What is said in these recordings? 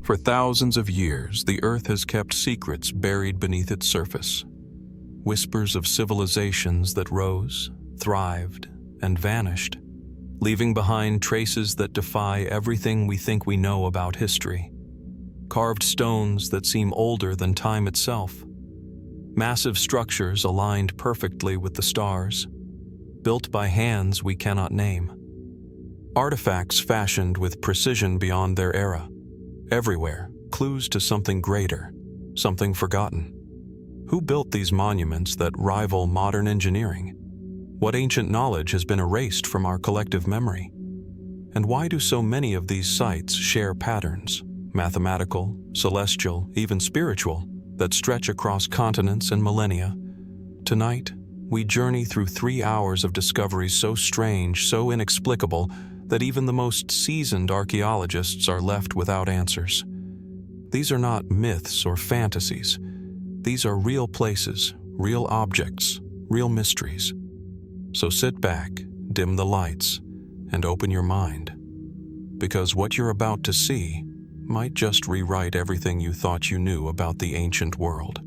For thousands of years, the Earth has kept secrets buried beneath its surface. Whispers of civilizations that rose, thrived, and vanished, leaving behind traces that defy everything we think we know about history. Carved stones that seem older than time itself. Massive structures aligned perfectly with the stars, built by hands we cannot name. Artifacts fashioned with precision beyond their era. Everywhere, clues to something greater, something forgotten. Who built these monuments that rival modern engineering? What ancient knowledge has been erased from our collective memory? And why do so many of these sites share patterns, mathematical, celestial, even spiritual, that stretch across continents and millennia? Tonight, we journey through 3 hours of discoveries so strange, so inexplicable, that even the most seasoned archaeologists are left without answers. These are not myths or fantasies. These are real places, real objects, real mysteries. So sit back, dim the lights, and open your mind. Because what you're about to see might just rewrite everything you thought you knew about the ancient world.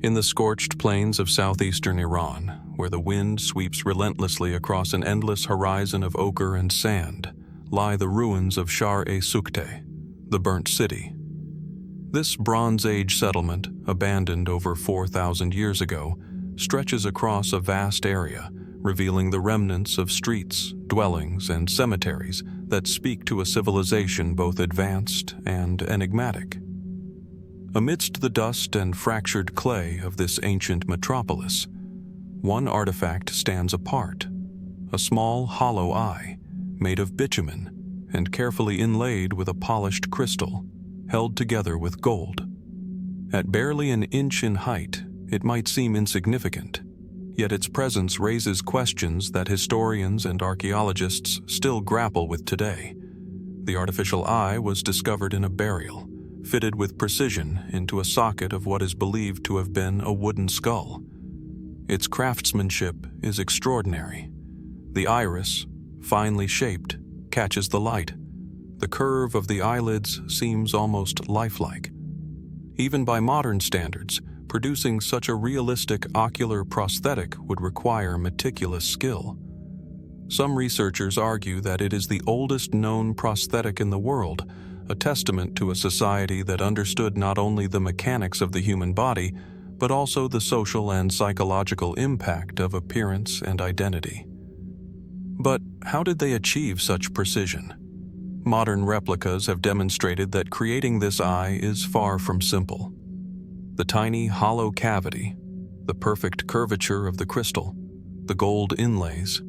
In the scorched plains of southeastern Iran, where the wind sweeps relentlessly across an endless horizon of ochre and sand, lie the ruins of Shahr-i Sokhta, the burnt city. This Bronze Age settlement, abandoned over 4,000 years ago, stretches across a vast area, revealing the remnants of streets, dwellings, and cemeteries that speak to a civilization both advanced and enigmatic. Amidst the dust and fractured clay of this ancient metropolis, one artifact stands apart, a small hollow eye made of bitumen and carefully inlaid with a polished crystal, held together with gold. At barely an inch in height, it might seem insignificant, yet its presence raises questions that historians and archaeologists still grapple with today. The artificial eye was discovered in a burial, fitted with precision into a socket of what is believed to have been a wooden skull. Its craftsmanship is extraordinary. The iris, finely shaped, catches the light. The curve of the eyelids seems almost lifelike. Even by modern standards, producing such a realistic ocular prosthetic would require meticulous skill. Some researchers argue that it is the oldest known prosthetic in the world, a testament to a society that understood not only the mechanics of the human body, but also the social and psychological impact of appearance and identity. But how did they achieve such precision? Modern replicas have demonstrated that creating this eye is far from simple. The tiny hollow cavity, the perfect curvature of the crystal, the gold inlays,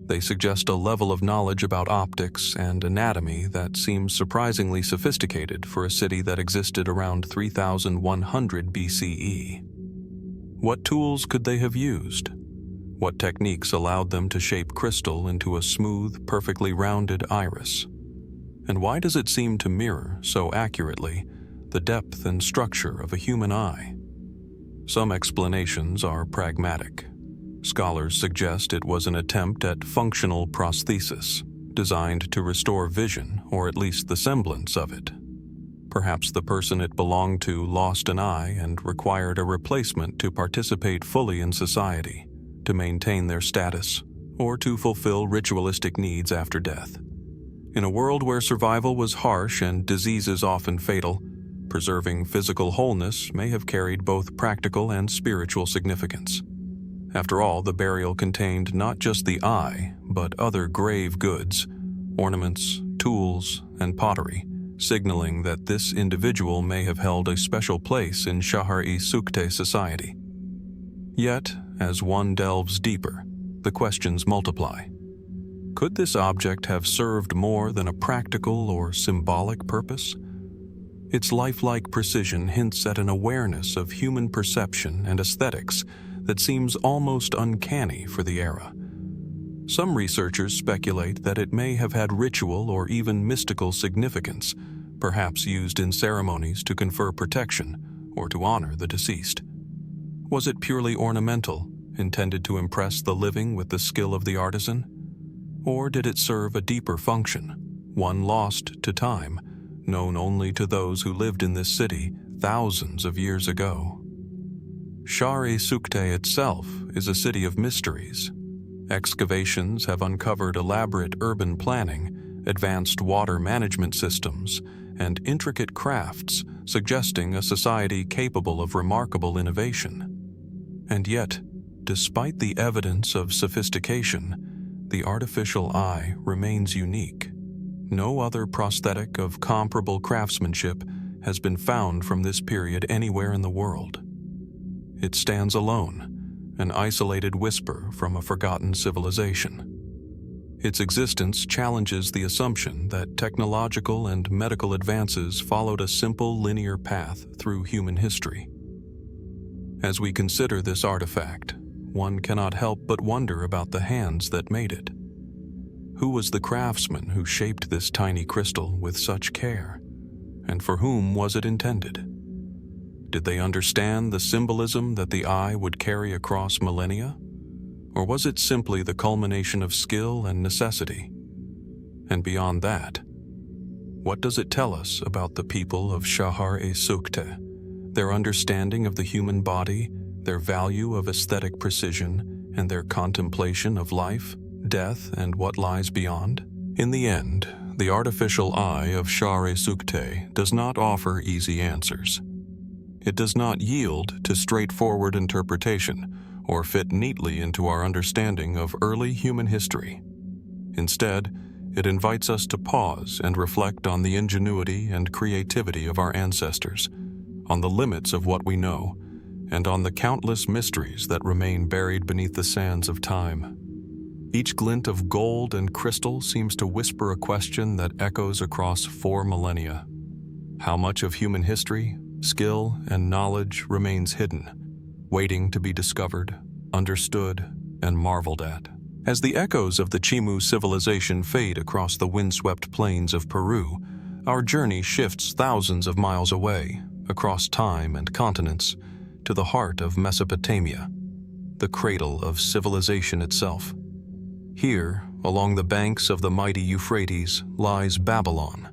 they suggest a level of knowledge about optics and anatomy that seems surprisingly sophisticated for a city that existed around 3100 BCE. What tools could they have used? What techniques allowed them to shape crystal into a smooth, perfectly rounded iris? And why does it seem to mirror, so accurately, the depth and structure of a human eye? Some explanations are pragmatic. Scholars suggest it was an attempt at functional prosthesis, designed to restore vision, or at least the semblance of it. Perhaps the person it belonged to lost an eye and required a replacement to participate fully in society, to maintain their status, or to fulfill ritualistic needs after death. In a world where survival was harsh and diseases often fatal, preserving physical wholeness may have carried both practical and spiritual significance. After all, the burial contained not just the eye, but other grave goods, ornaments, tools, and pottery, signaling that this individual may have held a special place in Shahr-i Sokhta society. Yet, as one delves deeper, the questions multiply. Could this object have served more than a practical or symbolic purpose? Its lifelike precision hints at an awareness of human perception and aesthetics that seems almost uncanny for the era. Some researchers speculate that it may have had ritual or even mystical significance, perhaps used in ceremonies to confer protection or to honor the deceased. Was it purely ornamental, intended to impress the living with the skill of the artisan? Or did it serve a deeper function, one lost to time, known only to those who lived in this city thousands of years ago. Shahr-i Sokhta itself is a city of mysteries. Excavations have uncovered elaborate urban planning, advanced water management systems, and intricate crafts suggesting a society capable of remarkable innovation. And yet, despite the evidence of sophistication, the artificial eye remains unique. No other prosthetic of comparable craftsmanship has been found from this period anywhere in the world. It stands alone, an isolated whisper from a forgotten civilization. Its existence challenges the assumption that technological and medical advances followed a simple linear path through human history. As we consider this artifact, one cannot help but wonder about the hands that made it. Who was the craftsman who shaped this tiny crystal with such care? And for whom was it intended? Did they understand the symbolism that the eye would carry across millennia? Or was it simply the culmination of skill and necessity? And beyond that, what does it tell us about the people of Shahr-i Sokhta, their understanding of the human body, their value of aesthetic precision, and their contemplation of life, death, and what lies beyond? In the end, the artificial eye of Shahr-i Sokhta does not offer easy answers. It does not yield to straightforward interpretation or fit neatly into our understanding of early human history. Instead, it invites us to pause and reflect on the ingenuity and creativity of our ancestors, on the limits of what we know, and on the countless mysteries that remain buried beneath the sands of time. Each glint of gold and crystal seems to whisper a question that echoes across 4 millennia. How much of human history, skill, and knowledge remains hidden, waiting to be discovered, understood, and marveled at? As the echoes of the Chimu Civilization fade across the windswept plains of Peru, our journey shifts thousands of miles away, across time and continents, to the heart of Mesopotamia, the cradle of civilization itself. Here, along the banks of the mighty Euphrates, lies Babylon,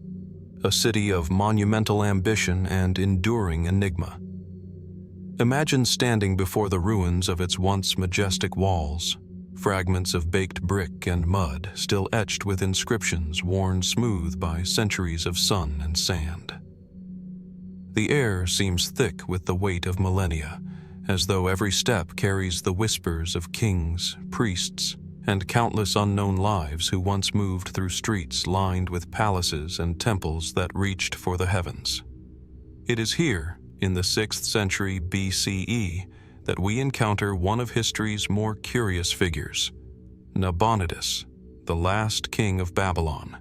a city of monumental ambition and enduring enigma. Imagine standing before the ruins of its once majestic walls, fragments of baked brick and mud still etched with inscriptions worn smooth by centuries of sun and sand. The air seems thick with the weight of millennia, as though every step carries the whispers of kings, priests, and countless unknown lives who once moved through streets lined with palaces and temples that reached for the heavens. It is here, in the 6th century BCE, that we encounter one of history's more curious figures, Nabonidus, the last king of Babylon.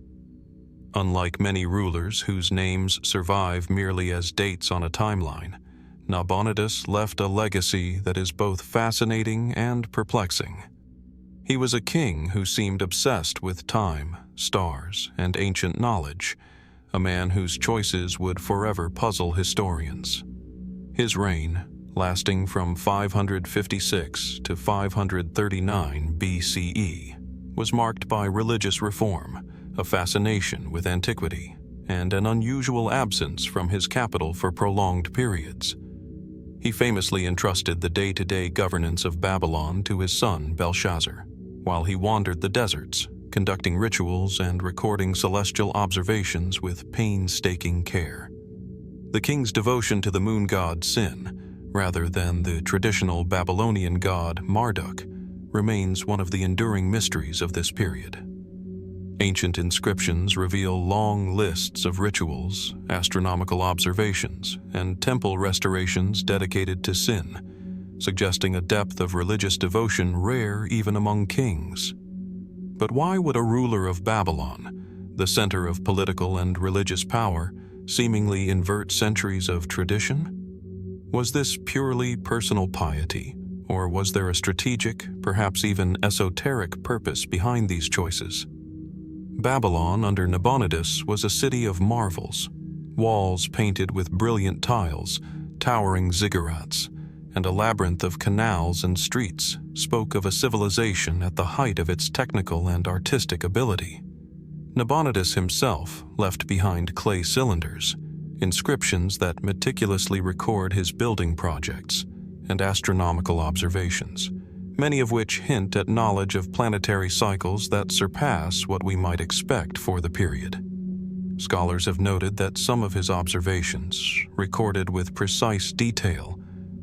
Unlike many rulers whose names survive merely as dates on a timeline, Nabonidus left a legacy that is both fascinating and perplexing. He was a king who seemed obsessed with time, stars, and ancient knowledge, a man whose choices would forever puzzle historians. His reign, lasting from 556 to 539 BCE, was marked by religious reform, a fascination with antiquity, and an unusual absence from his capital for prolonged periods. He famously entrusted the day-to-day governance of Babylon to his son Belshazzar, while he wandered the deserts, conducting rituals and recording celestial observations with painstaking care. The king's devotion to the moon god Sin, rather than the traditional Babylonian god Marduk, remains one of the enduring mysteries of this period. Ancient inscriptions reveal long lists of rituals, astronomical observations, and temple restorations dedicated to Sin, suggesting a depth of religious devotion rare even among kings. But why would a ruler of Babylon, the center of political and religious power, seemingly invert centuries of tradition? Was this purely personal piety, or was there a strategic, perhaps even esoteric purpose behind these choices? Babylon under Nabonidus was a city of marvels, walls painted with brilliant tiles, towering ziggurats, and a labyrinth of canals and streets spoke of a civilization at the height of its technical and artistic ability. Nabonidus himself left behind clay cylinders, inscriptions that meticulously record his building projects, and astronomical observations, many of which hint at knowledge of planetary cycles that surpass what we might expect for the period. Scholars have noted that some of his observations, recorded with precise detail,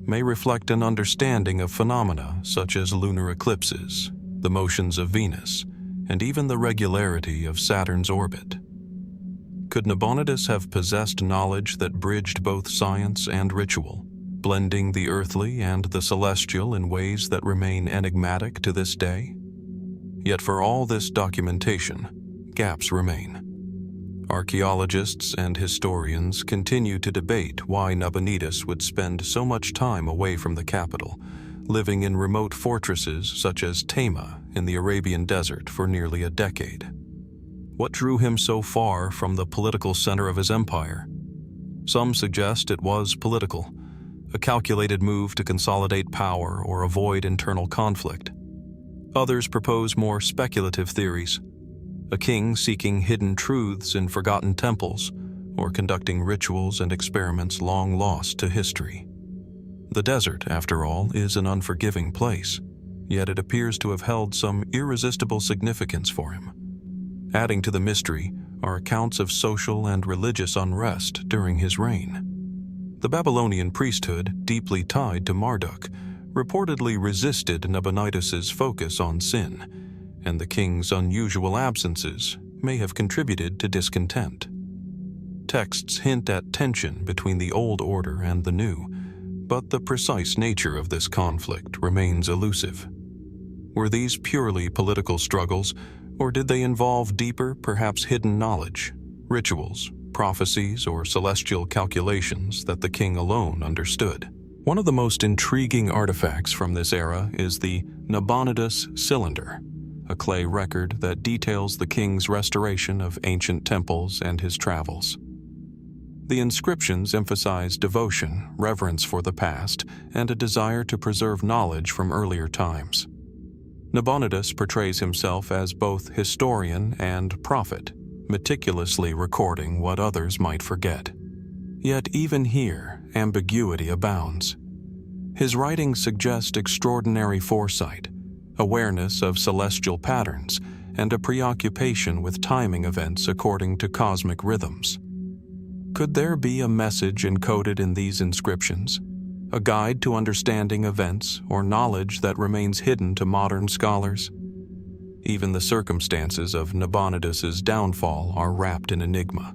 may reflect an understanding of phenomena such as lunar eclipses, the motions of Venus, and even the regularity of Saturn's orbit. Could Nabonidus have possessed knowledge that bridged both science and ritual, blending the earthly and the celestial in ways that remain enigmatic to this day? Yet for all this documentation, gaps remain. Archaeologists and historians continue to debate why Nabonidus would spend so much time away from the capital, living in remote fortresses such as Tema in the Arabian desert for nearly a decade. What drew him so far from the political center of his empire? Some suggest it was political, a calculated move to consolidate power or avoid internal conflict. Others propose more speculative theories, a king seeking hidden truths in forgotten temples or conducting rituals and experiments long lost to history. The desert, after all, is an unforgiving place, yet it appears to have held some irresistible significance for him. Adding to the mystery are accounts of social and religious unrest during his reign. The Babylonian priesthood, deeply tied to Marduk, reportedly resisted Nabonidus's focus on sin, and the king's unusual absences may have contributed to discontent. Texts hint at tension between the old order and the new, but the precise nature of this conflict remains elusive. Were these purely political struggles, or did they involve deeper, perhaps hidden knowledge, rituals, prophecies, or celestial calculations that the king alone understood? One of the most intriguing artifacts from this era is the Nabonidus cylinder, a clay record that details the king's restoration of ancient temples and his travels. The inscriptions emphasize devotion, reverence for the past, and a desire to preserve knowledge from earlier times. Nabonidus portrays himself as both historian and prophet, meticulously recording what others might forget. Yet even here, ambiguity abounds. His writings suggest extraordinary foresight, awareness of celestial patterns, and a preoccupation with timing events according to cosmic rhythms. Could there be a message encoded in these inscriptions, a guide to understanding events or knowledge that remains hidden to modern scholars? Even the circumstances of Nabonidus's downfall are wrapped in enigma.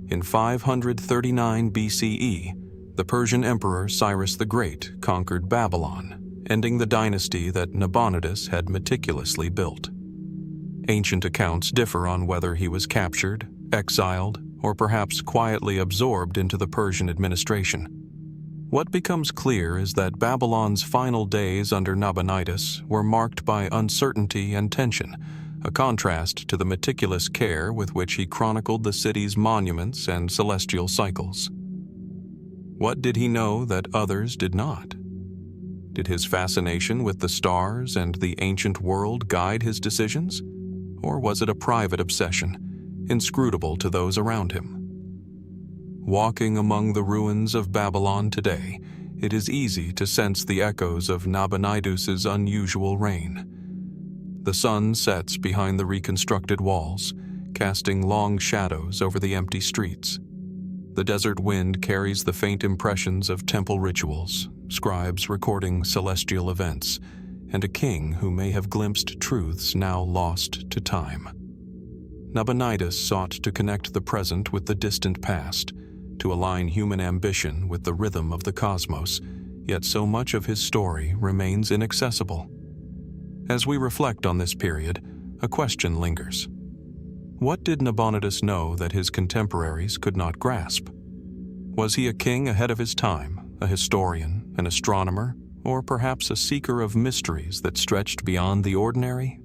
In 539 BCE, the Persian emperor Cyrus the Great conquered Babylon, ending the dynasty that Nabonidus had meticulously built. Ancient accounts differ on whether he was captured, exiled, or perhaps quietly absorbed into the Persian administration. What becomes clear is that Babylon's final days under Nabonidus were marked by uncertainty and tension, a contrast to the meticulous care with which he chronicled the city's monuments and celestial cycles. What did he know that others did not? Did his fascination with the stars and the ancient world guide his decisions? Or was it a private obsession, inscrutable to those around him? Walking among the ruins of Babylon today, it is easy to sense the echoes of Nabonidus's unusual reign. The sun sets behind the reconstructed walls, casting long shadows over the empty streets. The desert wind carries the faint impressions of temple rituals, scribes recording celestial events, and a king who may have glimpsed truths now lost to time. Nabonidus sought to connect the present with the distant past, to align human ambition with the rhythm of the cosmos, yet so much of his story remains inaccessible. As we reflect on this period, a question lingers. What did Nabonidus know that his contemporaries could not grasp? Was he a king ahead of his time, a historian, an astronomer, or perhaps a seeker of mysteries that stretched beyond the ordinary?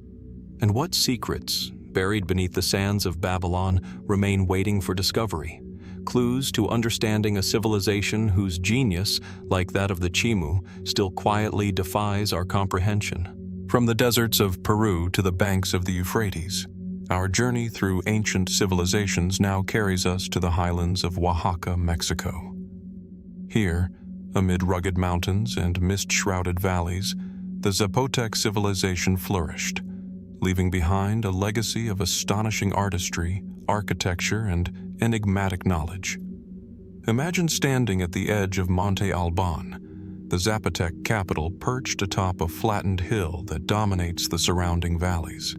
And what secrets, buried beneath the sands of Babylon, remain waiting for discovery? Clues to understanding a civilization whose genius, like that of the Chimu, still quietly defies our comprehension. From the deserts of Peru to the banks of the Euphrates, Our journey through ancient civilizations now carries us to the highlands of Oaxaca, Mexico. Here, amid rugged mountains and mist-shrouded valleys, the Zapotec Civilization flourished, leaving behind a legacy of astonishing artistry, architecture, and enigmatic knowledge. Imagine standing at the edge of Monte Alban, the Zapotec capital perched atop a flattened hill that dominates the surrounding valleys.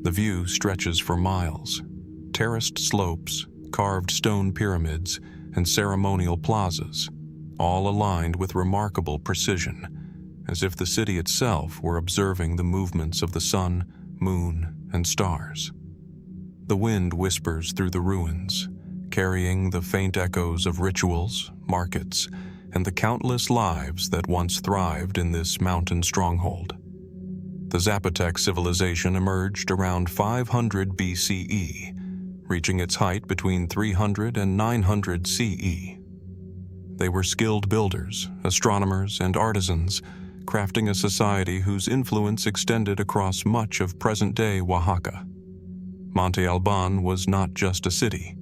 The view stretches for miles. Terraced slopes, carved stone pyramids, and ceremonial plazas, all aligned with remarkable precision, as if the city itself were observing the movements of the sun, moon, and stars. The wind whispers through the ruins, carrying the faint echoes of rituals, markets, and the countless lives that once thrived in this mountain stronghold. The Zapotec civilization emerged around 500 BCE, reaching its height between 300 and 900 CE. They were skilled builders, astronomers, and artisans, crafting a society whose influence extended across much of present-day Oaxaca. Monte Alban was not just a city.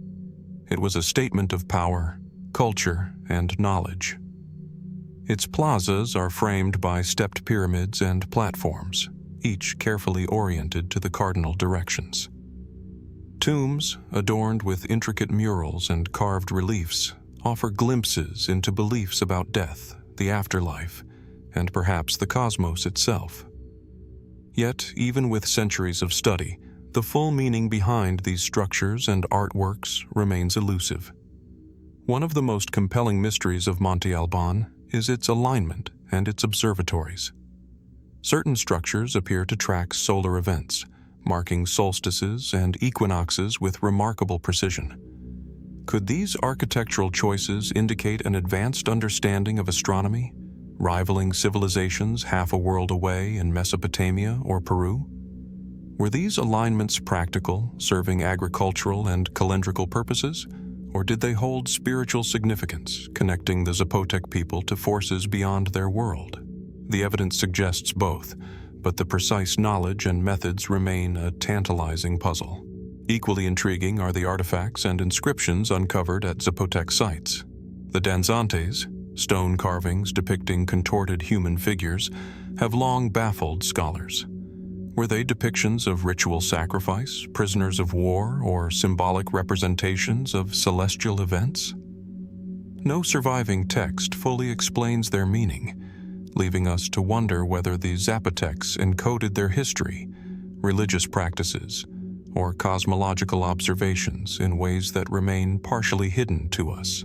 It was a statement of power, culture, and knowledge. Its plazas are framed by stepped pyramids and platforms, each carefully oriented to the cardinal directions. Tombs, adorned with intricate murals and carved reliefs, offer glimpses into beliefs about death, the afterlife, and perhaps the cosmos itself. Yet, even with centuries of study, the full meaning behind these structures and artworks remains elusive. One of the most compelling mysteries of Monte Alban is its alignment and its observatories. Certain structures appear to track solar events, marking solstices and equinoxes with remarkable precision. Could these architectural choices indicate an advanced understanding of astronomy, rivaling civilizations half a world away in Mesopotamia or Peru? Were these alignments practical, serving agricultural and calendrical purposes, or did they hold spiritual significance, connecting the Zapotec people to forces beyond their world? The evidence suggests both, but the precise knowledge and methods remain a tantalizing puzzle. Equally intriguing are the artifacts and inscriptions uncovered at Zapotec sites. The danzantes, stone carvings depicting contorted human figures, have long baffled scholars. Were they depictions of ritual sacrifice, prisoners of war, or symbolic representations of celestial events? No surviving text fully explains their meaning, leaving us to wonder whether the Zapotecs encoded their history, religious practices, or cosmological observations in ways that remain partially hidden to us.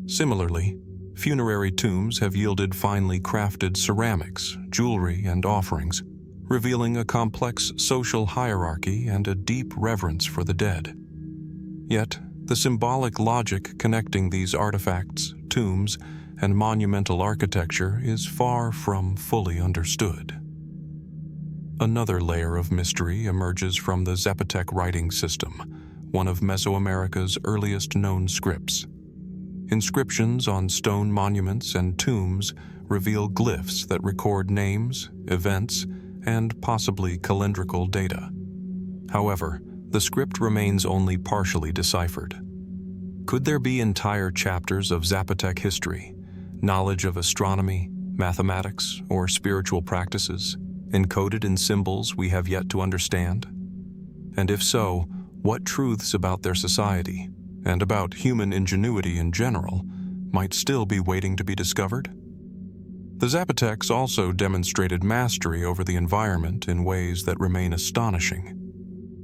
Similarly, funerary tombs have yielded finely crafted ceramics, jewelry, and offerings, revealing a complex social hierarchy and a deep reverence for the dead. Yet, the symbolic logic connecting these artifacts, tombs, and monumental architecture is far from fully understood. Another layer of mystery emerges from the Zapotec writing system, one of Mesoamerica's earliest known scripts. Inscriptions on stone monuments and tombs reveal glyphs that record names, events, and possibly calendrical data. However, the script remains only partially deciphered. Could there be entire chapters of Zapotec history, knowledge of astronomy, mathematics, or spiritual practices, encoded in symbols we have yet to understand? And if so, what truths about their society, and about human ingenuity in general, might still be waiting to be discovered? The Zapotecs also demonstrated mastery over the environment in ways that remain astonishing.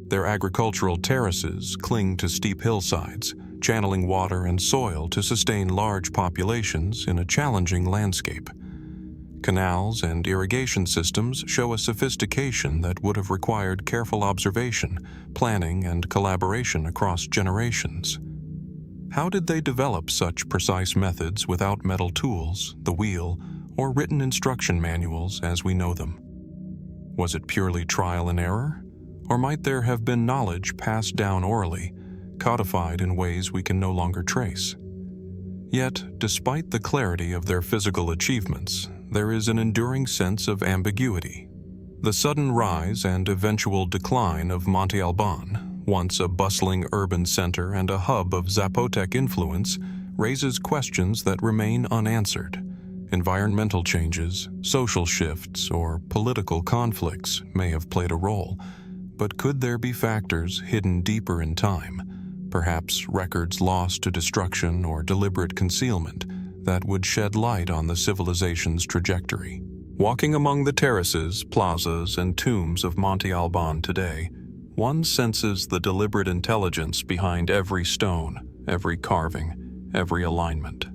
Their agricultural terraces cling to steep hillsides, channeling water and soil to sustain large populations in a challenging landscape. Canals and irrigation systems show a sophistication that would have required careful observation, planning, and collaboration across generations. How did they develop such precise methods without metal tools, the wheel, or written instruction manuals as we know them? Was it purely trial and error? Or might there have been knowledge passed down orally, codified in ways we can no longer trace? Yet, despite the clarity of their physical achievements, there is an enduring sense of ambiguity. The sudden rise and eventual decline of Monte Alban, once a bustling urban center and a hub of Zapotec influence, raises questions that remain unanswered. Environmental changes, social shifts, or political conflicts may have played a role, but could there be factors hidden deeper in time, perhaps records lost to destruction or deliberate concealment, that would shed light on the civilization's trajectory? Walking among the terraces, plazas, and tombs of Monte Alban today, one senses the deliberate intelligence behind every stone, every carving, every alignment.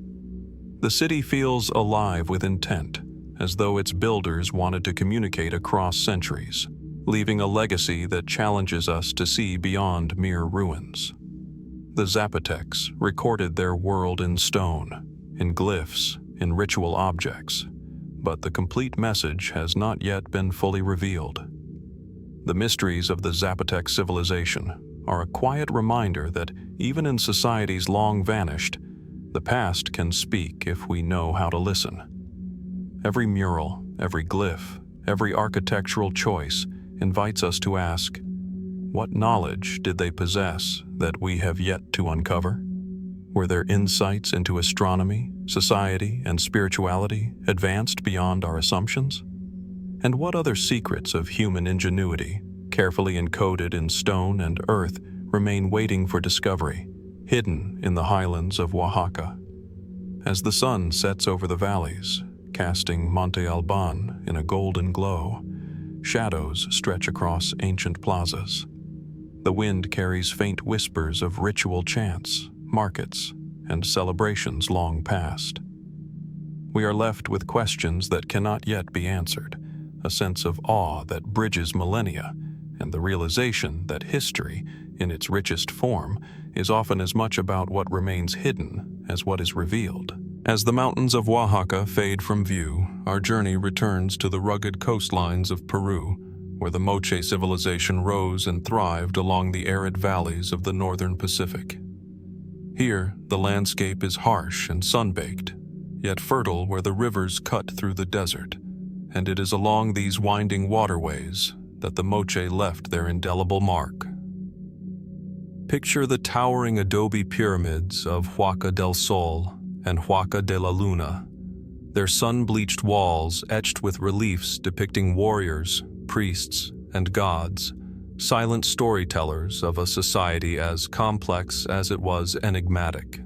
The city feels alive with intent, as though its builders wanted to communicate across centuries, leaving a legacy that challenges us to see beyond mere ruins. The Zapotecs recorded their world in stone, in glyphs, in ritual objects, but the complete message has not yet been fully revealed. The mysteries of the Zapotec Civilization are a quiet reminder that even in societies long vanished, the past can speak if we know how to listen. Every mural, every glyph, every architectural choice invites us to ask, what knowledge did they possess that we have yet to uncover? Were their insights into astronomy, society, and spirituality advanced beyond our assumptions? And what other secrets of human ingenuity, carefully encoded in stone and earth, remain waiting for discovery, hidden in the highlands of Oaxaca? As the sun sets over the valleys, casting Monte Alban in a golden glow, shadows stretch across ancient plazas. The wind carries faint whispers of ritual chants, markets, and celebrations long past. We are left with questions that cannot yet be answered, a sense of awe that bridges millennia, and the realization that history, in its richest form, is often as much about what remains hidden as what is revealed. As the mountains of Oaxaca fade from view, our journey returns to the rugged coastlines of Peru, where the Moche Civilization rose and thrived along the arid valleys of the northern Pacific. Here, the landscape is harsh and sun-baked, yet fertile where the rivers cut through the desert, and it is along these winding waterways that the Moche left their indelible mark. Picture the towering adobe pyramids of Huaca del Sol and Huaca de la Luna, their sun-bleached walls etched with reliefs depicting warriors, priests, and gods, silent storytellers of a society as complex as it was enigmatic.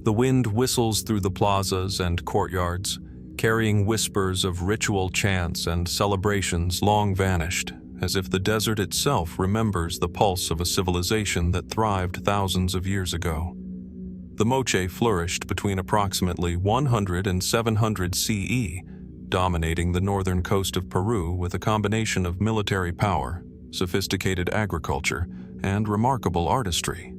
The wind whistles through the plazas and courtyards, carrying whispers of ritual chants and celebrations long vanished, as if the desert itself remembers the pulse of a civilization that thrived thousands of years ago. The Moche flourished between approximately 100 and 700 CE, dominating the northern coast of Peru with a combination of military power, sophisticated agriculture, and remarkable artistry.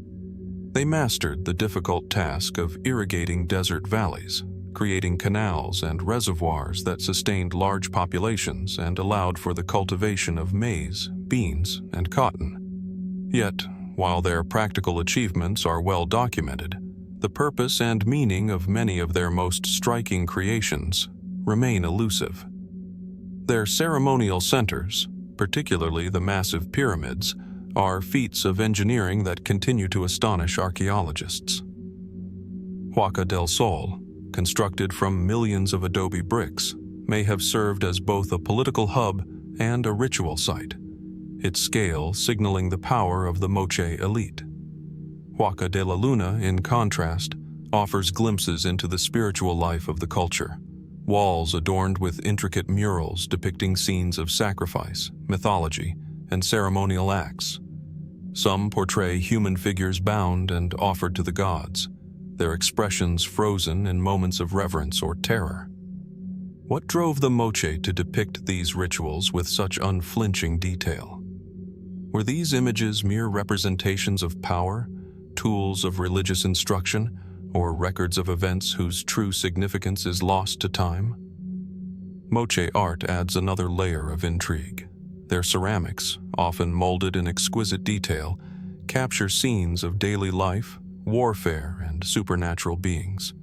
They mastered the difficult task of irrigating desert valleys, creating canals and reservoirs that sustained large populations and allowed for the cultivation of maize, beans, and cotton. Yet, while their practical achievements are well documented, the purpose and meaning of many of their most striking creations remain elusive. Their ceremonial centers, particularly the massive pyramids, are feats of engineering that continue to astonish archaeologists. Huaca del Sol, constructed from millions of adobe bricks, may have served as both a political hub and a ritual site, its scale signaling the power of the Moche elite. Huaca de la Luna, in contrast, offers glimpses into the spiritual life of the culture. Walls adorned with intricate murals depicting scenes of sacrifice, mythology, and ceremonial acts. Some portray human figures bound and offered to the gods, their expressions frozen in moments of reverence or terror. What drove the Moche to depict these rituals with such unflinching detail? Were these images mere representations of power, tools of religious instruction, or records of events whose true significance is lost to time? Moche art adds another layer of intrigue. Their ceramics, often molded in exquisite detail, capture scenes of daily life, warfare, and supernatural beings.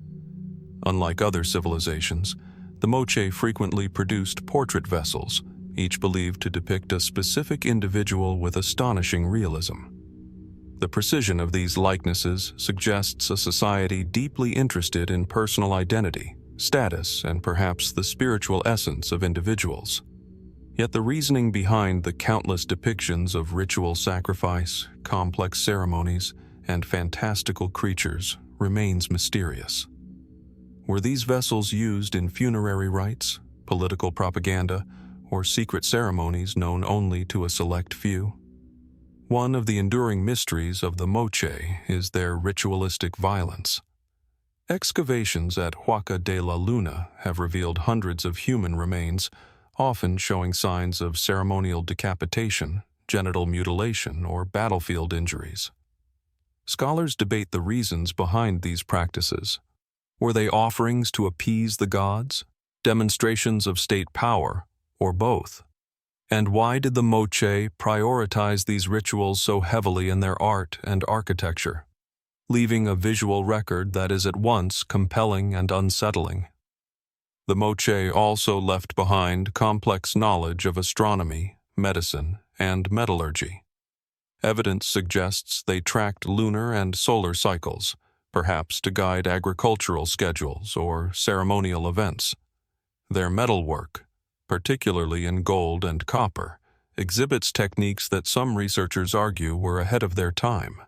Unlike other civilizations, the Moche frequently produced portrait vessels, each believed to depict a specific individual with astonishing realism. The precision of these likenesses suggests a society deeply interested in personal identity, status, and perhaps the spiritual essence of individuals. Yet the reasoning behind the countless depictions of ritual sacrifice, complex ceremonies, and fantastical creatures remains mysterious. Were these vessels used in funerary rites, political propaganda, or secret ceremonies known only to a select few? One of the enduring mysteries of the Moche is their ritualistic violence. Excavations at Huaca de la Luna have revealed hundreds of human remains, often showing signs of ceremonial decapitation, genital mutilation, or battlefield injuries. Scholars debate the reasons behind these practices. Were they offerings to appease the gods, demonstrations of state power, or both? And why did the Moche prioritize these rituals so heavily in their art and architecture, leaving a visual record that is at once compelling and unsettling? The Moche also left behind complex knowledge of astronomy, medicine, and metallurgy. Evidence suggests they tracked lunar and solar cycles, perhaps to guide agricultural schedules or ceremonial events. Their metalwork, particularly in gold and copper, exhibits techniques that some researchers argue were ahead of their time.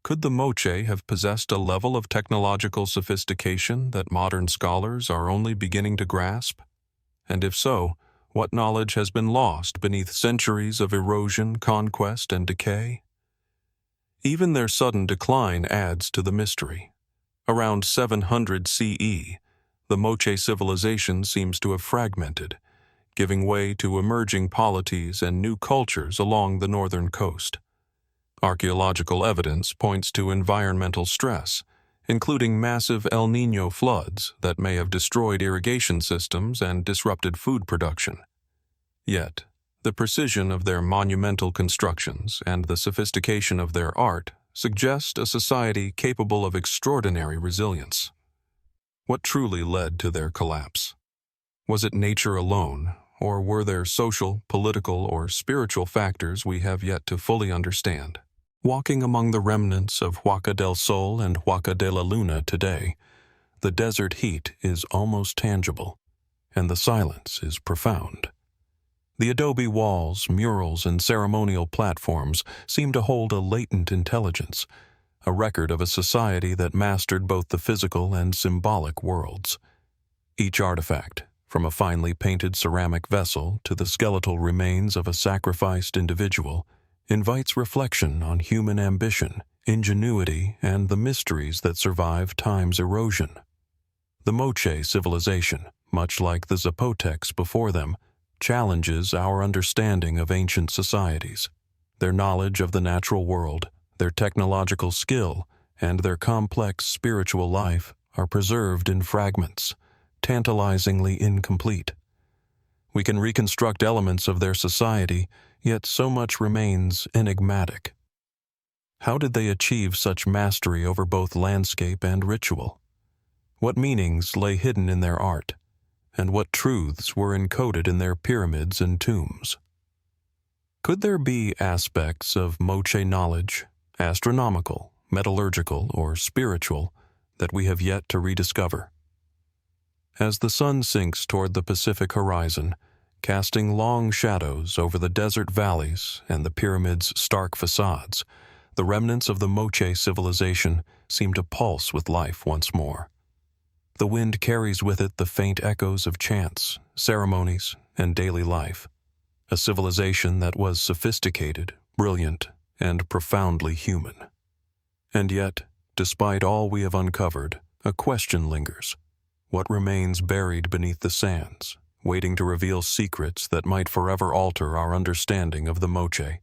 Could the Moche have possessed a level of technological sophistication that modern scholars are only beginning to grasp? And if so, what knowledge has been lost beneath centuries of erosion, conquest, and decay? Even their sudden decline adds to the mystery. Around 700 CE, the Moche civilization seems to have fragmented, giving way to emerging polities and new cultures along the northern coast. Archaeological evidence points to environmental stress, including massive El Niño floods that may have destroyed irrigation systems and disrupted food production. Yet, the precision of their monumental constructions and the sophistication of their art suggest a society capable of extraordinary resilience. What truly led to their collapse? Was it nature alone, or were there social, political, or spiritual factors we have yet to fully understand? Walking among the remnants of Huaca del Sol and Huaca de la Luna today, the desert heat is almost tangible, and the silence is profound. The adobe walls, murals, and ceremonial platforms seem to hold a latent intelligence, a record of a society that mastered both the physical and symbolic worlds. Each artifact, from a finely painted ceramic vessel to the skeletal remains of a sacrificed individual, invites reflection on human ambition, ingenuity, and the mysteries that survive time's erosion. The Moche Civilization, much like the Zapotecs before them, challenges our understanding of ancient societies. Their knowledge of the natural world, their technological skill, and their complex spiritual life are preserved in fragments, tantalizingly incomplete. We can reconstruct elements of their society, yet so much remains enigmatic. How did they achieve such mastery over both landscape and ritual? What meanings lay hidden in their art, and what truths were encoded in their pyramids and tombs? Could there be aspects of Moche knowledge, astronomical, metallurgical, or spiritual, that we have yet to rediscover? As the sun sinks toward the Pacific horizon, casting long shadows over the desert valleys and the pyramid's stark facades, the remnants of the Moche civilization seem to pulse with life once more. The wind carries with it the faint echoes of chants, ceremonies, and daily life, a civilization that was sophisticated, brilliant, and profoundly human. And yet, despite all we have uncovered, a question lingers. What remains buried beneath the sands, waiting to reveal secrets that might forever alter our understanding of the Moche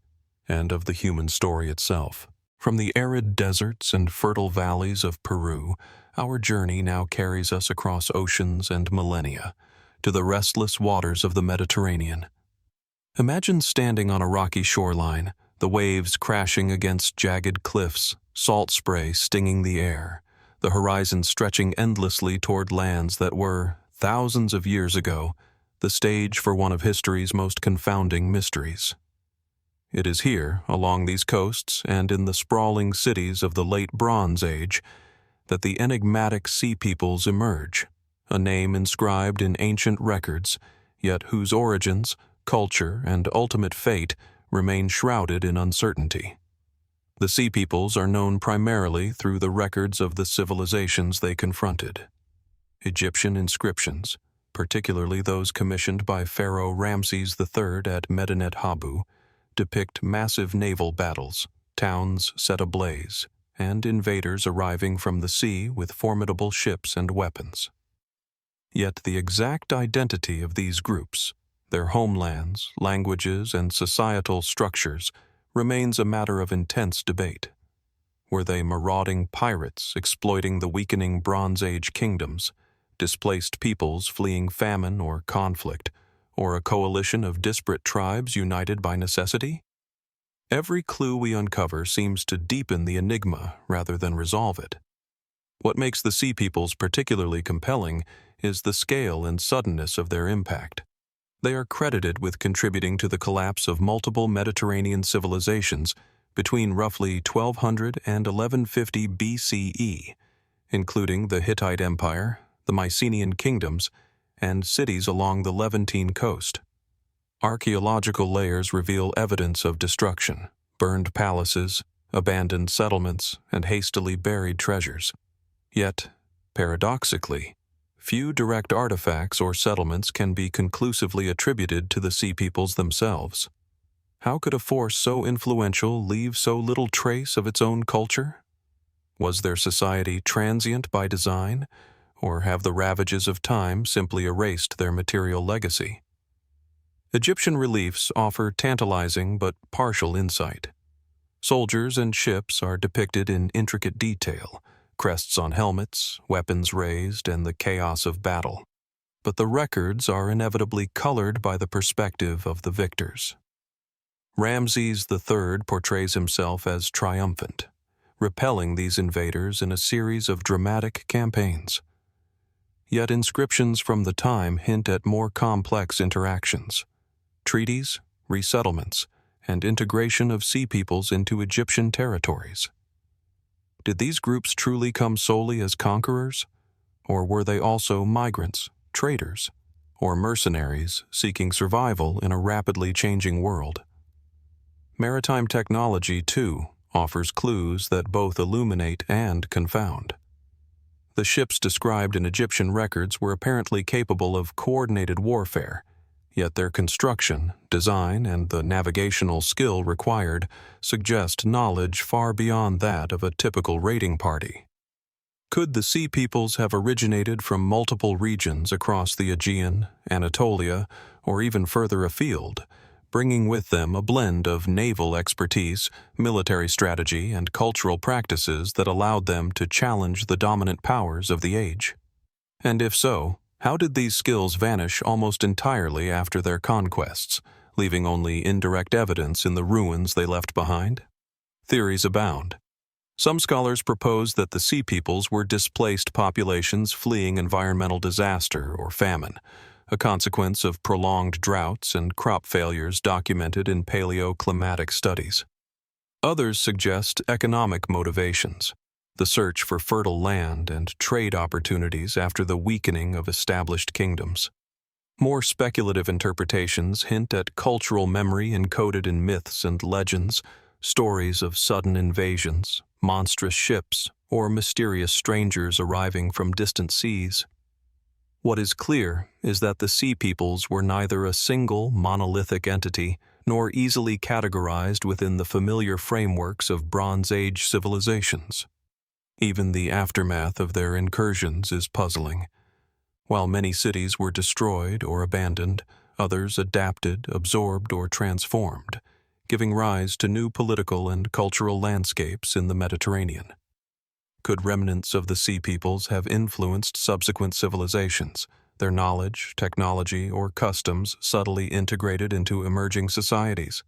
and of the human story itself? From the arid deserts and fertile valleys of Peru, our journey now carries us across oceans and millennia to the restless waters of the Mediterranean. Imagine standing on a rocky shoreline, the waves crashing against jagged cliffs, salt spray stinging the air, the horizon stretching endlessly toward lands that were, thousands of years ago, the stage for one of history's most confounding mysteries. It is here, along these coasts and in the sprawling cities of the late Bronze Age, that the enigmatic Sea Peoples emerge, a name inscribed in ancient records, yet whose origins, culture, and ultimate fate remain shrouded in uncertainty. The Sea Peoples are known primarily through the records of the civilizations they confronted. Egyptian inscriptions, particularly those commissioned by Pharaoh Ramses III at Medinet Habu, depict massive naval battles, towns set ablaze, and invaders arriving from the sea with formidable ships and weapons. Yet the exact identity of these groups, their homelands, languages, and societal structures remains a matter of intense debate. Were they marauding pirates exploiting the weakening Bronze Age kingdoms, displaced peoples fleeing famine or conflict, or a coalition of disparate tribes united by necessity? Every clue we uncover seems to deepen the enigma rather than resolve it. What makes the Sea Peoples particularly compelling is the scale and suddenness of their impact. They are credited with contributing to the collapse of multiple Mediterranean civilizations between roughly 1200 and 1150 BCE, including the Hittite Empire, the Mycenaean kingdoms, and cities along the Levantine coast. Archaeological layers reveal evidence of destruction, burned palaces, abandoned settlements, and hastily buried treasures. Yet, paradoxically, few direct artifacts or settlements can be conclusively attributed to the Sea Peoples themselves. How could a force so influential leave so little trace of its own culture? Was their society transient by design, or have the ravages of time simply erased their material legacy? Egyptian reliefs offer tantalizing but partial insight. Soldiers and ships are depicted in intricate detail, crests on helmets, weapons raised, and the chaos of battle. But the records are inevitably colored by the perspective of the victors. Ramses III portrays himself as triumphant, repelling these invaders in a series of dramatic campaigns. Yet inscriptions from the time hint at more complex interactions: treaties, resettlements, and integration of Sea Peoples into Egyptian territories. Did these groups truly come solely as conquerors, or were they also migrants, traders, or mercenaries seeking survival in a rapidly changing world? Maritime technology, too, offers clues that both illuminate and confound. The ships described in Egyptian records were apparently capable of coordinated warfare, yet their construction, design, and the navigational skill required suggest knowledge far beyond that of a typical raiding party. Could the Sea Peoples have originated from multiple regions across the Aegean, Anatolia, or even further afield, bringing with them a blend of naval expertise, military strategy, and cultural practices that allowed them to challenge the dominant powers of the age? And if so, how did these skills vanish almost entirely after their conquests, leaving only indirect evidence in the ruins they left behind? Theories abound. Some scholars propose that the Sea Peoples were displaced populations fleeing environmental disaster or famine, a consequence of prolonged droughts and crop failures documented in paleoclimatic studies. Others suggest economic motivations, the search for fertile land and trade opportunities after the weakening of established kingdoms. More speculative interpretations hint at cultural memory encoded in myths and legends, stories of sudden invasions, monstrous ships, or mysterious strangers arriving from distant seas. What is clear is that the Sea Peoples were neither a single monolithic entity nor easily categorized within the familiar frameworks of Bronze Age civilizations. Even the aftermath of their incursions is puzzling. While many cities were destroyed or abandoned, others adapted, absorbed, or transformed, giving rise to new political and cultural landscapes in the Mediterranean. Could remnants of the Sea Peoples have influenced subsequent civilizations, their knowledge, technology, or customs subtly integrated into emerging societies?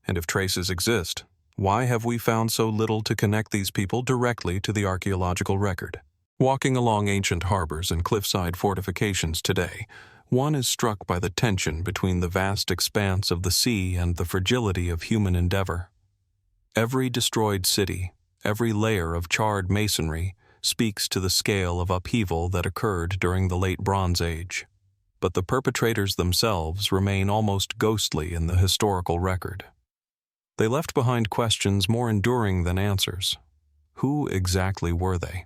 And if traces exist, why have we found so little to connect these people directly to the archaeological record? Walking along ancient harbors and cliffside fortifications today, one is struck by the tension between the vast expanse of the sea and the fragility of human endeavor. Every destroyed city, every layer of charred masonry, speaks to the scale of upheaval that occurred during the Late Bronze Age. But the perpetrators themselves remain almost ghostly in the historical record. They left behind questions more enduring than answers. Who exactly were they?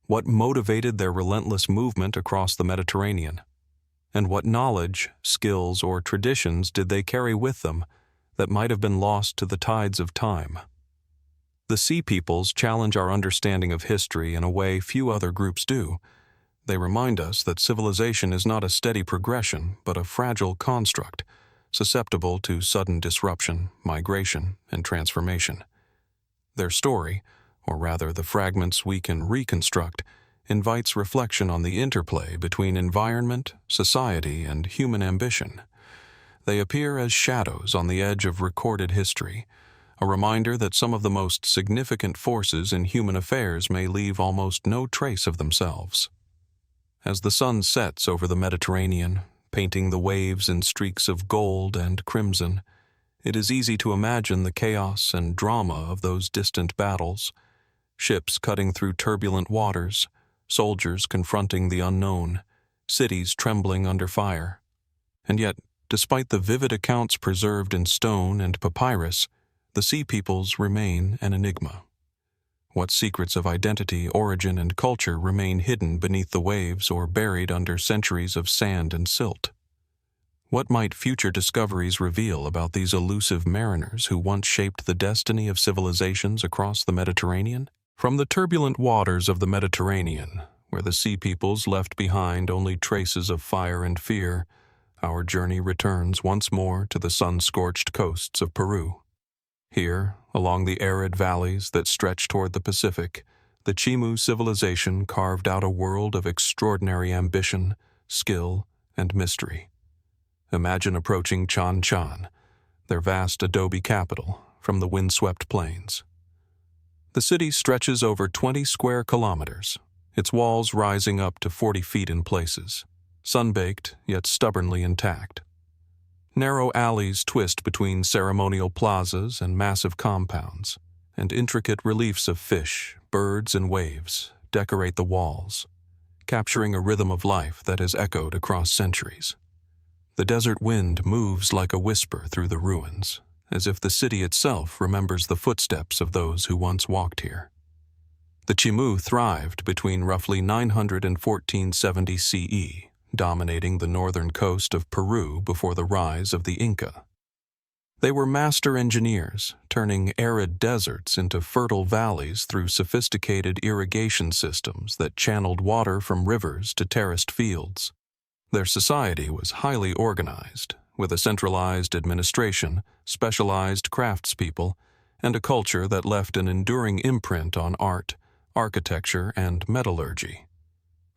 What motivated their relentless movement across the Mediterranean? And what knowledge, skills, or traditions did they carry with them that might have been lost to the tides of time? The Sea Peoples challenge our understanding of history in a way few other groups do. They remind us that civilization is not a steady progression, but a fragile construct, susceptible to sudden disruption, migration, and transformation. Their story, or rather the fragments we can reconstruct, invites reflection on the interplay between environment, society, and human ambition. They appear as shadows on the edge of recorded history, a reminder that some of the most significant forces in human affairs may leave almost no trace of themselves. As the sun sets over the Mediterranean, painting the waves in streaks of gold and crimson, it is easy to imagine the chaos and drama of those distant battles, ships cutting through turbulent waters, soldiers confronting the unknown, cities trembling under fire. And yet, despite the vivid accounts preserved in stone and papyrus, the Sea Peoples remain an enigma. What secrets of identity, origin, and culture remain hidden beneath the waves or buried under centuries of sand and silt? What might future discoveries reveal about these elusive mariners who once shaped the destiny of civilizations across the Mediterranean? From the turbulent waters of the Mediterranean, where the Sea Peoples left behind only traces of fire and fear, our journey returns once more to the sun-scorched coasts of Peru. Here, along the arid valleys that stretch toward the Pacific, the Chimu Civilization carved out a world of extraordinary ambition, skill, and mystery. Imagine approaching Chan Chan, their vast adobe capital, from the windswept plains. The city stretches over 20 square kilometers, its walls rising up to 40 feet in places, sun-baked yet stubbornly intact. Narrow alleys twist between ceremonial plazas and massive compounds, and intricate reliefs of fish, birds, and waves decorate the walls, capturing a rhythm of life that has echoed across centuries. The desert wind moves like a whisper through the ruins, as if the city itself remembers the footsteps of those who once walked here. The Chimu thrived between roughly 900 and 1470 CE, dominating the northern coast of Peru before the rise of the Inca. They were master engineers, turning arid deserts into fertile valleys through sophisticated irrigation systems that channeled water from rivers to terraced fields. Their society was highly organized, with a centralized administration, specialized craftspeople, and a culture that left an enduring imprint on art, architecture, and metallurgy.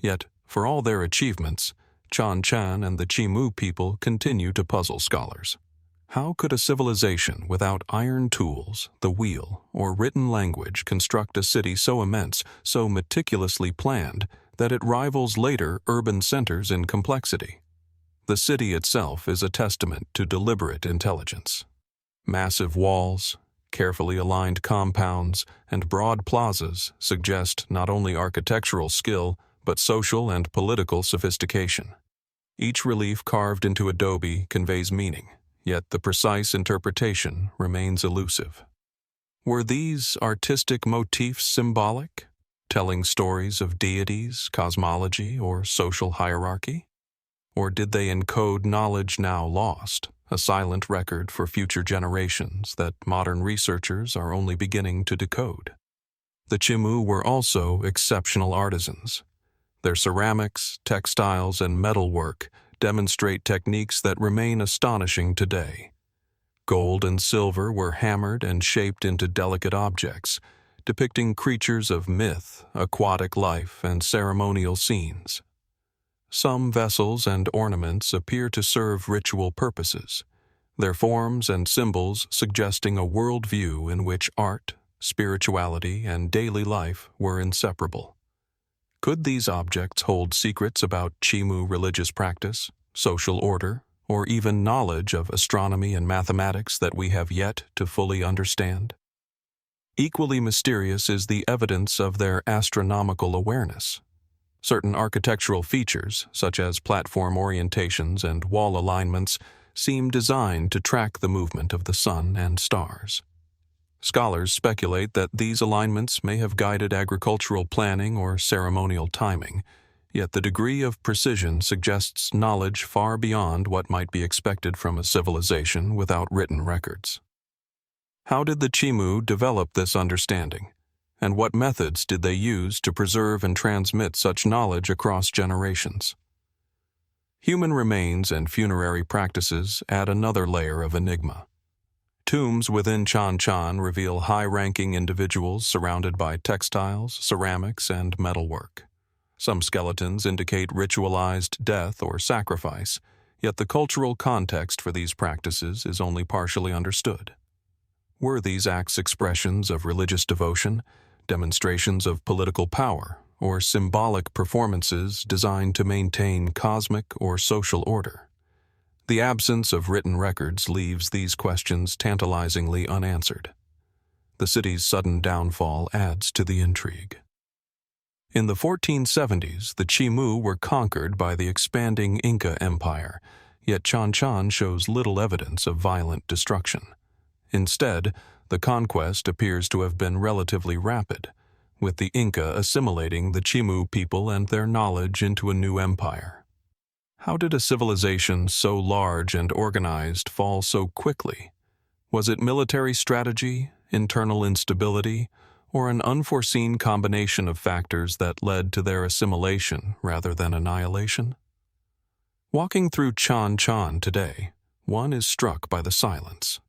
Yet, for all their achievements, Chan Chan and the Chimu people continue to puzzle scholars. How could a civilization without iron tools, the wheel, or written language construct a city so immense, so meticulously planned, that it rivals later urban centers in complexity? The city itself is a testament to deliberate intelligence. Massive walls, carefully aligned compounds, and broad plazas suggest not only architectural skill, but social and political sophistication. Each relief carved into adobe conveys meaning, yet the precise interpretation remains elusive. Were these artistic motifs symbolic, telling stories of deities, cosmology, or social hierarchy? Or did they encode knowledge now lost, a silent record for future generations that modern researchers are only beginning to decode? The Chimu were also exceptional artisans. Their ceramics, textiles, and metalwork demonstrate techniques that remain astonishing today. Gold and silver were hammered and shaped into delicate objects, depicting creatures of myth, aquatic life, and ceremonial scenes. Some vessels and ornaments appear to serve ritual purposes, their forms and symbols suggesting a worldview in which art, spirituality, and daily life were inseparable. Could these objects hold secrets about Chimu religious practice, social order, or even knowledge of astronomy and mathematics that we have yet to fully understand? Equally mysterious is the evidence of their astronomical awareness. Certain architectural features, such as platform orientations and wall alignments, seem designed to track the movement of the sun and stars. Scholars speculate that these alignments may have guided agricultural planning or ceremonial timing, yet the degree of precision suggests knowledge far beyond what might be expected from a civilization without written records. How did the Chimu develop this understanding, and what methods did they use to preserve and transmit such knowledge across generations? Human remains and funerary practices add another layer of enigma. Tombs within Chan Chan reveal high-ranking individuals surrounded by textiles, ceramics, and metalwork. Some skeletons indicate ritualized death or sacrifice, yet the cultural context for these practices is only partially understood. Were these acts expressions of religious devotion, demonstrations of political power, or symbolic performances designed to maintain cosmic or social order? The absence of written records leaves these questions tantalizingly unanswered. The city's sudden downfall adds to the intrigue. In the 1470s, the Chimu were conquered by the expanding Inca Empire, yet Chan Chan shows little evidence of violent destruction. Instead, the conquest appears to have been relatively rapid, with the Inca assimilating the Chimu people and their knowledge into a new empire. How did a civilization so large and organized fall so quickly? Was it military strategy, internal instability, or an unforeseen combination of factors that led to their assimilation rather than annihilation? Walking through Chan Chan today, one is struck by the silence.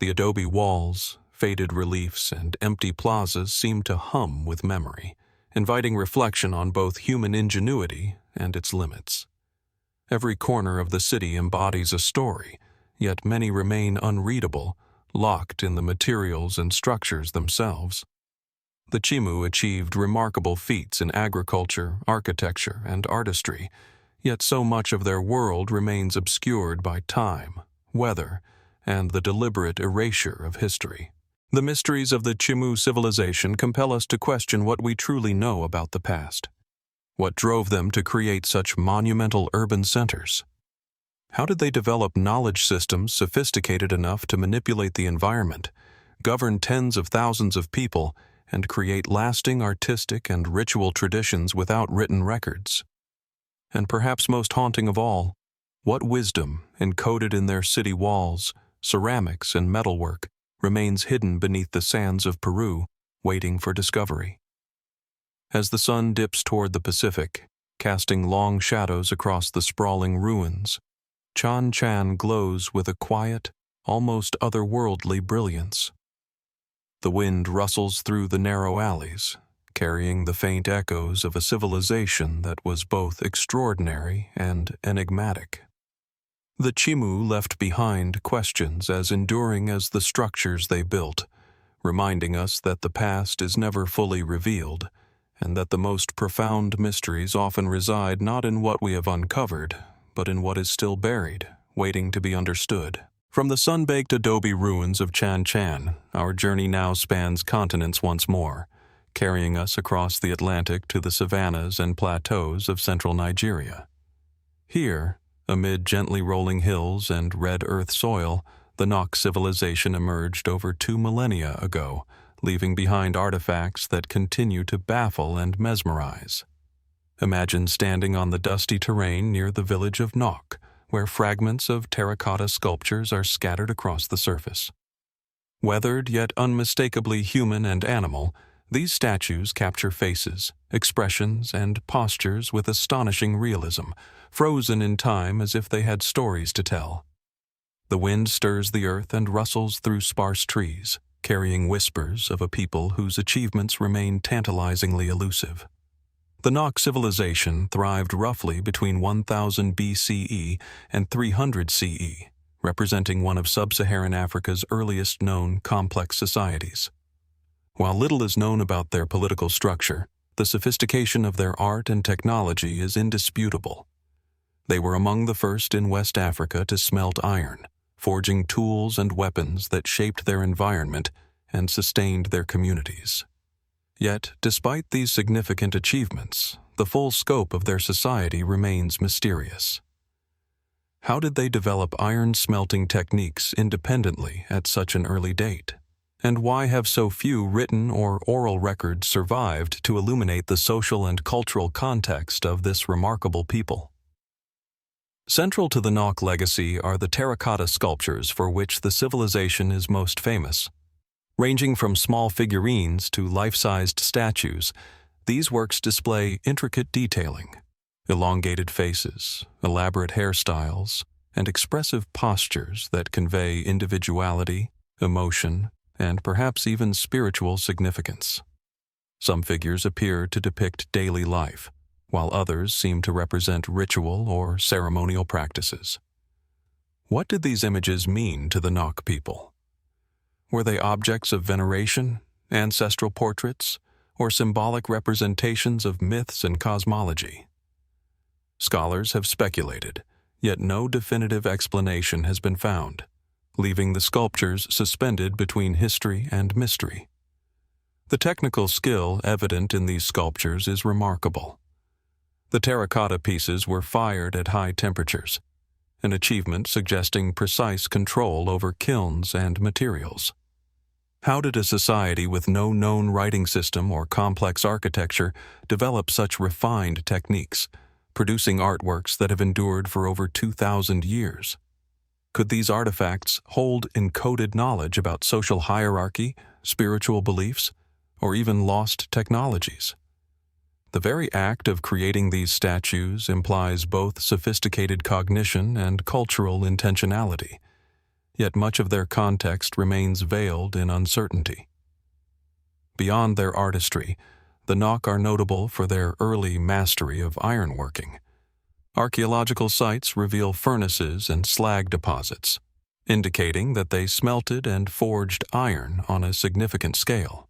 The adobe walls, faded reliefs, and empty plazas seem to hum with memory, inviting reflection on both human ingenuity and its limits. Every corner of the city embodies a story, yet many remain unreadable, locked in the materials and structures themselves. The Chimu achieved remarkable feats in agriculture, architecture, and artistry, yet so much of their world remains obscured by time, weather, and the deliberate erasure of history. The mysteries of the Chimu civilization compel us to question what we truly know about the past. What drove them to create such monumental urban centers? How did they develop knowledge systems sophisticated enough to manipulate the environment, govern tens of thousands of people, and create lasting artistic and ritual traditions without written records? And perhaps most haunting of all, what wisdom, encoded in their city walls, ceramics, and metalwork, remains hidden beneath the sands of Peru, waiting for discovery? As the sun dips toward the Pacific, casting long shadows across the sprawling ruins, Chan Chan glows with a quiet, almost otherworldly brilliance. The wind rustles through the narrow alleys, carrying the faint echoes of a civilization that was both extraordinary and enigmatic. The Chimu left behind questions as enduring as the structures they built, reminding us that the past is never fully revealed, and that the most profound mysteries often reside not in what we have uncovered, but in what is still buried, waiting to be understood. From the sun-baked adobe ruins of Chan Chan, our journey now spans continents once more, carrying us across the Atlantic to the savannas and plateaus of central Nigeria. Here, amid gently rolling hills and red earth soil, the Nok Civilization emerged over 2 millennia ago, leaving behind artifacts that continue to baffle and mesmerize. Imagine standing on the dusty terrain near the village of Nok, where fragments of terracotta sculptures are scattered across the surface. Weathered yet unmistakably human and animal, these statues capture faces, expressions, and postures with astonishing realism, frozen in time as if they had stories to tell. The wind stirs the earth and rustles through sparse trees, carrying whispers of a people whose achievements remain tantalizingly elusive. The Nok Civilization thrived roughly between 1000 BCE and 300 CE, representing one of sub-Saharan Africa's earliest known complex societies. While little is known about their political structure, the sophistication of their art and technology is indisputable. They were among the first in West Africa to smelt iron, forging tools and weapons that shaped their environment and sustained their communities. Yet, despite these significant achievements, the full scope of their society remains mysterious. How did they develop iron smelting techniques independently at such an early date? And why have so few written or oral records survived to illuminate the social and cultural context of this remarkable people? Central to the Nok legacy are the terracotta sculptures for which the civilization is most famous. Ranging from small figurines to life-sized statues, these works display intricate detailing, elongated faces, elaborate hairstyles, and expressive postures that convey individuality, emotion, and perhaps even spiritual significance. Some figures appear to depict daily life, while others seem to represent ritual or ceremonial practices. What did these images mean to the Nok people? Were they objects of veneration, ancestral portraits, or symbolic representations of myths and cosmology? Scholars have speculated, yet no definitive explanation has been found, leaving the sculptures suspended between history and mystery. The technical skill evident in these sculptures is remarkable. The terracotta pieces were fired at high temperatures, an achievement suggesting precise control over kilns and materials. How did a society with no known writing system or complex architecture develop such refined techniques, producing artworks that have endured for over 2,000 years? Could these artifacts hold encoded knowledge about social hierarchy, spiritual beliefs, or even lost technologies? The very act of creating these statues implies both sophisticated cognition and cultural intentionality, yet much of their context remains veiled in uncertainty. Beyond their artistry, the Nok are notable for their early mastery of ironworking. Archaeological sites reveal furnaces and slag deposits, indicating that they smelted and forged iron on a significant scale.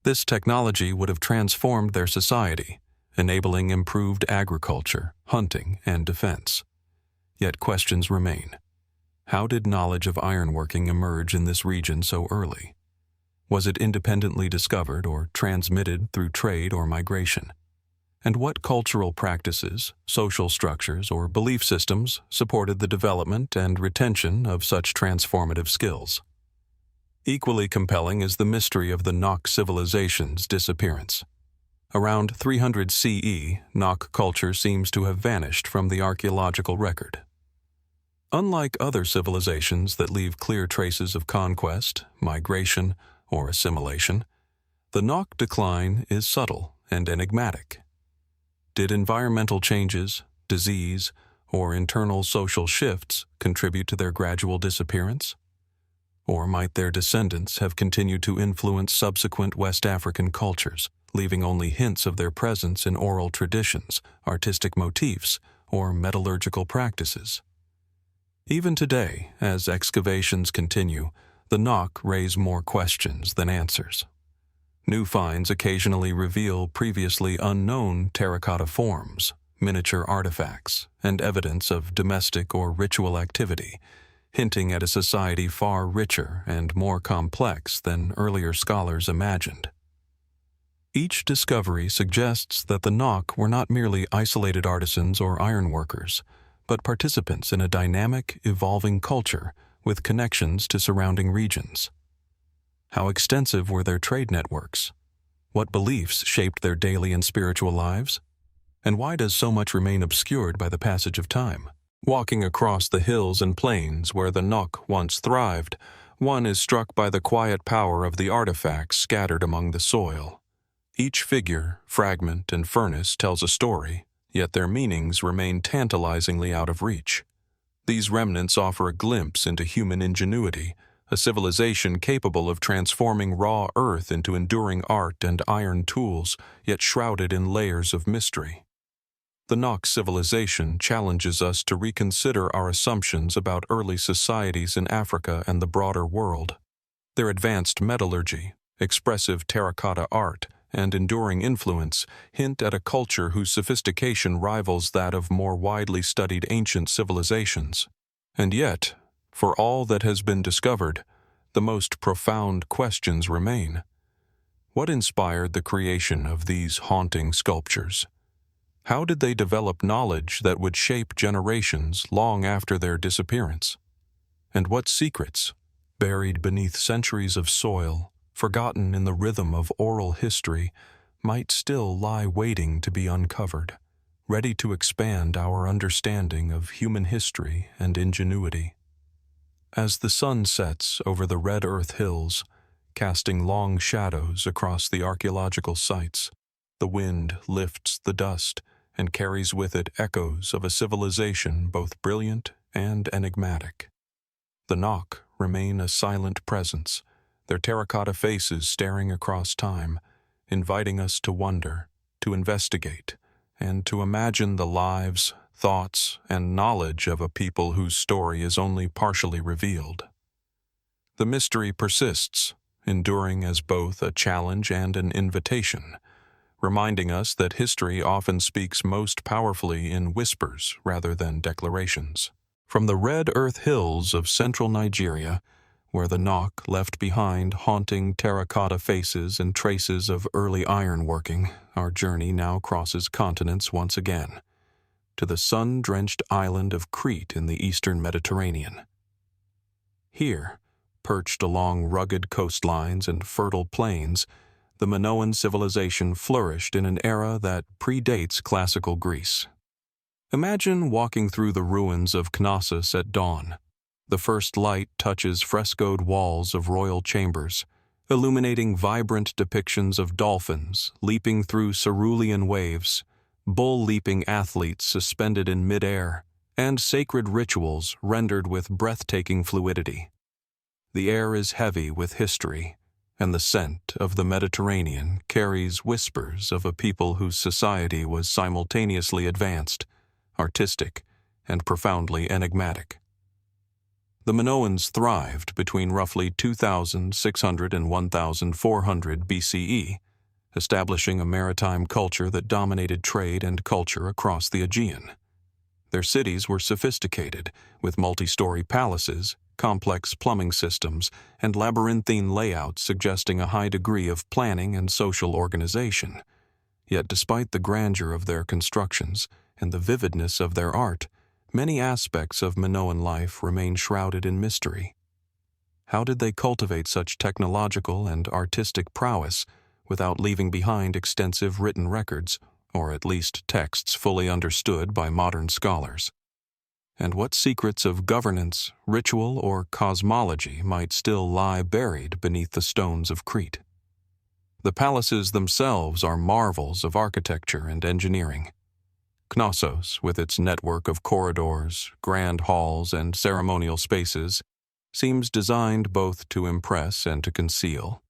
This technology would have transformed their society, enabling improved agriculture, hunting, and defense. Yet questions remain. How did knowledge of ironworking emerge in this region so early? Was it independently discovered or transmitted through trade or migration? And what cultural practices, social structures, or belief systems supported the development and retention of such transformative skills? Equally compelling is the mystery of the Nok Civilization's disappearance. Around 300 CE, Nok culture seems to have vanished from the archaeological record. Unlike other civilizations that leave clear traces of conquest, migration, or assimilation, the Nok decline is subtle and enigmatic. Did environmental changes, disease, or internal social shifts contribute to their gradual disappearance? Or might their descendants have continued to influence subsequent West African cultures, leaving only hints of their presence in oral traditions, artistic motifs, or metallurgical practices? Even today, as excavations continue, the Nok raise more questions than answers. New finds occasionally reveal previously unknown terracotta forms, miniature artifacts, and evidence of domestic or ritual activity, hinting at a society far richer and more complex than earlier scholars imagined. Each discovery suggests that the Nok were not merely isolated artisans or ironworkers, but participants in a dynamic, evolving culture with connections to surrounding regions. How extensive were their trade networks? What beliefs shaped their daily and spiritual lives? And why does so much remain obscured by the passage of time? Walking across the hills and plains where the Nok once thrived, one is struck by the quiet power of the artifacts scattered among the soil. Each figure, fragment, and furnace tells a story, yet their meanings remain tantalizingly out of reach. These remnants offer a glimpse into human ingenuity, a civilization capable of transforming raw earth into enduring art and iron tools, yet shrouded in layers of mystery. The Nok Civilization challenges us to reconsider our assumptions about early societies in Africa and the broader world. Their advanced metallurgy, expressive terracotta art, and enduring influence hint at a culture whose sophistication rivals that of more widely studied ancient civilizations. And yet, for all that has been discovered, the most profound questions remain. What inspired the creation of these haunting sculptures? How did they develop knowledge that would shape generations long after their disappearance? And what secrets, buried beneath centuries of soil, forgotten in the rhythm of oral history, might still lie waiting to be uncovered, ready to expand our understanding of human history and ingenuity? As the sun sets over the red earth hills, casting long shadows across the archaeological sites, the wind lifts the dust and carries with it echoes of a civilization both brilliant and enigmatic. The Nok remain a silent presence, their terracotta faces staring across time, inviting us to wonder, to investigate, and to imagine the lives, thoughts, and knowledge of a people whose story is only partially revealed. The mystery persists, enduring as both a challenge and an invitation, reminding us that history often speaks most powerfully in whispers rather than declarations. From the red earth hills of central Nigeria, where the Nok left behind haunting terracotta faces and traces of early ironworking, our journey now crosses continents once again, to the sun-drenched island of Crete in the eastern Mediterranean. Here, perched along rugged coastlines and fertile plains, the Minoan civilization flourished in an era that predates classical Greece. Imagine walking through the ruins of Knossos at dawn. The first light touches frescoed walls of royal chambers, illuminating vibrant depictions of dolphins leaping through cerulean waves, bull-leaping athletes suspended in midair, and sacred rituals rendered with breathtaking fluidity. The air is heavy with history, and the scent of the Mediterranean carries whispers of a people whose society was simultaneously advanced, artistic, and profoundly enigmatic. The Minoans thrived between roughly 2,600 and 1,400 BCE, establishing a maritime culture that dominated trade and culture across the Aegean. Their cities were sophisticated, with multi-story palaces, complex plumbing systems, and labyrinthine layouts suggesting a high degree of planning and social organization. Yet despite the grandeur of their constructions and the vividness of their art, many aspects of Minoan life remain shrouded in mystery. How did they cultivate such technological and artistic prowess without leaving behind extensive written records, or at least texts fully understood by modern scholars? And what secrets of governance, ritual, or cosmology might still lie buried beneath the stones of Crete? The palaces themselves are marvels of architecture and engineering. Knossos, with its network of corridors, grand halls, and ceremonial spaces, seems designed both to impress and to conceal.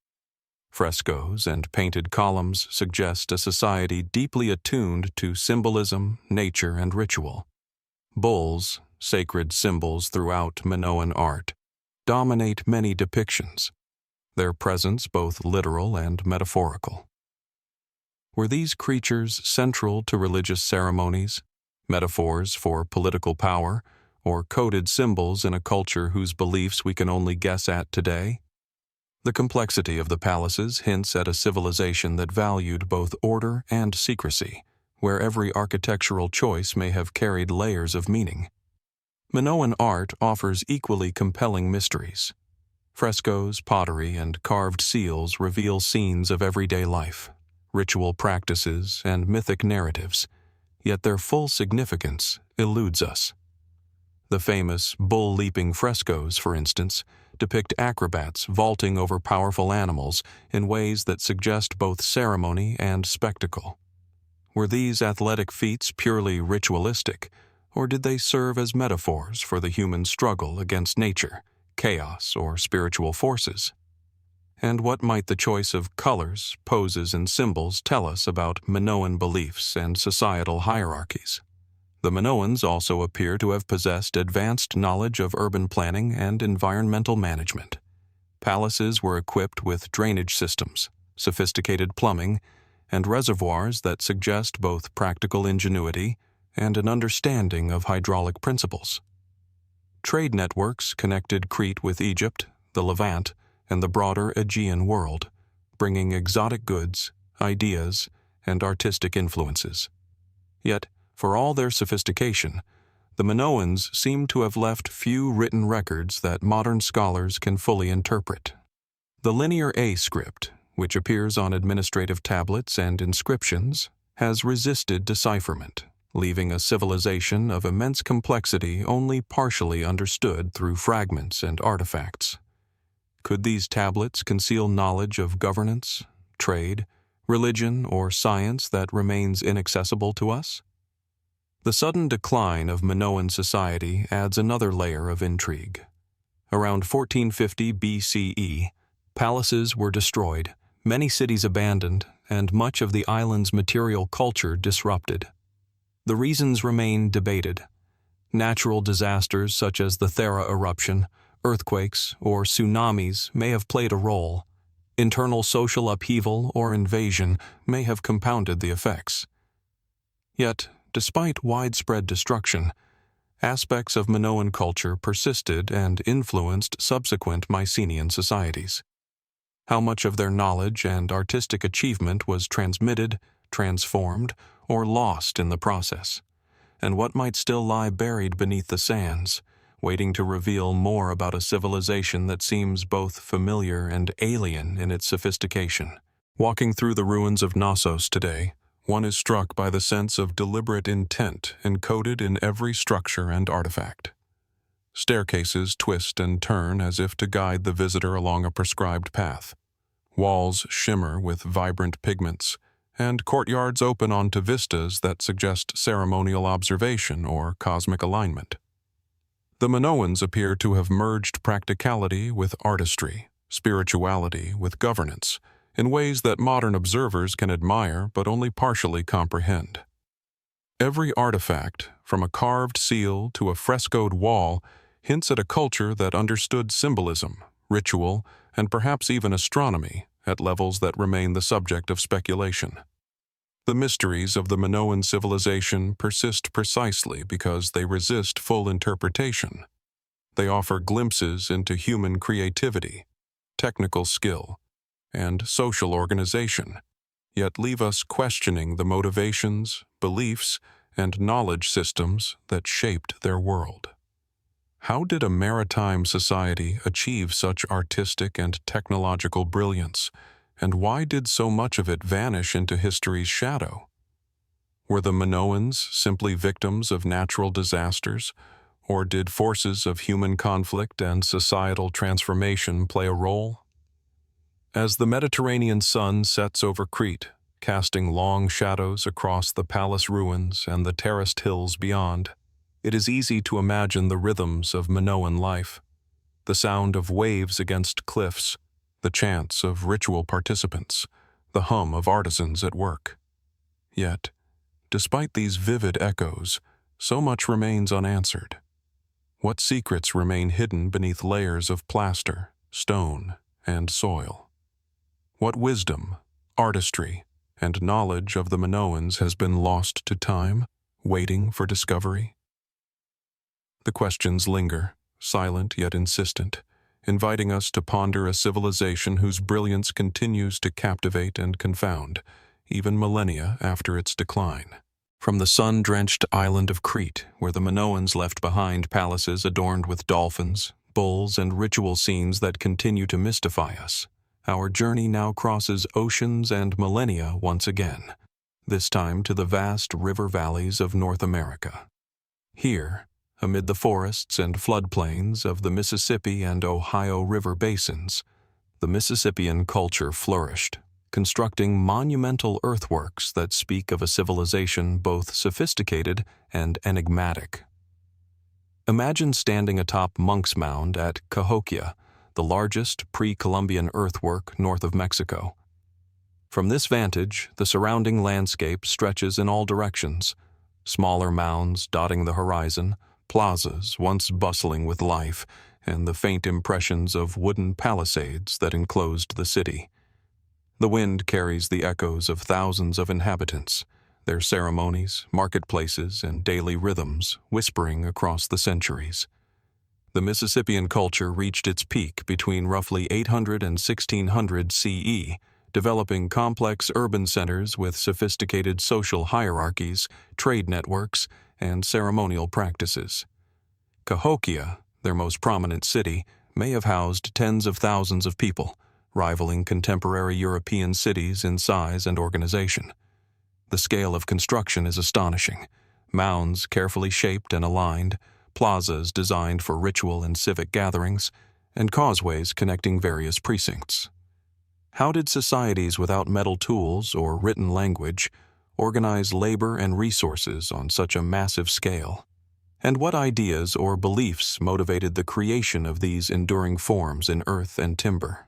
Frescoes and painted columns suggest a society deeply attuned to symbolism, nature, and ritual. Bulls, sacred symbols throughout Minoan art, dominate many depictions, their presence both literal and metaphorical. Were these creatures central to religious ceremonies, metaphors for political power, or coded symbols in a culture whose beliefs we can only guess at today? The complexity of the palaces hints at a civilization that valued both order and secrecy, where every architectural choice may have carried layers of meaning. Minoan art offers equally compelling mysteries. Frescoes, pottery, and carved seals reveal scenes of everyday life, ritual practices, and mythic narratives, yet their full significance eludes us. The famous bull-leaping frescoes, for instance, depict acrobats vaulting over powerful animals in ways that suggest both ceremony and spectacle. Were these athletic feats purely ritualistic, or did they serve as metaphors for the human struggle against nature, chaos, or spiritual forces? And what might the choice of colors, poses, and symbols tell us about Minoan beliefs and societal hierarchies? The Minoans also appear to have possessed advanced knowledge of urban planning and environmental management. Palaces were equipped with drainage systems, sophisticated plumbing, and reservoirs that suggest both practical ingenuity and an understanding of hydraulic principles. Trade networks connected Crete with Egypt, the Levant, and the broader Aegean world, bringing exotic goods, ideas, and artistic influences. Yet, for all their sophistication, the Minoans seem to have left few written records that modern scholars can fully interpret. The Linear A script, which appears on administrative tablets and inscriptions, has resisted decipherment, leaving a civilization of immense complexity only partially understood through fragments and artifacts. Could these tablets conceal knowledge of governance, trade, religion, or science that remains inaccessible to us? The sudden decline of Minoan society adds another layer of intrigue. Around 1450 BCE, palaces were destroyed, many cities abandoned, and much of the island's material culture disrupted. The reasons remain debated. Natural disasters such as the Thera eruption, earthquakes, or tsunamis may have played a role. Internal social upheaval or invasion may have compounded the effects. Yet, despite widespread destruction, aspects of Minoan culture persisted and influenced subsequent Mycenaean societies. How much of their knowledge and artistic achievement was transmitted, transformed, or lost in the process, and what might still lie buried beneath the sands, waiting to reveal more about a civilization that seems both familiar and alien in its sophistication. Walking through the ruins of Knossos today, one is struck by the sense of deliberate intent encoded in every structure and artifact. Staircases twist and turn as if to guide the visitor along a prescribed path. Walls shimmer with vibrant pigments, and courtyards open onto vistas that suggest ceremonial observation or cosmic alignment. The Minoans appear to have merged practicality with artistry, spirituality with governance, in ways that modern observers can admire but only partially comprehend. Every artifact, from a carved seal to a frescoed wall, hints at a culture that understood symbolism, ritual, and perhaps even astronomy at levels that remain the subject of speculation. The mysteries of the Minoan civilization persist precisely because they resist full interpretation. They offer glimpses into human creativity, technical skill, and social organization, yet leave us questioning the motivations, beliefs, and knowledge systems that shaped their world. How did a maritime society achieve such artistic and technological brilliance, and why did so much of it vanish into history's shadow? Were the Minoans simply victims of natural disasters, or did forces of human conflict and societal transformation play a role? As the Mediterranean sun sets over Crete, casting long shadows across the palace ruins and the terraced hills beyond, it is easy to imagine the rhythms of Minoan life, the sound of waves against cliffs, the chants of ritual participants, the hum of artisans at work. Yet, despite these vivid echoes, so much remains unanswered. What secrets remain hidden beneath layers of plaster, stone, and soil? What wisdom, artistry, and knowledge of the Minoans has been lost to time, waiting for discovery? The questions linger, silent yet insistent, inviting us to ponder a civilization whose brilliance continues to captivate and confound, even millennia after its decline. From the sun-drenched island of Crete, where the Minoans left behind palaces adorned with dolphins, bulls, and ritual scenes that continue to mystify us, our journey now crosses oceans and millennia once again, this time to the vast river valleys of North America. Here, amid the forests and floodplains of the Mississippi and Ohio River basins, the Mississippian culture flourished, constructing monumental earthworks that speak of a civilization both sophisticated and enigmatic. Imagine standing atop Monk's Mound at Cahokia, the largest pre-Columbian earthwork north of Mexico. From this vantage, the surrounding landscape stretches in all directions, smaller mounds dotting the horizon, plazas once bustling with life, and the faint impressions of wooden palisades that enclosed the city. The wind carries the echoes of thousands of inhabitants, their ceremonies, marketplaces, and daily rhythms whispering across the centuries. The Mississippian culture reached its peak between roughly 800 and 1600 CE, developing complex urban centers with sophisticated social hierarchies, trade networks, and ceremonial practices. Cahokia, their most prominent city, may have housed tens of thousands of people, rivaling contemporary European cities in size and organization. The scale of construction is astonishing. Mounds carefully shaped and aligned, plazas designed for ritual and civic gatherings, and causeways connecting various precincts. How did societies without metal tools or written language organize labor and resources on such a massive scale? And what ideas or beliefs motivated the creation of these enduring forms in earth and timber?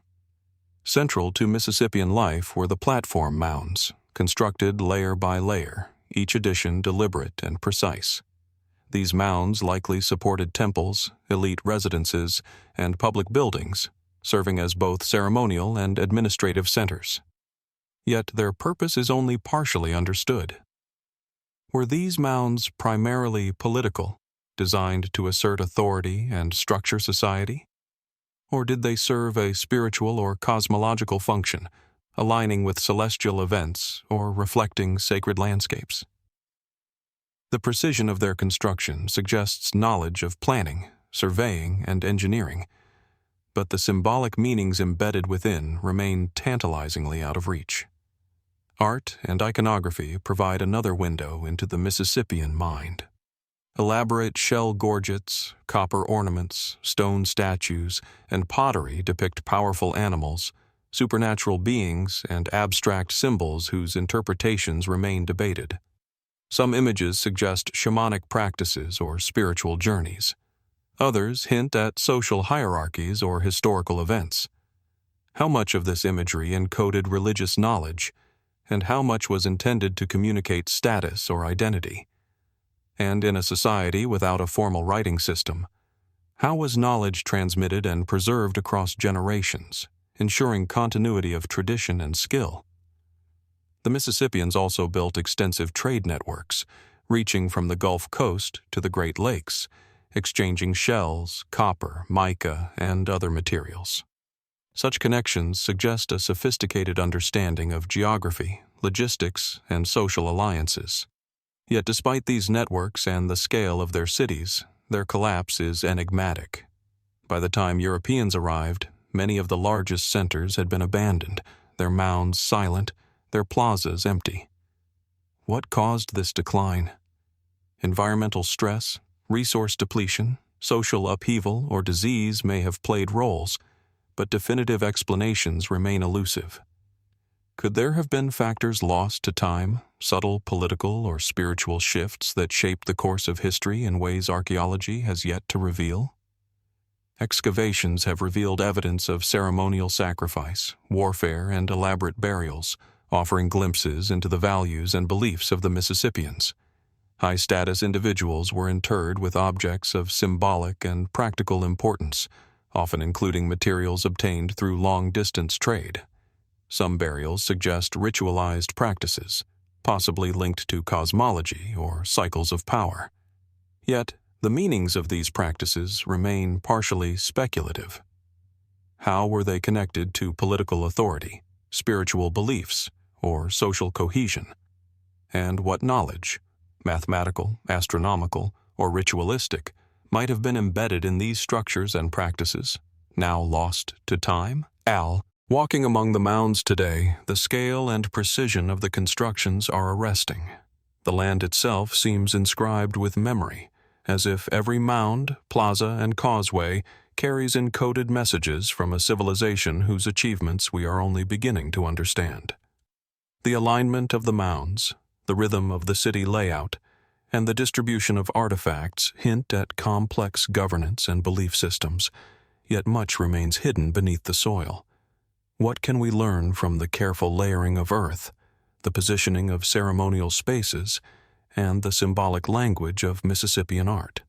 Central to Mississippian life were the platform mounds, constructed layer by layer, each addition deliberate and precise. These mounds likely supported temples, elite residences, and public buildings, serving as both ceremonial and administrative centers. Yet their purpose is only partially understood. Were these mounds primarily political, designed to assert authority and structure society? Or did they serve a spiritual or cosmological function, aligning with celestial events or reflecting sacred landscapes? The precision of their construction suggests knowledge of planning, surveying, and engineering, but the symbolic meanings embedded within remain tantalizingly out of reach. Art and iconography provide another window into the Mississippian mind. Elaborate shell gorgets, copper ornaments, stone statues, and pottery depict powerful animals, supernatural beings, and abstract symbols whose interpretations remain debated. Some images suggest shamanic practices or spiritual journeys. Others hint at social hierarchies or historical events. How much of this imagery encoded religious knowledge, and how much was intended to communicate status or identity? And in a society without a formal writing system, how was knowledge transmitted and preserved across generations, ensuring continuity of tradition and skill? The Mississippians also built extensive trade networks, reaching from the Gulf Coast to the Great Lakes, exchanging shells, copper, mica, and other materials. Such connections suggest a sophisticated understanding of geography, logistics, and social alliances. Yet despite these networks and the scale of their cities, their collapse is enigmatic. By the time Europeans arrived, many of the largest centers had been abandoned, their mounds silent, their plazas empty. What caused this decline? Environmental stress, resource depletion, social upheaval, or disease may have played roles, but definitive explanations remain elusive. Could there have been factors lost to time, subtle political or spiritual shifts that shaped the course of history in ways archaeology has yet to reveal? Excavations have revealed evidence of ceremonial sacrifice, warfare, and elaborate burials, offering glimpses into the values and beliefs of the Mississippians. High-status individuals were interred with objects of symbolic and practical importance, often including materials obtained through long-distance trade. Some burials suggest ritualized practices, possibly linked to cosmology or cycles of power. Yet, the meanings of these practices remain partially speculative. How were they connected to political authority, spiritual beliefs, or social cohesion? And what knowledge, mathematical, astronomical, or ritualistic, might have been embedded in these structures and practices, now lost to time? Walking among the mounds today, the scale and precision of the constructions are arresting. The land itself seems inscribed with memory, as if every mound, plaza, and causeway carries encoded messages from a civilization whose achievements we are only beginning to understand. The alignment of the mounds, the rhythm of the city layout, and the distribution of artifacts hint at complex governance and belief systems, yet much remains hidden beneath the soil. What can we learn from the careful layering of earth, the positioning of ceremonial spaces, and the symbolic language of Mississippian art?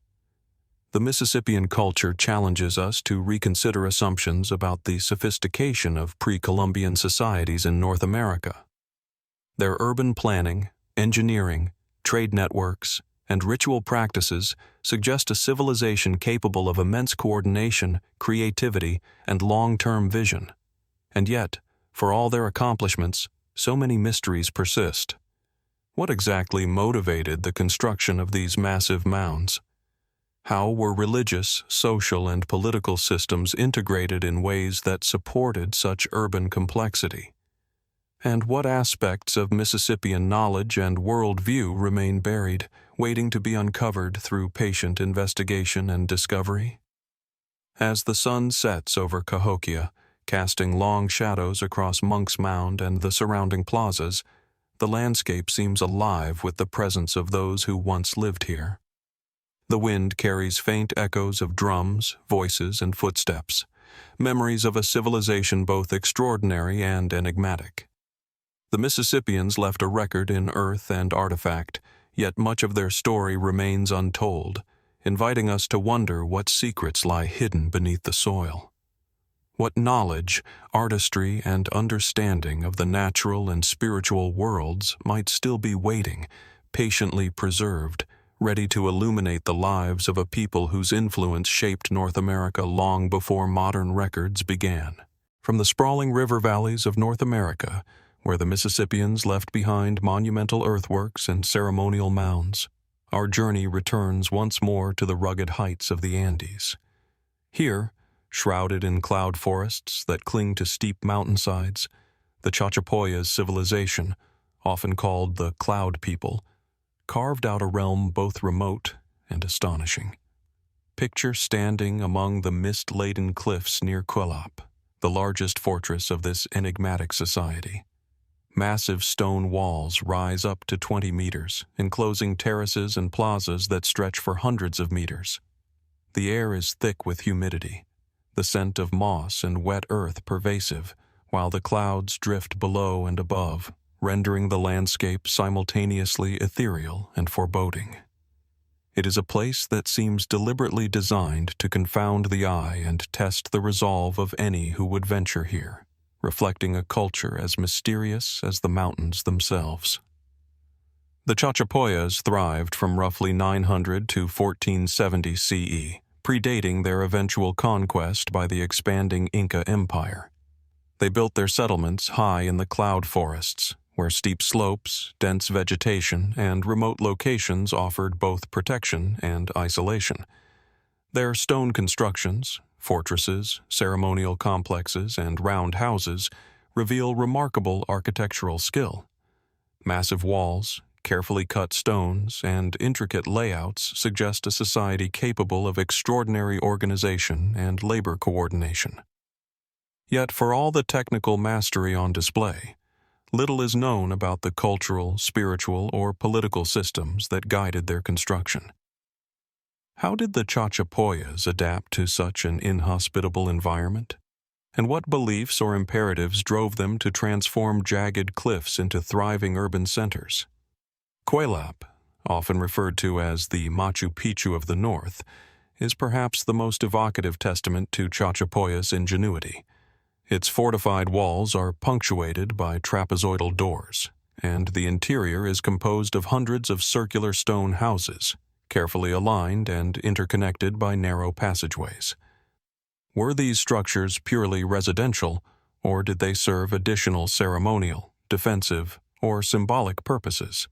The Mississippian culture challenges us to reconsider assumptions about the sophistication of pre-Columbian societies in North America. Their urban planning, engineering, trade networks, and ritual practices suggest a civilization capable of immense coordination, creativity, and long-term vision. And yet, for all their accomplishments, so many mysteries persist. What exactly motivated the construction of these massive mounds? How were religious, social, and political systems integrated in ways that supported such urban complexity? And what aspects of Mississippian knowledge and worldview remain buried, waiting to be uncovered through patient investigation and discovery? As the sun sets over Cahokia, casting long shadows across Monk's Mound and the surrounding plazas, the landscape seems alive with the presence of those who once lived here. The wind carries faint echoes of drums, voices, and footsteps, memories of a civilization both extraordinary and enigmatic. The Mississippians left a record in earth and artifact, yet much of their story remains untold, inviting us to wonder what secrets lie hidden beneath the soil. What knowledge, artistry, and understanding of the natural and spiritual worlds might still be waiting, patiently preserved, ready to illuminate the lives of a people whose influence shaped North America long before modern records began. From the sprawling river valleys of North America, where the Mississippians left behind monumental earthworks and ceremonial mounds, our journey returns once more to the rugged heights of the Andes. Here, shrouded in cloud forests that cling to steep mountainsides, the Chachapoyas civilization, often called the Cloud People, carved out a realm both remote and astonishing. Picture standing among the mist-laden cliffs near Quilap, the largest fortress of this enigmatic society. Massive stone walls rise up to 20 meters, enclosing terraces and plazas that stretch for hundreds of meters. The air is thick with humidity, the scent of moss and wet earth pervasive, while the clouds drift below and above, rendering the landscape simultaneously ethereal and foreboding. It is a place that seems deliberately designed to confound the eye and test the resolve of any who would venture here, reflecting a culture as mysterious as the mountains themselves. The Chachapoyas thrived from roughly 900 to 1470 CE, predating their eventual conquest by the expanding Inca Empire. They built their settlements high in the cloud forests, where steep slopes, dense vegetation, and remote locations offered both protection and isolation. Their stone constructions, fortresses, ceremonial complexes, and round houses reveal remarkable architectural skill. Massive walls, carefully cut stones, and intricate layouts suggest a society capable of extraordinary organization and labor coordination. Yet for all the technical mastery on display, little is known about the cultural, spiritual, or political systems that guided their construction. How did the Chachapoyas adapt to such an inhospitable environment? And what beliefs or imperatives drove them to transform jagged cliffs into thriving urban centers? Quilap, often referred to as the Machu Picchu of the North, is perhaps the most evocative testament to Chachapoyas' ingenuity. Its fortified walls are punctuated by trapezoidal doors, and the interior is composed of hundreds of circular stone houses, carefully aligned and interconnected by narrow passageways. Were these structures purely residential, or did they serve additional ceremonial, defensive, or symbolic purposes?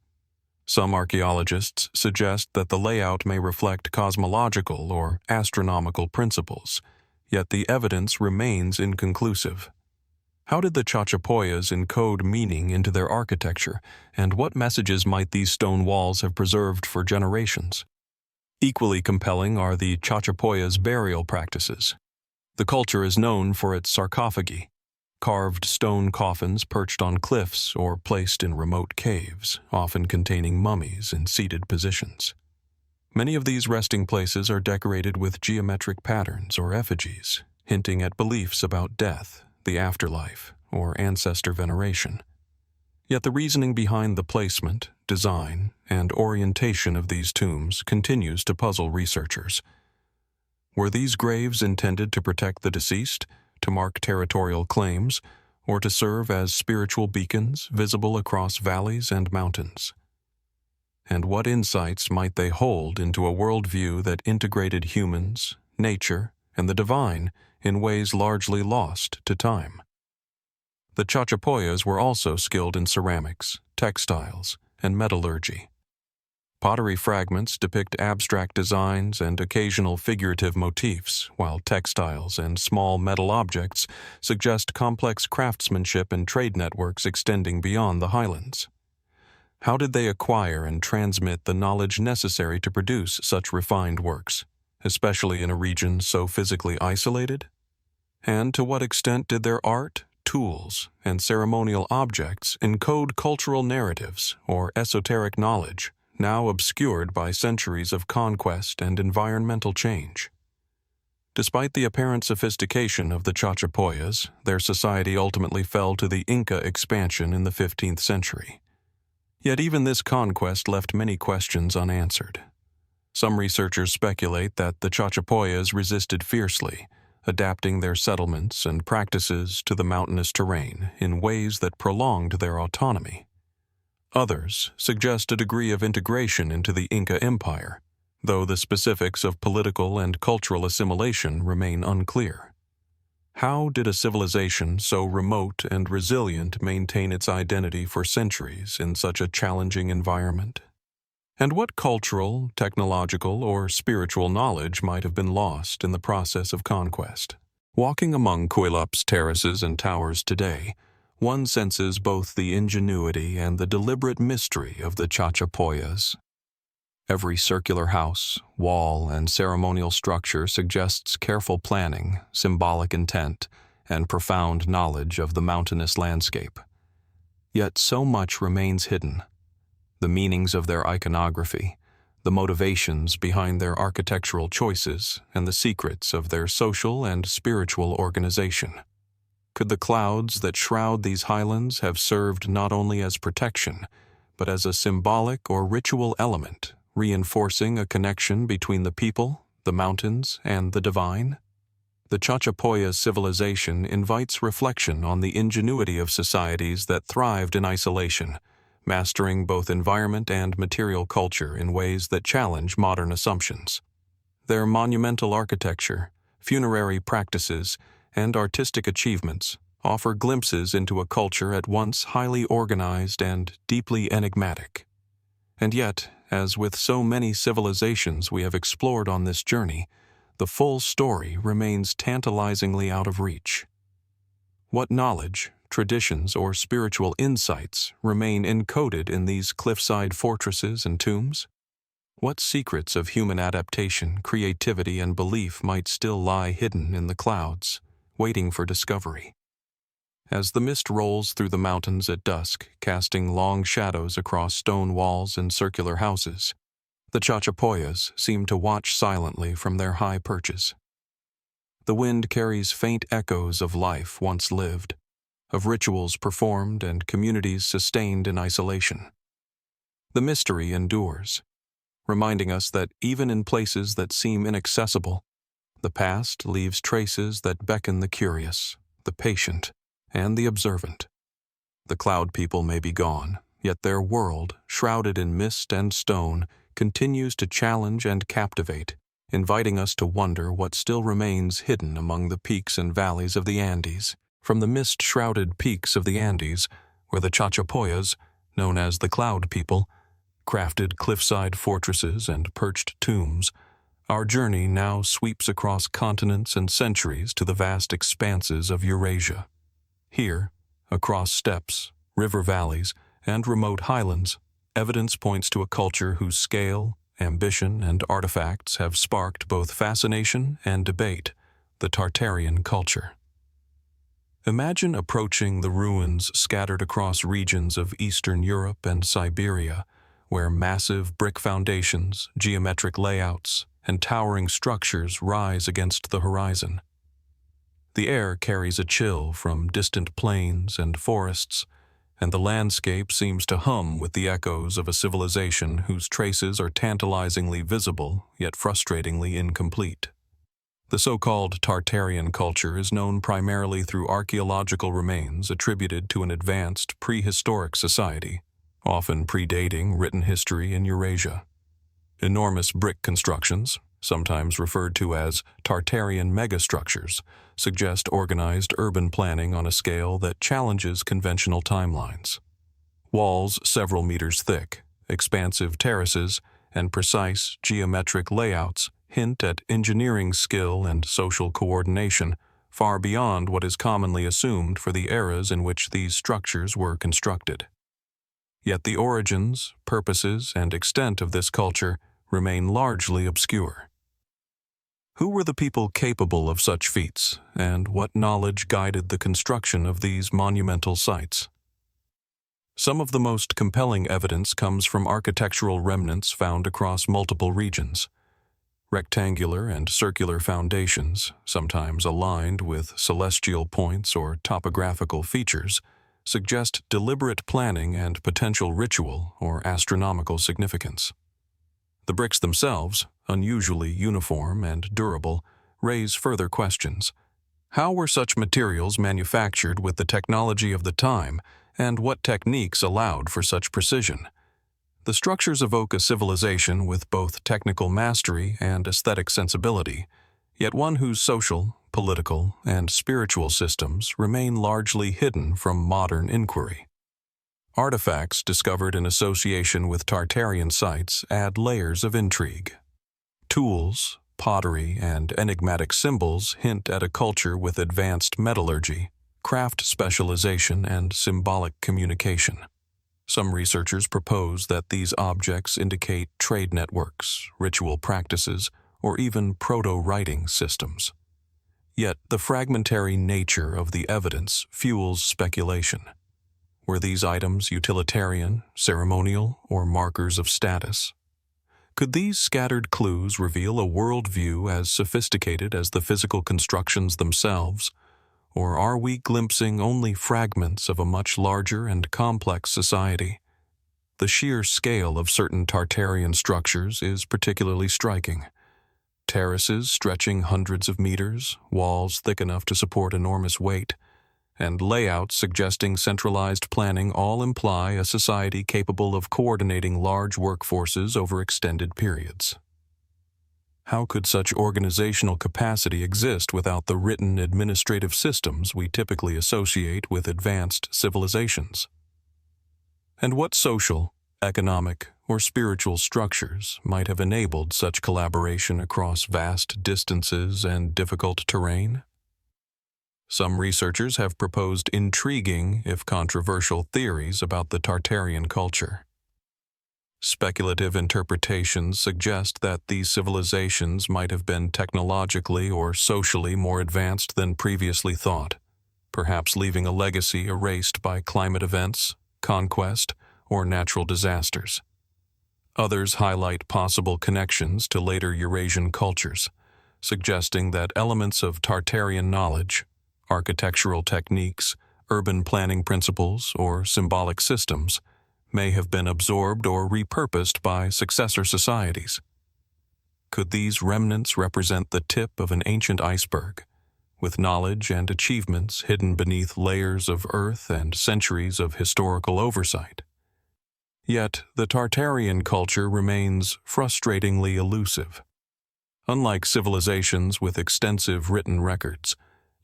Some archaeologists suggest that the layout may reflect cosmological or astronomical principles, yet the evidence remains inconclusive. How did the Chachapoyas encode meaning into their architecture, and what messages might these stone walls have preserved for generations? Equally compelling are the Chachapoyas' burial practices. The culture is known for its sarcophagi, carved stone coffins perched on cliffs or placed in remote caves, often containing mummies in seated positions. Many of these resting places are decorated with geometric patterns or effigies, hinting at beliefs about death, the afterlife, or ancestor veneration. Yet the reasoning behind the placement, design, and orientation of these tombs continues to puzzle researchers. Were these graves intended to protect the deceased, to mark territorial claims, or to serve as spiritual beacons visible across valleys and mountains? And what insights might they hold into a worldview that integrated humans, nature, and the divine in ways largely lost to time? The Chachapoyas were also skilled in ceramics, textiles, and metallurgy. Pottery fragments depict abstract designs and occasional figurative motifs, while textiles and small metal objects suggest complex craftsmanship and trade networks extending beyond the highlands. How did they acquire and transmit the knowledge necessary to produce such refined works, especially in a region so physically isolated? And to what extent did their art, tools, and ceremonial objects encode cultural narratives or esoteric knowledge, now obscured by centuries of conquest and environmental change? Despite the apparent sophistication of the Chachapoyas, their society ultimately fell to the Inca expansion in the 15th century. Yet even this conquest left many questions unanswered. Some researchers speculate that the Chachapoyas resisted fiercely, adapting their settlements and practices to the mountainous terrain in ways that prolonged their autonomy. Others suggest a degree of integration into the Inca Empire, though the specifics of political and cultural assimilation remain unclear. How did a civilization so remote and resilient maintain its identity for centuries in such a challenging environment? And what cultural, technological, or spiritual knowledge might have been lost in the process of conquest? Walking among Cuelap's terraces and towers today, one senses both the ingenuity and the deliberate mystery of the Chachapoyas. Every circular house, wall, and ceremonial structure suggests careful planning, symbolic intent, and profound knowledge of the mountainous landscape. Yet so much remains hidden. The meanings of their iconography, the motivations behind their architectural choices, and the secrets of their social and spiritual organization. Could the clouds that shroud these highlands have served not only as protection, but as a symbolic or ritual element, reinforcing a connection between the people, the mountains, and the divine? The Chachapoya civilization invites reflection on the ingenuity of societies that thrived in isolation, mastering both environment and material culture in ways that challenge modern assumptions. Their monumental architecture, funerary practices, and artistic achievements offer glimpses into a culture at once highly organized and deeply enigmatic. And yet, as with so many civilizations we have explored on this journey, the full story remains tantalizingly out of reach. What knowledge, traditions, or spiritual insights remain encoded in these cliffside fortresses and tombs? What secrets of human adaptation, creativity, and belief might still lie hidden in the clouds, waiting for discovery? As the mist rolls through the mountains at dusk, casting long shadows across stone walls and circular houses, the Chachapoyas seem to watch silently from their high perches. The wind carries faint echoes of life once lived, of rituals performed and communities sustained in isolation. The mystery endures, reminding us that even in places that seem inaccessible, the past leaves traces that beckon the curious, the patient, and the observant. The cloud people may be gone, yet their world, shrouded in mist and stone, continues to challenge and captivate, inviting us to wonder what still remains hidden among the peaks and valleys of the Andes. From the mist-shrouded peaks of the Andes, where the Chachapoyas, known as the Cloud People, crafted cliffside fortresses and perched tombs, our journey now sweeps across continents and centuries to the vast expanses of Eurasia. Here, across steppes, river valleys, and remote highlands, evidence points to a culture whose scale, ambition, and artifacts have sparked both fascination and debate, the Tartarian culture. Imagine approaching the ruins scattered across regions of Eastern Europe and Siberia, where massive brick foundations, geometric layouts, and towering structures rise against the horizon. The air carries a chill from distant plains and forests, and the landscape seems to hum with the echoes of a civilization whose traces are tantalizingly visible yet frustratingly incomplete. The so-called Tartarian culture is known primarily through archaeological remains attributed to an advanced prehistoric society, often predating written history in Eurasia. Enormous brick constructions, sometimes referred to as Tartarian megastructures, suggest organized urban planning on a scale that challenges conventional timelines. Walls several meters thick, expansive terraces, and precise geometric layouts hint at engineering skill and social coordination far beyond what is commonly assumed for the eras in which these structures were constructed. Yet the origins, purposes, and extent of this culture remain largely obscure. Who were the people capable of such feats, and what knowledge guided the construction of these monumental sites? Some of the most compelling evidence comes from architectural remnants found across multiple regions. Rectangular and circular foundations, sometimes aligned with celestial points or topographical features, suggest deliberate planning and potential ritual or astronomical significance. The bricks themselves, unusually uniform and durable, raise further questions. How were such materials manufactured with the technology of the time, and what techniques allowed for such precision? The structures evoke a civilization with both technical mastery and aesthetic sensibility, yet one whose social, political, and spiritual systems remain largely hidden from modern inquiry. Artifacts discovered in association with Tartarian sites add layers of intrigue. Tools, pottery, and enigmatic symbols hint at a culture with advanced metallurgy, craft specialization, and symbolic communication. Some researchers propose that these objects indicate trade networks, ritual practices, or even proto-writing systems. Yet the fragmentary nature of the evidence fuels speculation. Were these items utilitarian, ceremonial, or markers of status? Could these scattered clues reveal a worldview as sophisticated as the physical constructions themselves? Or are we glimpsing only fragments of a much larger and complex society? The sheer scale of certain Tartarian structures is particularly striking. Terraces stretching hundreds of meters, walls thick enough to support enormous weight, and layouts suggesting centralized planning all imply a society capable of coordinating large workforces over extended periods. How could such organizational capacity exist without the written administrative systems we typically associate with advanced civilizations? And what social, economic, or spiritual structures might have enabled such collaboration across vast distances and difficult terrain? Some researchers have proposed intriguing, if controversial, theories about the Tartarian culture. Speculative interpretations suggest that these civilizations might have been technologically or socially more advanced than previously thought, perhaps leaving a legacy erased by climate events, conquest, or natural disasters. Others highlight possible connections to later Eurasian cultures, suggesting that elements of Tartarian knowledge, architectural techniques, urban planning principles, or symbolic systems may have been absorbed or repurposed by successor societies. Could these remnants represent the tip of an ancient iceberg, with knowledge and achievements hidden beneath layers of earth and centuries of historical oversight? Yet, the Tartarian culture remains frustratingly elusive. Unlike civilizations with extensive written records,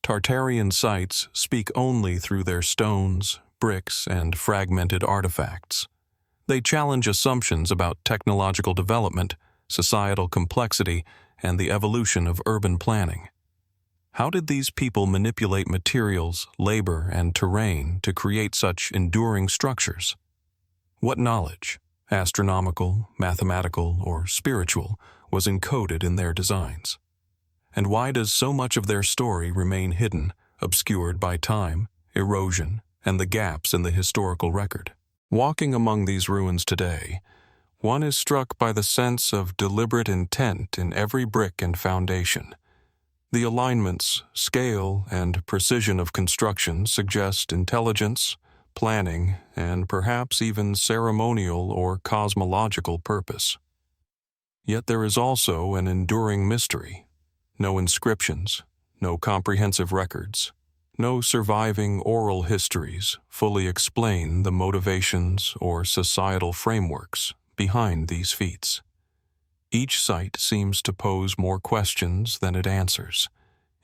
Tartarian sites speak only through their stones, bricks, and fragmented artifacts. They challenge assumptions about technological development, societal complexity, and the evolution of urban planning. How did these people manipulate materials, labor, and terrain to create such enduring structures? What knowledge, astronomical, mathematical, or spiritual, was encoded in their designs? And why does so much of their story remain hidden, obscured by time, erosion, and the gaps in the historical record? Walking among these ruins today, one is struck by the sense of deliberate intent in every brick and foundation. The alignments, scale, and precision of construction suggest intelligence, planning, and perhaps even ceremonial or cosmological purpose. Yet there is also an enduring mystery. No inscriptions, no comprehensive records, no surviving oral histories fully explain the motivations or societal frameworks behind these feats. Each site seems to pose more questions than it answers,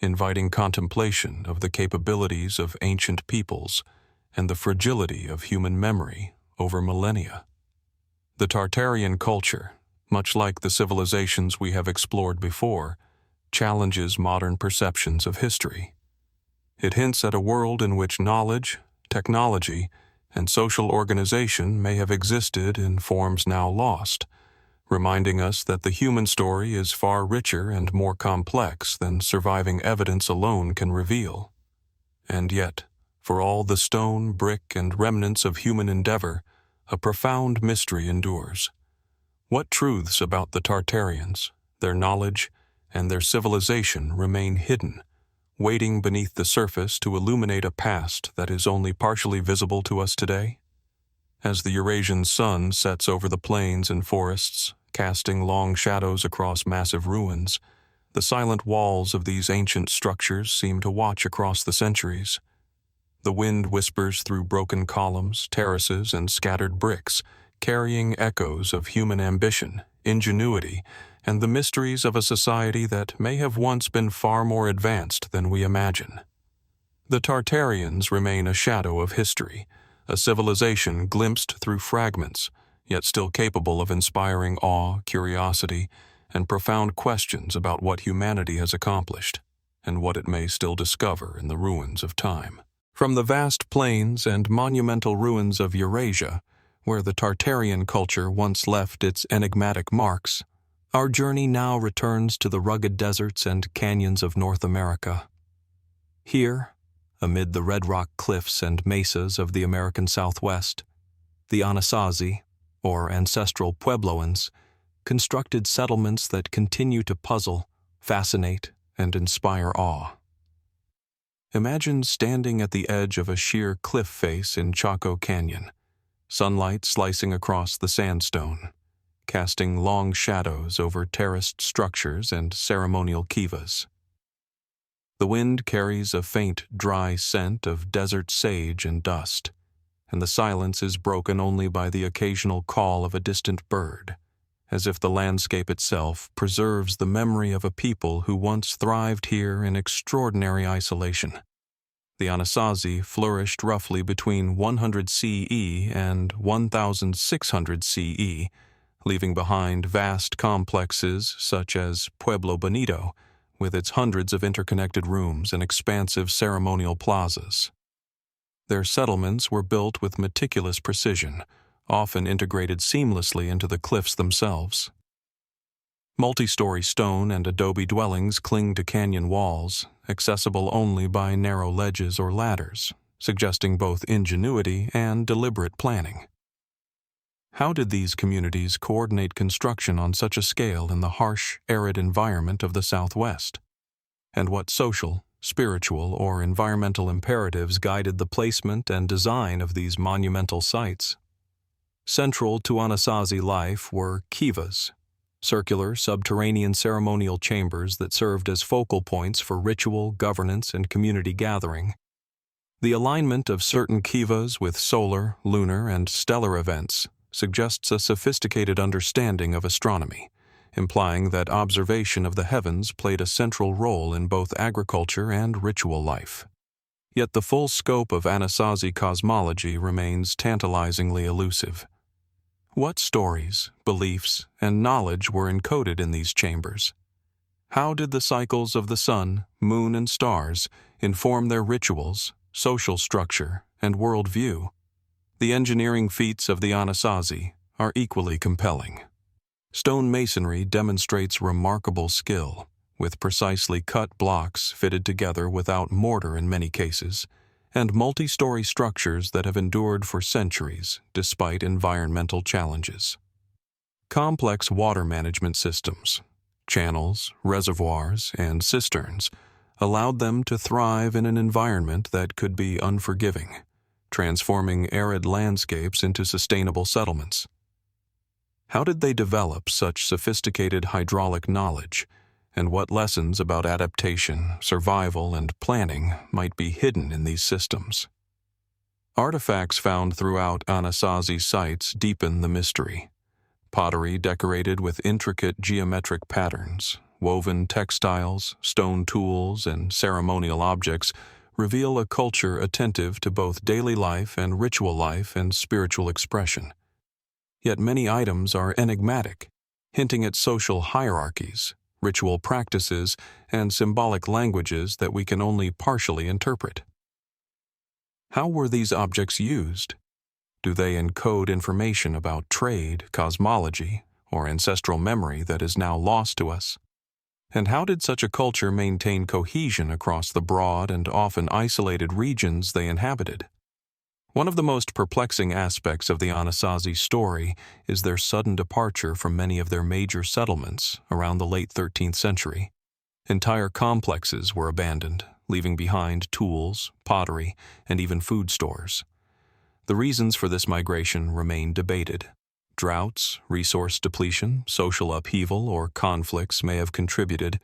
inviting contemplation of the capabilities of ancient peoples and the fragility of human memory over millennia. The Tartarian culture, much like the civilizations we have explored before, challenges modern perceptions of history. It hints at a world in which knowledge, technology, and social organization may have existed in forms now lost, reminding us that the human story is far richer and more complex than surviving evidence alone can reveal. And yet, for all the stone, brick, and remnants of human endeavor, a profound mystery endures. What truths about the Tartarians, their knowledge, and their civilization remain hidden, waiting beneath the surface to illuminate a past that is only partially visible to us today? As the Eurasian sun sets over the plains and forests, casting long shadows across massive ruins, the silent walls of these ancient structures seem to watch across the centuries. The wind whispers through broken columns, terraces, and scattered bricks, carrying echoes of human ambition, ingenuity, and the mysteries of a society that may have once been far more advanced than we imagine. The Tartarians remain a shadow of history, a civilization glimpsed through fragments, yet still capable of inspiring awe, curiosity, and profound questions about what humanity has accomplished, and what it may still discover in the ruins of time. From the vast plains and monumental ruins of Eurasia, where the Tartarian culture once left its enigmatic marks, our journey now returns to the rugged deserts and canyons of North America. Here, amid the red rock cliffs and mesas of the American Southwest, the Anasazi, or ancestral Puebloans, constructed settlements that continue to puzzle, fascinate, and inspire awe. Imagine standing at the edge of a sheer cliff face in Chaco Canyon, sunlight slicing across the sandstone, casting long shadows over terraced structures and ceremonial kivas. The wind carries a faint, dry scent of desert sage and dust, and the silence is broken only by the occasional call of a distant bird, as if the landscape itself preserves the memory of a people who once thrived here in extraordinary isolation. The Anasazi flourished roughly between 100 CE and 1600 CE, leaving behind vast complexes such as Pueblo Bonito, with its hundreds of interconnected rooms and expansive ceremonial plazas. Their settlements were built with meticulous precision, often integrated seamlessly into the cliffs themselves. Multi-story stone and adobe dwellings cling to canyon walls, accessible only by narrow ledges or ladders, suggesting both ingenuity and deliberate planning. How did these communities coordinate construction on such a scale in the harsh, arid environment of the Southwest? And what social, spiritual, or environmental imperatives guided the placement and design of these monumental sites? Central to Anasazi life were kivas, circular subterranean ceremonial chambers that served as focal points for ritual, governance, and community gathering. The alignment of certain kivas with solar, lunar, and stellar events suggests a sophisticated understanding of astronomy, implying that observation of the heavens played a central role in both agriculture and ritual life. Yet the full scope of Anasazi cosmology remains tantalizingly elusive. What stories, beliefs, and knowledge were encoded in these chambers? How did the cycles of the sun, moon, and stars inform their rituals, social structure, and worldview? The engineering feats of the Anasazi are equally compelling. Stone masonry demonstrates remarkable skill, with precisely cut blocks fitted together without mortar in many cases, and multi-story structures that have endured for centuries despite environmental challenges. Complex water management systems, channels, reservoirs, and cisterns allowed them to thrive in an environment that could be unforgiving, transforming arid landscapes into sustainable settlements. How did they develop such sophisticated hydraulic knowledge, and what lessons about adaptation, survival, and planning might be hidden in these systems. Artifacts found throughout Anasazi sites deepen the mystery. Pottery decorated with intricate geometric patterns, woven textiles, stone tools, and ceremonial objects reveal a culture attentive to both daily life and ritual life and spiritual expression. Yet many items are enigmatic, hinting at social hierarchies, ritual practices, and symbolic languages that we can only partially interpret. How were these objects used? Do they encode information about trade, cosmology, or ancestral memory that is now lost to us? And how did such a culture maintain cohesion across the broad and often isolated regions they inhabited? One of the most perplexing aspects of the Anasazi story is their sudden departure from many of their major settlements around the late 13th century. Entire complexes were abandoned, leaving behind tools, pottery, and even food stores. The reasons for this migration remain debated. Droughts, resource depletion, social upheaval, or conflicts may have contributed,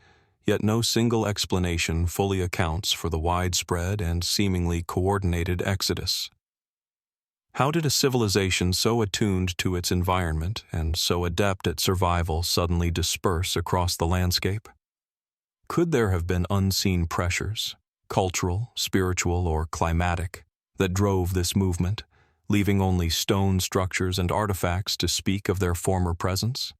yet no single explanation fully accounts for the widespread and seemingly coordinated exodus. How did a civilization so attuned to its environment and so adept at survival suddenly disperse across the landscape? Could there have been unseen pressures, cultural, spiritual, or climatic, that drove this movement, leaving only stone structures and artifacts to speak of their former presence?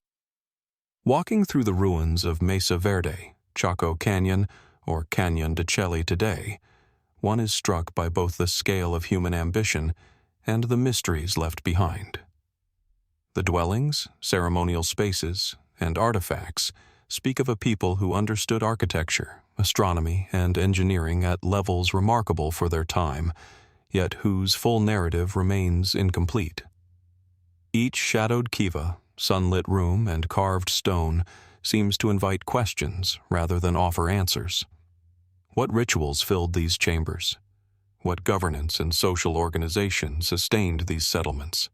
Walking through the ruins of Mesa Verde, Chaco Canyon, or Canyon de Chelly today, one is struck by both the scale of human ambition and the mysteries left behind. The dwellings, ceremonial spaces, and artifacts speak of a people who understood architecture, astronomy, and engineering at levels remarkable for their time, yet whose full narrative remains incomplete. Each shadowed kiva, sunlit room, and carved stone seems to invite questions rather than offer answers. What rituals filled these chambers? What governance and social organization sustained these settlements?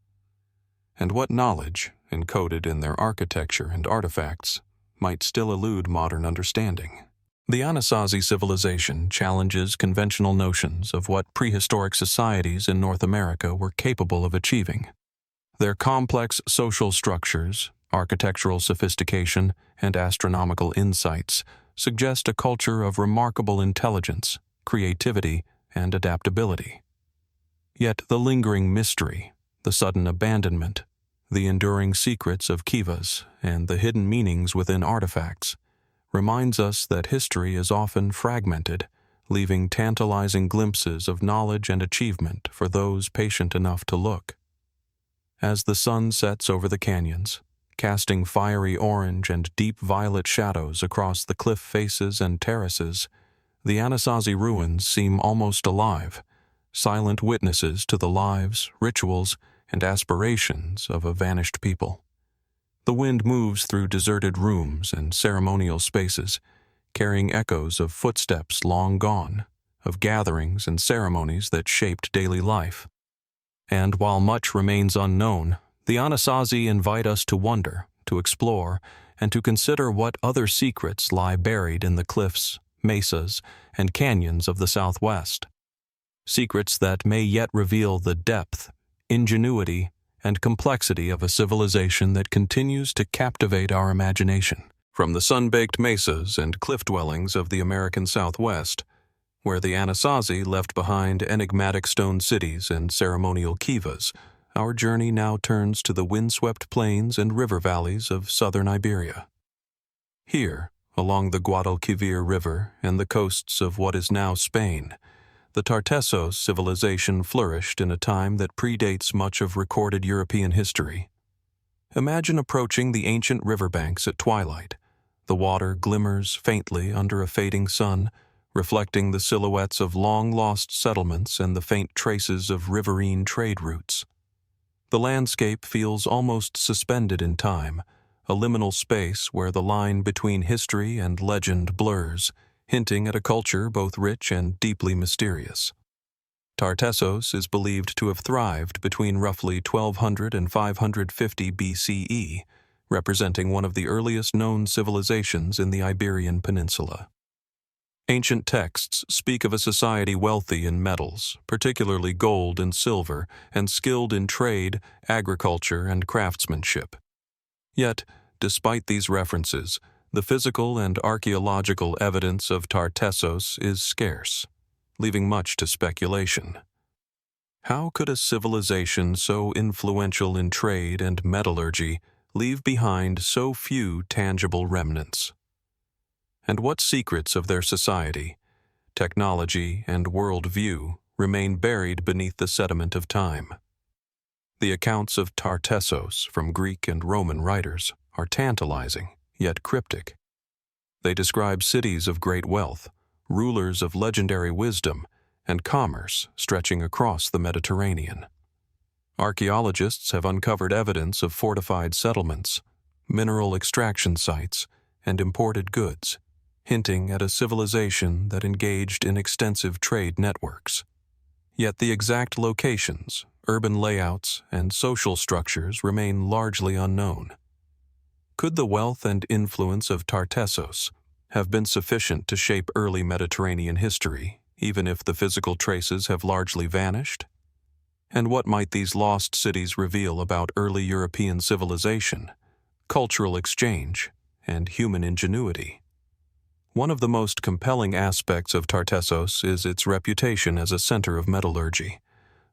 And what knowledge, encoded in their architecture and artifacts, might still elude modern understanding? The Anasazi civilization challenges conventional notions of what prehistoric societies in North America were capable of achieving. Their complex social structures, architectural sophistication, and astronomical insights suggest a culture of remarkable intelligence, creativity, and adaptability. Yet the lingering mystery, the sudden abandonment, the enduring secrets of kivas, and the hidden meanings within artifacts reminds us that history is often fragmented, leaving tantalizing glimpses of knowledge and achievement for those patient enough to look. As the sun sets over the canyons, casting fiery orange and deep violet shadows across the cliff faces and terraces, the Anasazi ruins seem almost alive, silent witnesses to the lives, rituals, and aspirations of a vanished people. The wind moves through deserted rooms and ceremonial spaces, carrying echoes of footsteps long gone, of gatherings and ceremonies that shaped daily life. And while much remains unknown, the Anasazi invite us to wonder, to explore, and to consider what other secrets lie buried in the cliffs, mesas, and canyons of the Southwest. Secrets that may yet reveal the depth, ingenuity, and complexity of a civilization that continues to captivate our imagination. From the sun-baked mesas and cliff dwellings of the American Southwest, where the Anasazi left behind enigmatic stone cities and ceremonial kivas, our journey now turns to the windswept plains and river valleys of southern Iberia. Here, along the Guadalquivir River and the coasts of what is now Spain, the Tartessos Civilization flourished in a time that predates much of recorded European history. Imagine approaching the ancient riverbanks at twilight. The water glimmers faintly under a fading sun, reflecting the silhouettes of long-lost settlements and the faint traces of riverine trade routes. The landscape feels almost suspended in time, a liminal space where the line between history and legend blurs, hinting at a culture both rich and deeply mysterious. Tartessos is believed to have thrived between roughly 1200 and 550 BCE, representing one of the earliest known civilizations in the Iberian Peninsula. Ancient texts speak of a society wealthy in metals, particularly gold and silver, and skilled in trade, agriculture, and craftsmanship. Yet, despite these references, the physical and archaeological evidence of Tartessos is scarce, leaving much to speculation. How could a civilization so influential in trade and metallurgy leave behind so few tangible remnants? And what secrets of their society, technology, and worldview remain buried beneath the sediment of time? The accounts of Tartessos from Greek and Roman writers are tantalizing, yet cryptic. They describe cities of great wealth, rulers of legendary wisdom, and commerce stretching across the Mediterranean. Archaeologists have uncovered evidence of fortified settlements, mineral extraction sites, and imported goods, hinting at a civilization that engaged in extensive trade networks. Yet the exact locations, urban layouts, and social structures remain largely unknown. Could the wealth and influence of Tartessos have been sufficient to shape early Mediterranean history, even if the physical traces have largely vanished? And what might these lost cities reveal about early European civilization, cultural exchange, and human ingenuity? One of the most compelling aspects of Tartessos is its reputation as a center of metallurgy.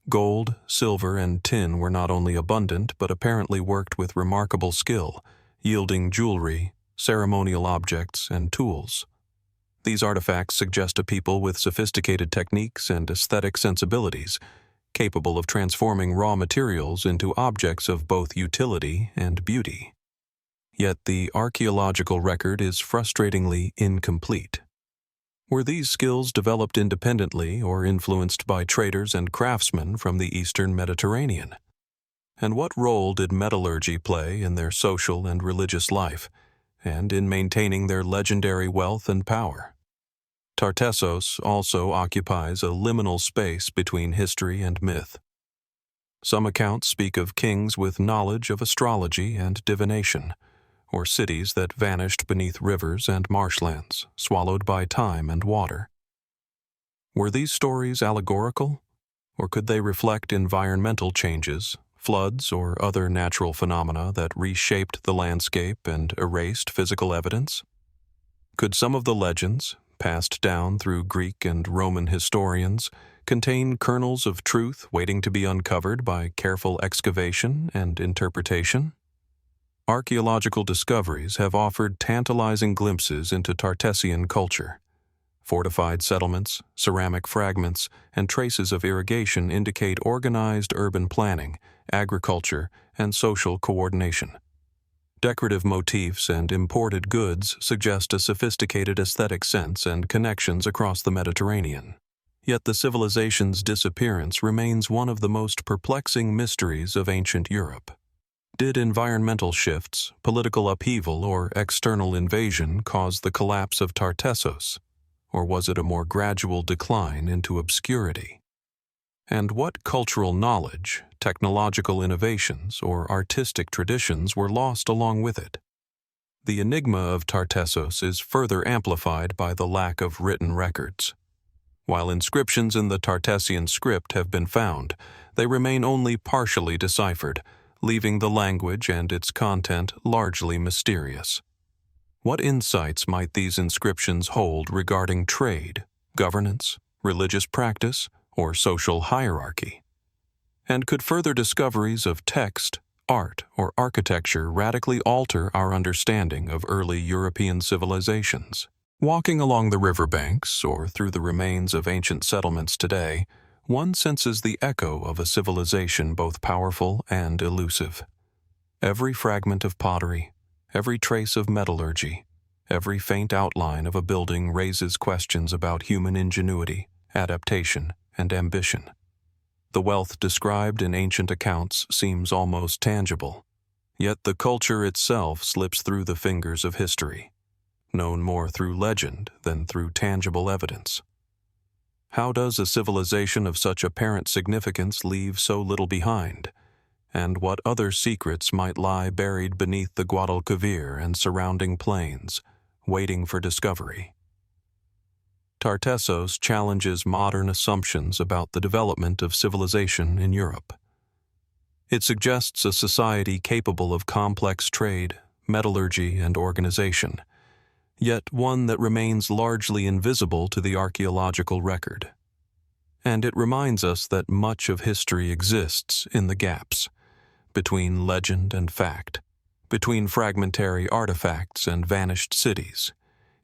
Gold, silver, and tin were not only abundant but apparently worked with remarkable skill, yielding jewelry, ceremonial objects, and tools. These artifacts suggest a people with sophisticated techniques and aesthetic sensibilities, capable of transforming raw materials into objects of both utility and beauty. Yet the archaeological record is frustratingly incomplete. Were these skills developed independently or influenced by traders and craftsmen from the eastern Mediterranean? And what role did metallurgy play in their social and religious life, and in maintaining their legendary wealth and power? Tartessos also occupies a liminal space between history and myth. Some accounts speak of kings with knowledge of astrology and divination, or cities that vanished beneath rivers and marshlands, swallowed by time and water. Were these stories allegorical, or could they reflect environmental changes, floods, or other natural phenomena that reshaped the landscape and erased physical evidence? Could some of the legends, passed down through Greek and Roman historians, contain kernels of truth waiting to be uncovered by careful excavation and interpretation? Archaeological discoveries have offered tantalizing glimpses into Tartessian culture. Fortified settlements, ceramic fragments, and traces of irrigation indicate organized urban planning, agriculture, and social coordination. Decorative motifs and imported goods suggest a sophisticated aesthetic sense and connections across the Mediterranean. Yet the civilization's disappearance remains one of the most perplexing mysteries of ancient Europe. Did environmental shifts, political upheaval, or external invasion cause the collapse of Tartessos, or was it a more gradual decline into obscurity? And what cultural knowledge, technological innovations, or artistic traditions were lost along with it? The enigma of Tartessos is further amplified by the lack of written records. While inscriptions in the Tartessian script have been found, they remain only partially deciphered, leaving the language and its content largely mysterious. What insights might these inscriptions hold regarding trade, governance, religious practice, or social hierarchy? And could further discoveries of text, art, or architecture radically alter our understanding of early European civilizations? Walking along the riverbanks or through the remains of ancient settlements today, one senses the echo of a civilization both powerful and elusive. Every fragment of pottery, every trace of metallurgy, every faint outline of a building raises questions about human ingenuity, adaptation, and ambition. The wealth described in ancient accounts seems almost tangible, yet the culture itself slips through the fingers of history, known more through legend than through tangible evidence. How does a civilization of such apparent significance leave so little behind? and what other secrets might lie buried beneath the Guadalquivir and surrounding plains, waiting for discovery. Tartessos challenges modern assumptions about the development of civilization in Europe. It suggests a society capable of complex trade, metallurgy, and organization, yet one that remains largely invisible to the archaeological record. And it reminds us that much of history exists in the gaps, between legend and fact, between fragmentary artifacts and vanished cities,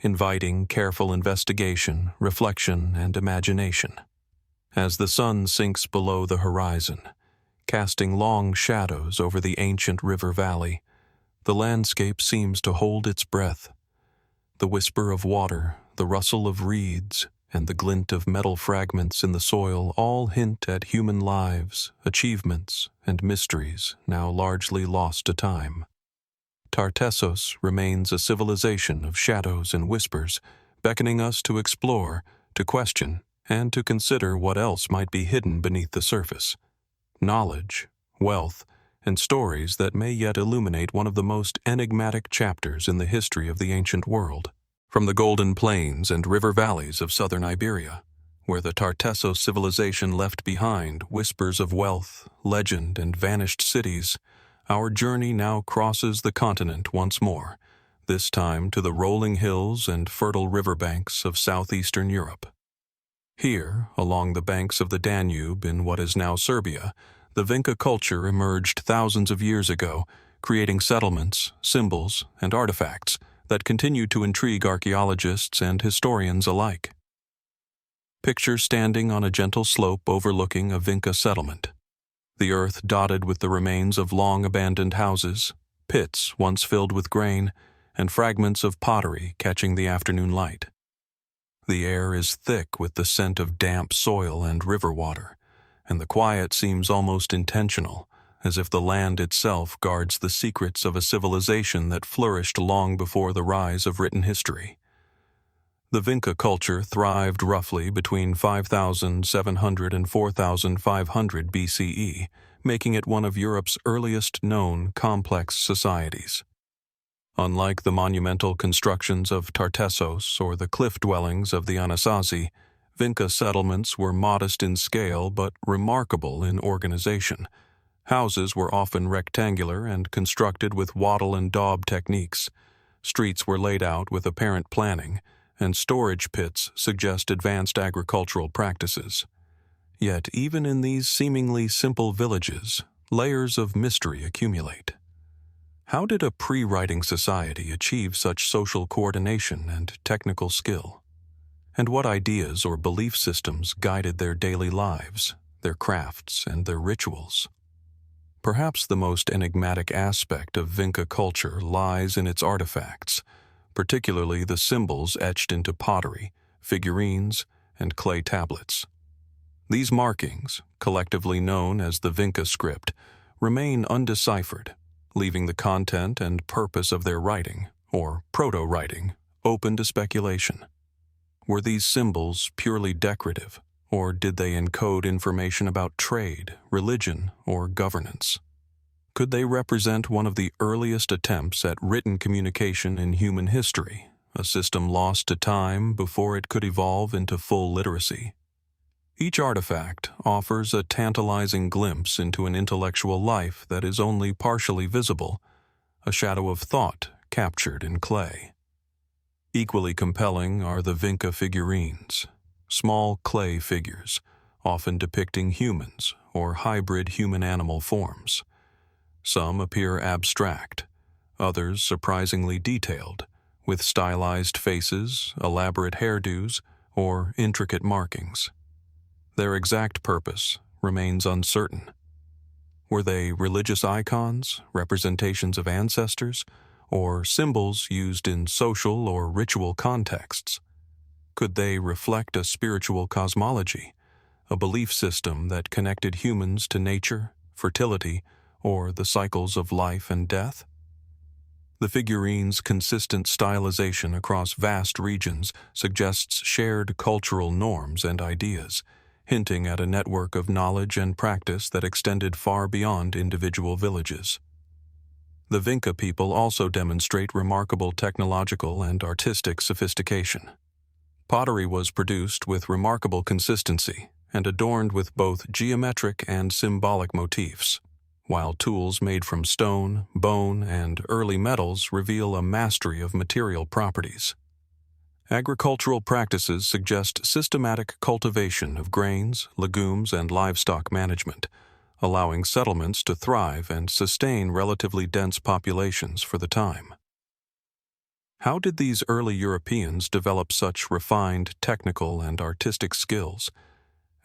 inviting careful investigation, reflection, and imagination. As the sun sinks below the horizon, casting long shadows over the ancient river valley, the landscape seems to hold its breath. The whisper of water, the rustle of reeds, and the glint of metal fragments in the soil all hint at human lives, achievements, and mysteries now largely lost to time. Tartessos remains a civilization of shadows and whispers, beckoning us to explore, to question, and to consider what else might be hidden beneath the surface. Knowledge, wealth, and stories that may yet illuminate one of the most enigmatic chapters in the history of the ancient world. From the golden plains and river valleys of southern Iberia, where the Tartessos civilization left behind whispers of wealth, legend, and vanished cities, our journey now crosses the continent once more, this time to the rolling hills and fertile riverbanks of southeastern Europe. Here, along the banks of the Danube in what is now Serbia, the Vinca culture emerged thousands of years ago, creating settlements, symbols, and artifacts that continue to intrigue archaeologists and historians alike. Picture standing on a gentle slope overlooking a Vinca settlement. The earth dotted with the remains of long-abandoned houses, pits once filled with grain, and fragments of pottery catching the afternoon light. The air is thick with the scent of damp soil and river water, and the quiet seems almost intentional, as if the land itself guards the secrets of a civilization that flourished long before the rise of written history. The Vinca culture thrived roughly between 5,700 and 4,500 BCE, making it one of Europe's earliest known complex societies. Unlike the monumental constructions of Tartessos or the cliff dwellings of the Anasazi, Vinca settlements were modest in scale but remarkable in organization. Houses were often rectangular and constructed with wattle and daub techniques. Streets were laid out with apparent planning, and storage pits suggest advanced agricultural practices. Yet even in these seemingly simple villages, layers of mystery accumulate. How did a pre-writing society achieve such social coordination and technical skill? And what ideas or belief systems guided their daily lives, their crafts, and their rituals? Perhaps the most enigmatic aspect of Vinca culture lies in its artifacts, particularly the symbols etched into pottery, figurines, and clay tablets. These markings, collectively known as the Vinca script, remain undeciphered, leaving the content and purpose of their writing, or proto-writing, open to speculation. Were these symbols purely decorative, or did they encode information about trade, religion, or governance? Could they represent one of the earliest attempts at written communication in human history, a system lost to time before it could evolve into full literacy? Each artifact offers a tantalizing glimpse into an intellectual life that is only partially visible, a shadow of thought captured in clay. Equally compelling are the Vinca figurines, small clay figures, often depicting humans or hybrid human-animal forms. Some appear abstract, others surprisingly detailed, with stylized faces, elaborate hairdos, or intricate markings. Their exact purpose remains uncertain. Were they religious icons, representations of ancestors, or symbols used in social or ritual contexts? Could they reflect a spiritual cosmology, a belief system that connected humans to nature, fertility, or the cycles of life and death? The figurines' consistent stylization across vast regions suggests shared cultural norms and ideas, hinting at a network of knowledge and practice that extended far beyond individual villages. The Vinca people also demonstrate remarkable technological and artistic sophistication. Pottery was produced with remarkable consistency and adorned with both geometric and symbolic motifs, while tools made from stone, bone, and early metals reveal a mastery of material properties. Agricultural practices suggest systematic cultivation of grains, legumes, and livestock management, allowing settlements to thrive and sustain relatively dense populations for the time. How did these early Europeans develop such refined technical and artistic skills,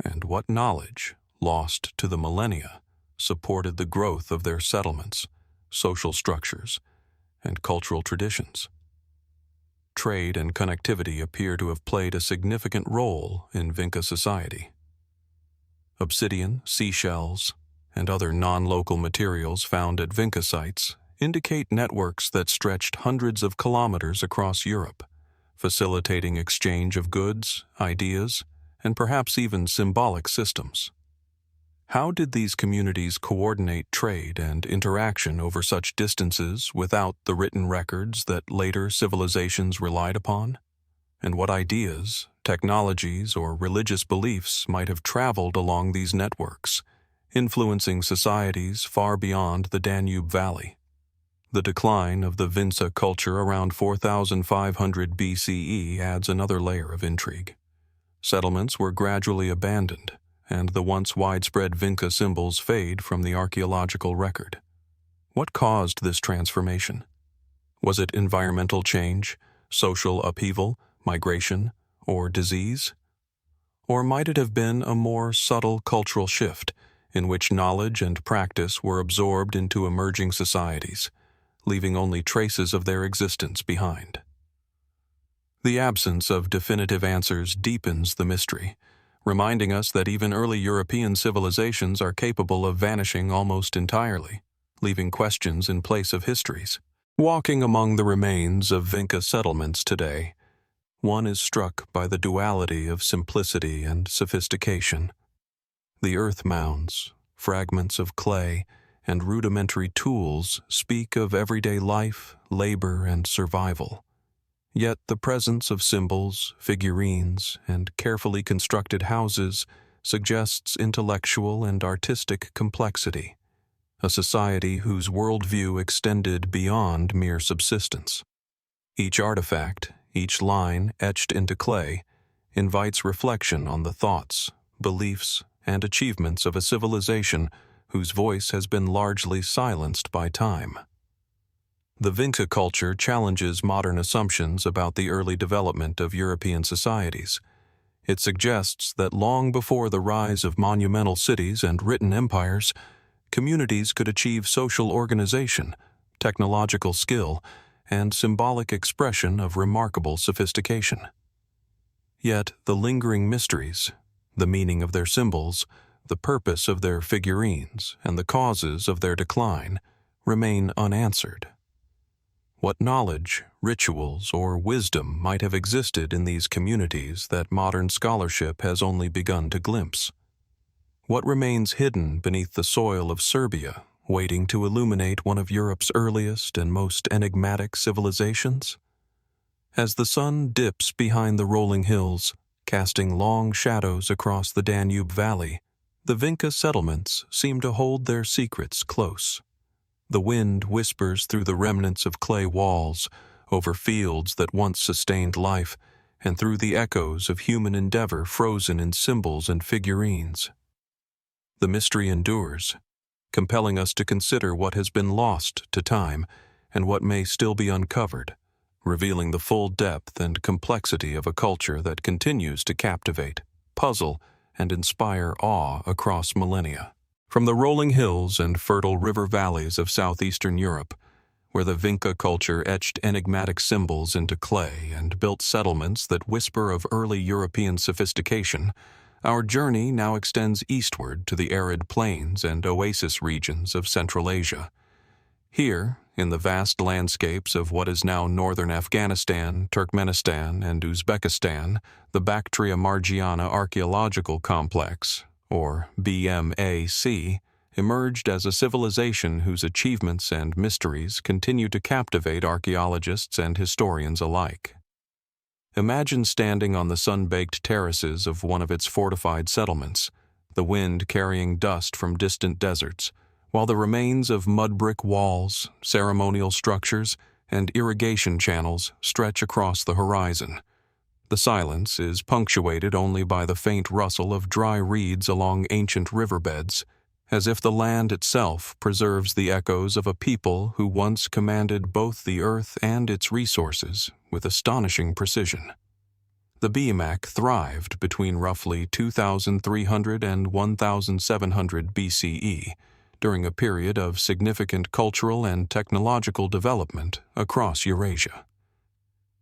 and what knowledge, lost to the millennia, supported the growth of their settlements, social structures, and cultural traditions? Trade and connectivity appear to have played a significant role in Vinca society. Obsidian, seashells, and other non-local materials found at Vinca sites indicate networks that stretched hundreds of kilometers across Europe, facilitating exchange of goods, ideas, and perhaps even symbolic systems. How did these communities coordinate trade and interaction over such distances without the written records that later civilizations relied upon? And what ideas, technologies, or religious beliefs might have traveled along these networks, influencing societies far beyond the Danube Valley? The decline of the Vinca culture around 4500 BCE adds another layer of intrigue. Settlements were gradually abandoned, and the once widespread Vinca symbols fade from the archaeological record. What caused this transformation? Was it environmental change, social upheaval, migration, or disease? Or might it have been a more subtle cultural shift in which knowledge and practice were absorbed into emerging societies, leaving only traces of their existence behind? The absence of definitive answers deepens the mystery, reminding us that even early European civilizations are capable of vanishing almost entirely, leaving questions in place of histories. Walking among the remains of Vinca settlements today, one is struck by the duality of simplicity and sophistication. The earth mounds, fragments of clay, and rudimentary tools speak of everyday life, labor, and survival. Yet the presence of symbols, figurines, and carefully constructed houses suggests intellectual and artistic complexity, a society whose worldview extended beyond mere subsistence. Each artifact, each line etched into clay, invites reflection on the thoughts, beliefs, and achievements of a civilization whose voice has been largely silenced by time. The Vinca culture challenges modern assumptions about the early development of European societies. It suggests that long before the rise of monumental cities and written empires, communities could achieve social organization, technological skill, and symbolic expression of remarkable sophistication. Yet the lingering mysteries, the meaning of their symbols, the purpose of their figurines, and the causes of their decline remain unanswered. What knowledge, rituals, or wisdom might have existed in these communities that modern scholarship has only begun to glimpse? What remains hidden beneath the soil of Serbia, waiting to illuminate one of Europe's earliest and most enigmatic civilizations? As the sun dips behind the rolling hills, casting long shadows across the Danube Valley, the Vinca settlements seem to hold their secrets close. The wind whispers through the remnants of clay walls, over fields that once sustained life, and through the echoes of human endeavor frozen in symbols and figurines. The mystery endures, compelling us to consider what has been lost to time and what may still be uncovered, revealing the full depth and complexity of a culture that continues to captivate, puzzle, and inspire awe across millennia. From the rolling hills and fertile river valleys of southeastern Europe, where the Vinca culture etched enigmatic symbols into clay and built settlements that whisper of early European sophistication, our journey now extends eastward to the arid plains and oasis regions of Central Asia. Here, in the vast landscapes of what is now northern Afghanistan, Turkmenistan, and Uzbekistan, the Bactria-Margiana Archaeological Complex, or BMAC, emerged as a civilization whose achievements and mysteries continue to captivate archaeologists and historians alike. Imagine standing on the sun-baked terraces of one of its fortified settlements, the wind carrying dust from distant deserts, while the remains of mud-brick walls, ceremonial structures, and irrigation channels stretch across the horizon. The silence is punctuated only by the faint rustle of dry reeds along ancient riverbeds, as if the land itself preserves the echoes of a people who once commanded both the earth and its resources with astonishing precision. The BMAC thrived between roughly 2,300 and 1,700 BCE, during a period of significant cultural and technological development across Eurasia.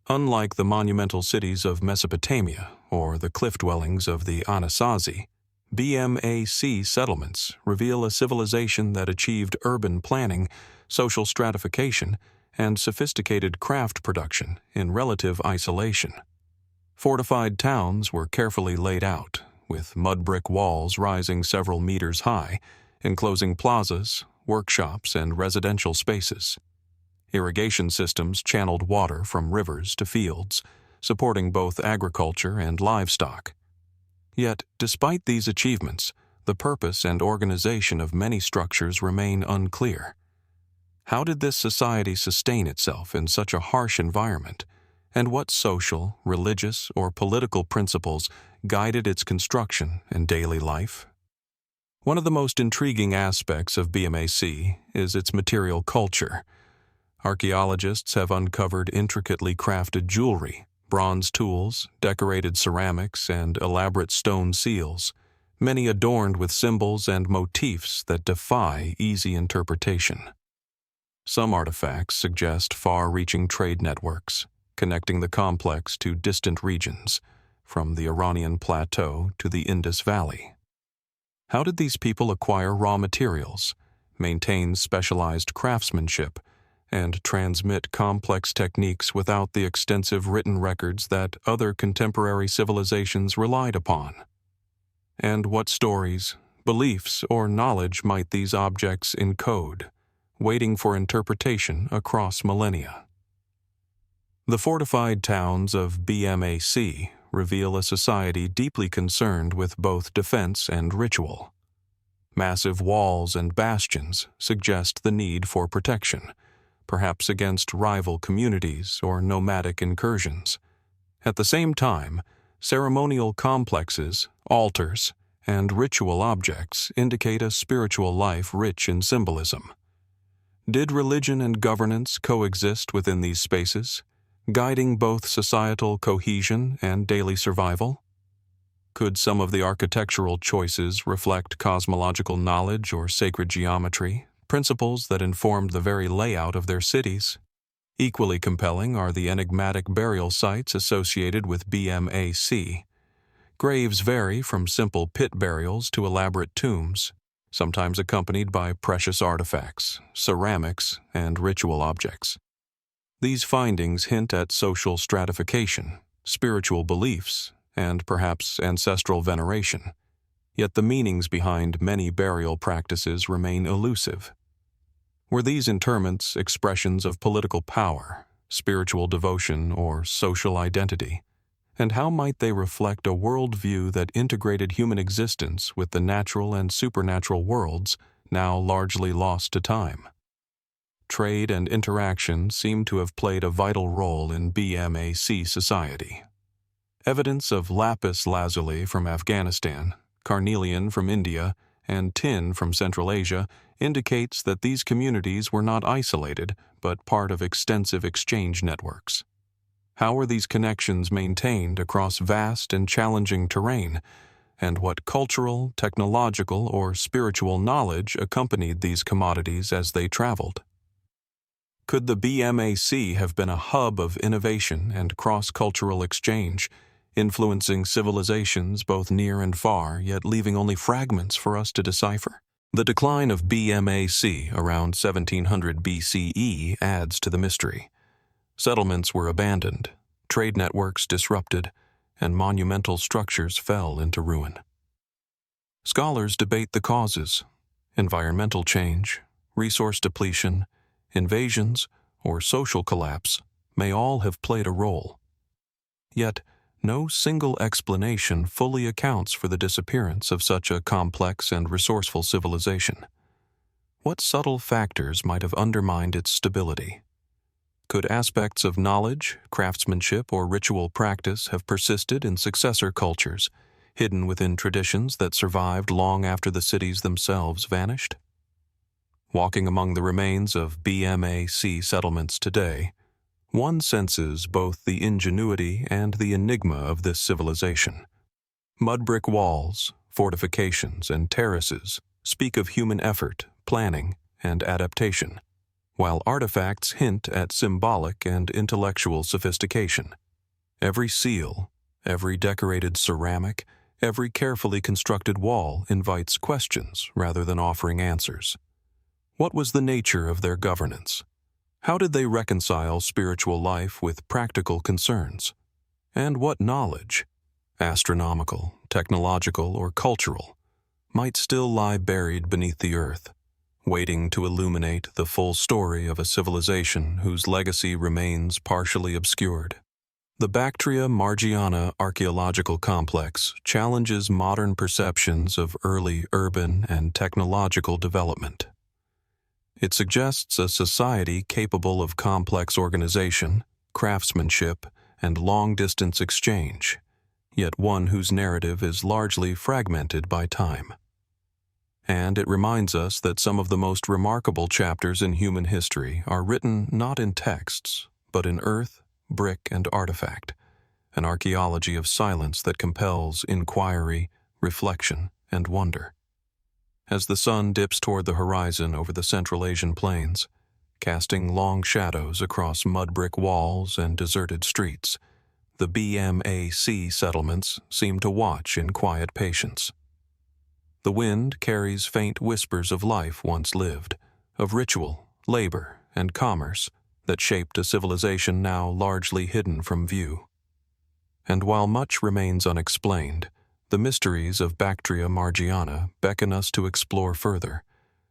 Unlike the monumental cities of Mesopotamia or the cliff dwellings of the Anasazi, BMAC settlements reveal a civilization that achieved urban planning, social stratification, and sophisticated craft production in relative isolation. Fortified towns were carefully laid out, with mud-brick walls rising several meters high, enclosing plazas, workshops, and residential spaces. Irrigation systems channeled water from rivers to fields, supporting both agriculture and livestock. Yet, despite these achievements, the purpose and organization of many structures remain unclear. How did this society sustain itself in such a harsh environment, and what social, religious, or political principles guided its construction and daily life? One of the most intriguing aspects of BMAC is its material culture. Archaeologists have uncovered intricately crafted jewelry, bronze tools, decorated ceramics, and elaborate stone seals, many adorned with symbols and motifs that defy easy interpretation. Some artifacts suggest far-reaching trade networks, connecting the complex to distant regions, from the Iranian Plateau to the Indus Valley. How did these people acquire raw materials, maintain specialized craftsmanship, and transmit complex techniques without the extensive written records that other contemporary civilizations relied upon? And what stories, beliefs, or knowledge might these objects encode, waiting for interpretation across millennia? The fortified towns of BMAC reveal a society deeply concerned with both defense and ritual. Massive walls and bastions suggest the need for protection, perhaps against rival communities or nomadic incursions. At the same time, ceremonial complexes, altars, and ritual objects indicate a spiritual life rich in symbolism. Did religion and governance coexist within these spaces, guiding both societal cohesion and daily survival? Could some of the architectural choices reflect cosmological knowledge or sacred geometry, principles that informed the very layout of their cities? Equally compelling are the enigmatic burial sites associated with BMAC. Graves vary from simple pit burials to elaborate tombs, sometimes accompanied by precious artifacts, ceramics, and ritual objects. These findings hint at social stratification, spiritual beliefs, and perhaps ancestral veneration. Yet the meanings behind many burial practices remain elusive. Were these interments expressions of political power, spiritual devotion, or social identity? And how might they reflect a worldview that integrated human existence with the natural and supernatural worlds now largely lost to time? Trade and interaction seem to have played a vital role in BMAC society. Evidence of lapis lazuli from Afghanistan, carnelian from India, and tin from Central Asia indicates that these communities were not isolated, but part of extensive exchange networks. How were these connections maintained across vast and challenging terrain, and what cultural, technological, or spiritual knowledge accompanied these commodities as they traveled? Could the BMAC have been a hub of innovation and cross-cultural exchange, influencing civilizations both near and far, yet leaving only fragments for us to decipher? The decline of BMAC around 1700 BCE adds to the mystery. Settlements were abandoned, trade networks disrupted, and monumental structures fell into ruin. Scholars debate the causes: environmental change, resource depletion, invasions, or social collapse may all have played a role. Yet, no single explanation fully accounts for the disappearance of such a complex and resourceful civilization. What subtle factors might have undermined its stability? Could aspects of knowledge, craftsmanship, or ritual practice have persisted in successor cultures, hidden within traditions that survived long after the cities themselves vanished? Walking among the remains of BMAC settlements today, one senses both the ingenuity and the enigma of this civilization. Mud brick walls, fortifications, and terraces speak of human effort, planning, and adaptation, while artifacts hint at symbolic and intellectual sophistication. Every seal, every decorated ceramic, every carefully constructed wall invites questions rather than offering answers. What was the nature of their governance? How did they reconcile spiritual life with practical concerns? And what knowledge, astronomical, technological, or cultural, might still lie buried beneath the earth, waiting to illuminate the full story of a civilization whose legacy remains partially obscured? The Bactria-Margiana archaeological complex challenges modern perceptions of early urban and technological development. It suggests a society capable of complex organization, craftsmanship, and long-distance exchange, yet one whose narrative is largely fragmented by time. And it reminds us that some of the most remarkable chapters in human history are written not in texts, but in earth, brick, and artifact, an archaeology of silence that compels inquiry, reflection, and wonder. As the sun dips toward the horizon over the Central Asian plains, casting long shadows across mud brick walls and deserted streets, the BMAC settlements seem to watch in quiet patience. The wind carries faint whispers of life once lived, of ritual, labor, and commerce that shaped a civilization now largely hidden from view. And while much remains unexplained, the mysteries of Bactria-Margiana beckon us to explore further,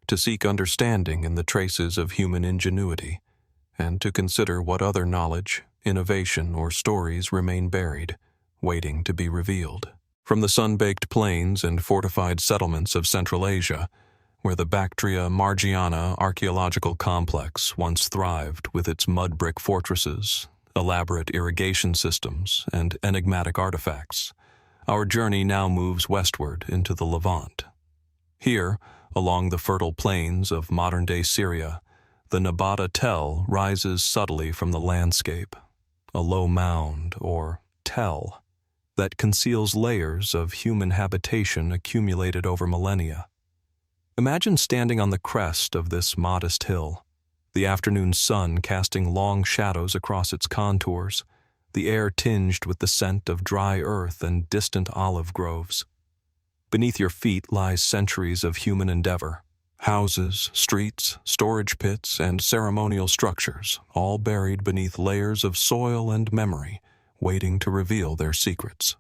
to seek understanding in the traces of human ingenuity, and to consider what other knowledge, innovation, or stories remain buried, waiting to be revealed. From the sun-baked plains and fortified settlements of Central Asia, where the Bactria-Margiana archaeological complex once thrived with its mud brick fortresses, elaborate irrigation systems, and enigmatic artifacts, our journey now moves westward into the Levant. Here, along the fertile plains of modern-day Syria, the Nabada Tell rises subtly from the landscape, a low mound, or tell, that conceals layers of human habitation accumulated over millennia. Imagine standing on the crest of this modest hill, the afternoon sun casting long shadows across its contours, the air tinged with the scent of dry earth and distant olive groves. Beneath your feet lies centuries of human endeavor, houses, streets, storage pits, and ceremonial structures, all buried beneath layers of soil and memory, waiting to reveal their secrets.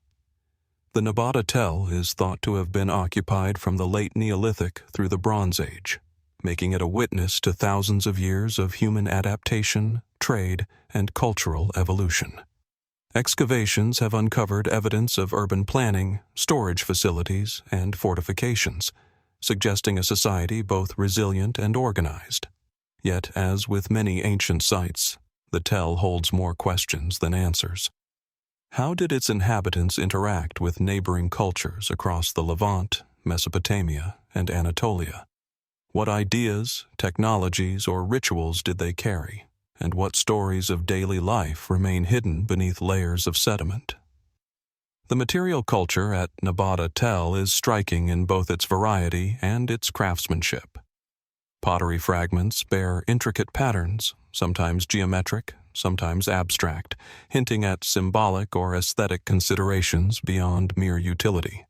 The Nabada Tell is thought to have been occupied from the late Neolithic through the Bronze Age, making it a witness to thousands of years of human adaptation, trade, and cultural evolution. Excavations have uncovered evidence of urban planning, storage facilities, and fortifications, suggesting a society both resilient and organized. Yet, as with many ancient sites, the Tell holds more questions than answers. How did its inhabitants interact with neighboring cultures across the Levant, Mesopotamia, and Anatolia? What ideas, technologies, or rituals did they carry? And what stories of daily life remain hidden beneath layers of sediment? The material culture at Nabada Tell is striking in both its variety and its craftsmanship. Pottery fragments bear intricate patterns, sometimes geometric, sometimes abstract, hinting at symbolic or aesthetic considerations beyond mere utility.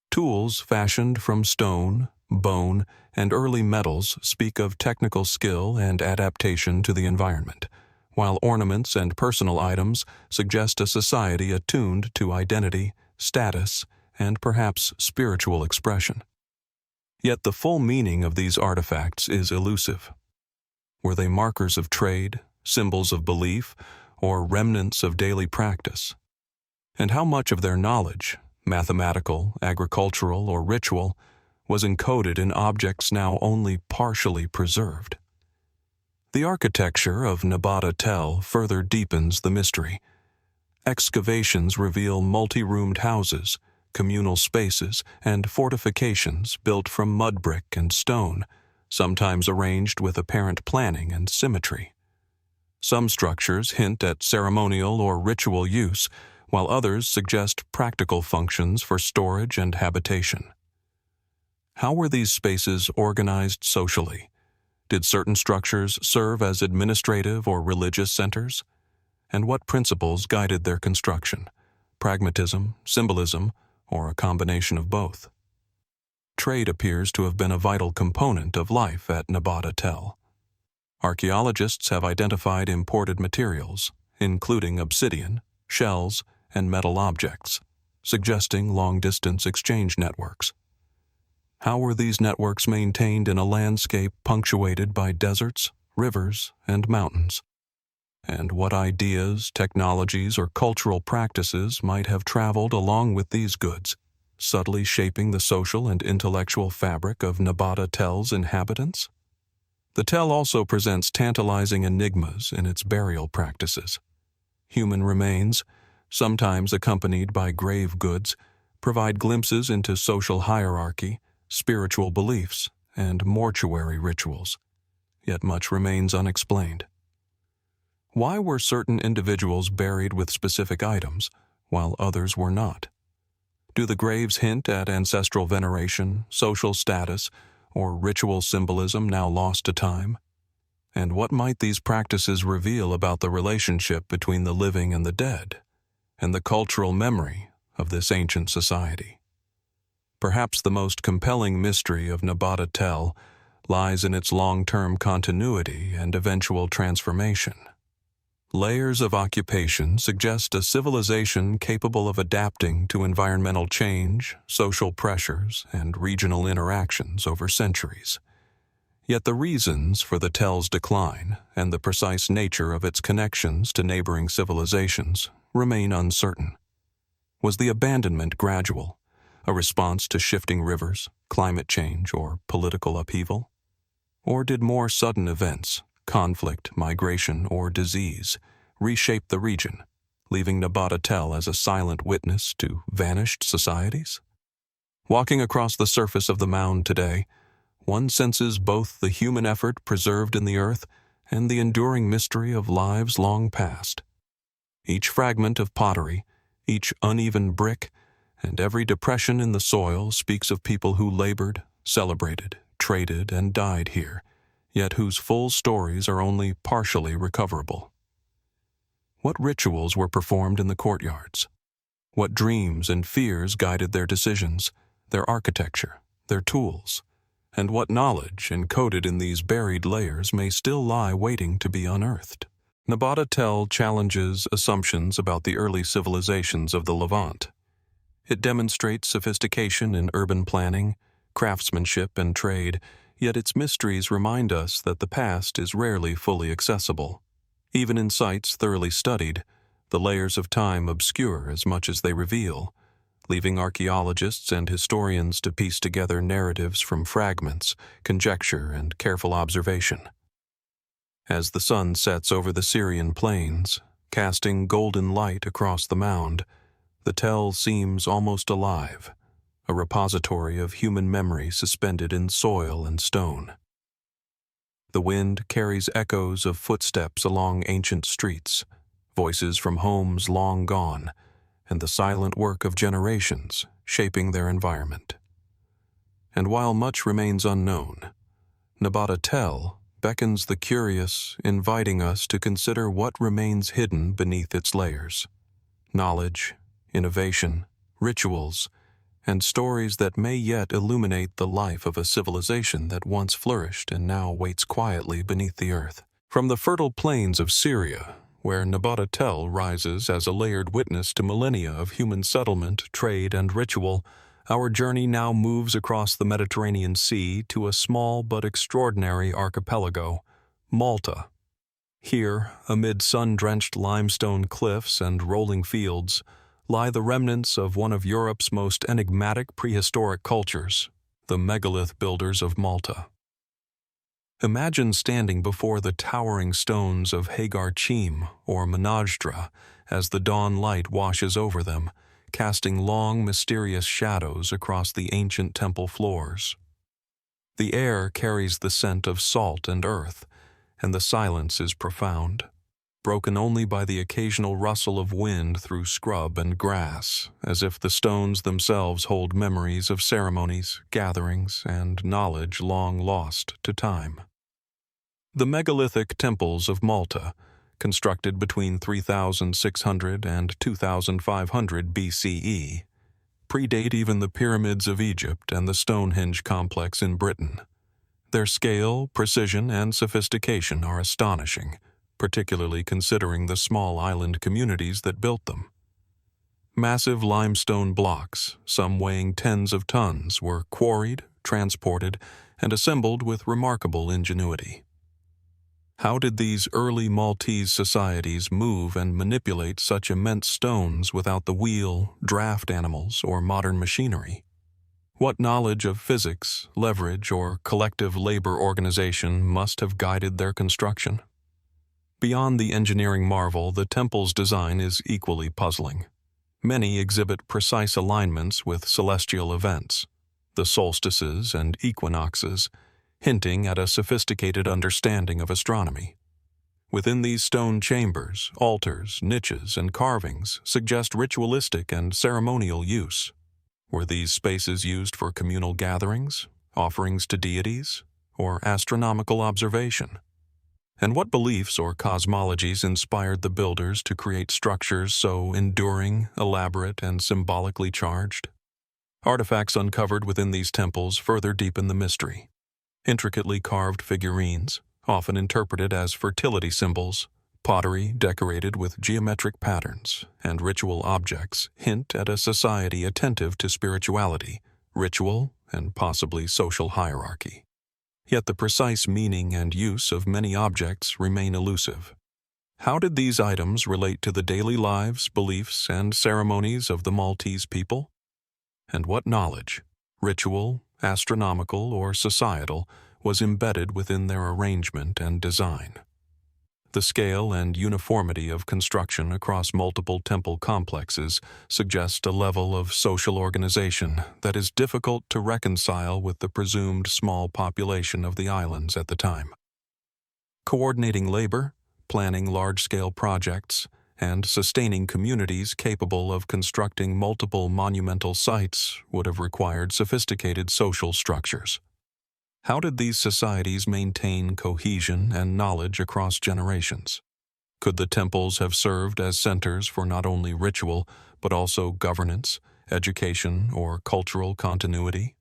Tools fashioned from stone, bone, and early metals speak of technical skill and adaptation to the environment, while ornaments and personal items suggest a society attuned to identity, status, and perhaps spiritual expression. Yet the full meaning of these artifacts is elusive. Were they markers of trade, symbols of belief, or remnants of daily practice? And how much of their knowledge, mathematical, agricultural, or ritual, was encoded in objects now only partially preserved? The architecture of Nabada Tell further deepens the mystery. Excavations reveal multi-roomed houses, communal spaces, and fortifications built from mud brick and stone, sometimes arranged with apparent planning and symmetry. Some structures hint at ceremonial or ritual use, while others suggest practical functions for storage and habitation. How were these spaces organized socially? Did certain structures serve as administrative or religious centers? And what principles guided their construction? Pragmatism, symbolism, or a combination of both? Trade appears to have been a vital component of life at Nabada Tell. Archaeologists have identified imported materials, including obsidian, shells, and metal objects, suggesting long-distance exchange networks. How were these networks maintained in a landscape punctuated by deserts, rivers, and mountains? And what ideas, technologies, or cultural practices might have traveled along with these goods, subtly shaping the social and intellectual fabric of Nabada Tell's inhabitants? The tell also presents tantalizing enigmas in its burial practices. Human remains, sometimes accompanied by grave goods, provide glimpses into social hierarchy, spiritual beliefs, and mortuary rituals. Yet much remains unexplained. Why were certain individuals buried with specific items, while others were not? Do the graves hint at ancestral veneration, social status, or ritual symbolism now lost to time? And what might these practices reveal about the relationship between the living and the dead, and the cultural memory of this ancient society? Perhaps the most compelling mystery of Nabada Tell lies in its long-term continuity and eventual transformation. Layers of occupation suggest a civilization capable of adapting to environmental change, social pressures, and regional interactions over centuries. Yet the reasons for the Tell's decline and the precise nature of its connections to neighboring civilizations remain uncertain. Was the abandonment gradual, a response to shifting rivers, climate change, or political upheaval? Or did more sudden events, conflict, migration, or disease, reshape the region, leaving Nabada Tell as a silent witness to vanished societies? Walking across the surface of the mound today, one senses both the human effort preserved in the earth and the enduring mystery of lives long past. Each fragment of pottery, each uneven brick, and every depression in the soil speaks of people who labored, celebrated, traded, and died here, yet whose full stories are only partially recoverable. What rituals were performed in the courtyards? What dreams and fears guided their decisions, their architecture, their tools? And what knowledge encoded in these buried layers may still lie waiting to be unearthed? Nabada Tell challenges assumptions about the early civilizations of the Levant. It demonstrates sophistication in urban planning, craftsmanship, and trade, yet its mysteries remind us that the past is rarely fully accessible. Even in sites thoroughly studied, the layers of time obscure as much as they reveal, leaving archaeologists and historians to piece together narratives from fragments, conjecture, and careful observation. As the sun sets over the Syrian plains, casting golden light across the mound, the tell seems almost alive, a repository of human memory suspended in soil and stone. The wind carries echoes of footsteps along ancient streets, voices from homes long gone, and the silent work of generations shaping their environment. And while much remains unknown, Nabada Tell beckons the curious, inviting us to consider what remains hidden beneath its layers. Knowledge, innovation, rituals, and stories that may yet illuminate the life of a civilization that once flourished and now waits quietly beneath the earth. From the fertile plains of Syria, where Nabada Tell rises as a layered witness to millennia of human settlement, trade, and ritual, our journey now moves across the Mediterranean Sea to a small but extraordinary archipelago, Malta. Here, amid sun-drenched limestone cliffs and rolling fields, lie the remnants of one of Europe's most enigmatic prehistoric cultures, the megalith builders of Malta. Imagine standing before the towering stones of Hagar Chim or Menajdra as the dawn light washes over them, casting long, mysterious shadows across the ancient temple floors. The air carries the scent of salt and earth, and the silence is profound, broken only by the occasional rustle of wind through scrub and grass, as if the stones themselves hold memories of ceremonies, gatherings, and knowledge long lost to time. The megalithic temples of Malta, constructed between 3600 and 2500 BCE, predate even the pyramids of Egypt and the Stonehenge complex in Britain. Their scale, precision, and sophistication are astonishing, particularly considering the small island communities that built them. Massive limestone blocks, some weighing tens of tons, were quarried, transported, and assembled with remarkable ingenuity. How did these early Maltese societies move and manipulate such immense stones without the wheel, draft animals, or modern machinery? What knowledge of physics, leverage, or collective labor organization must have guided their construction? Beyond the engineering marvel, the temple's design is equally puzzling. Many exhibit precise alignments with celestial events, the solstices and equinoxes, hinting at a sophisticated understanding of astronomy. Within these stone chambers, altars, niches, and carvings suggest ritualistic and ceremonial use. Were these spaces used for communal gatherings, offerings to deities, or astronomical observation? And what beliefs or cosmologies inspired the builders to create structures so enduring, elaborate, and symbolically charged? Artifacts uncovered within these temples further deepen the mystery. Intricately carved figurines, often interpreted as fertility symbols, pottery decorated with geometric patterns, and ritual objects hint at a society attentive to spirituality, ritual, and possibly social hierarchy. Yet the precise meaning and use of many objects remain elusive. How did these items relate to the daily lives, beliefs, and ceremonies of the Maltese people? And what knowledge, ritual, astronomical, or societal, was embedded within their arrangement and design? The scale and uniformity of construction across multiple temple complexes suggest a level of social organization that is difficult to reconcile with the presumed small population of the islands at the time. Coordinating labor, planning large-scale projects, and sustaining communities capable of constructing multiple monumental sites would have required sophisticated social structures. How did these societies maintain cohesion and knowledge across generations? Could the temples have served as centers for not only ritual, but also governance, education, or cultural continuity?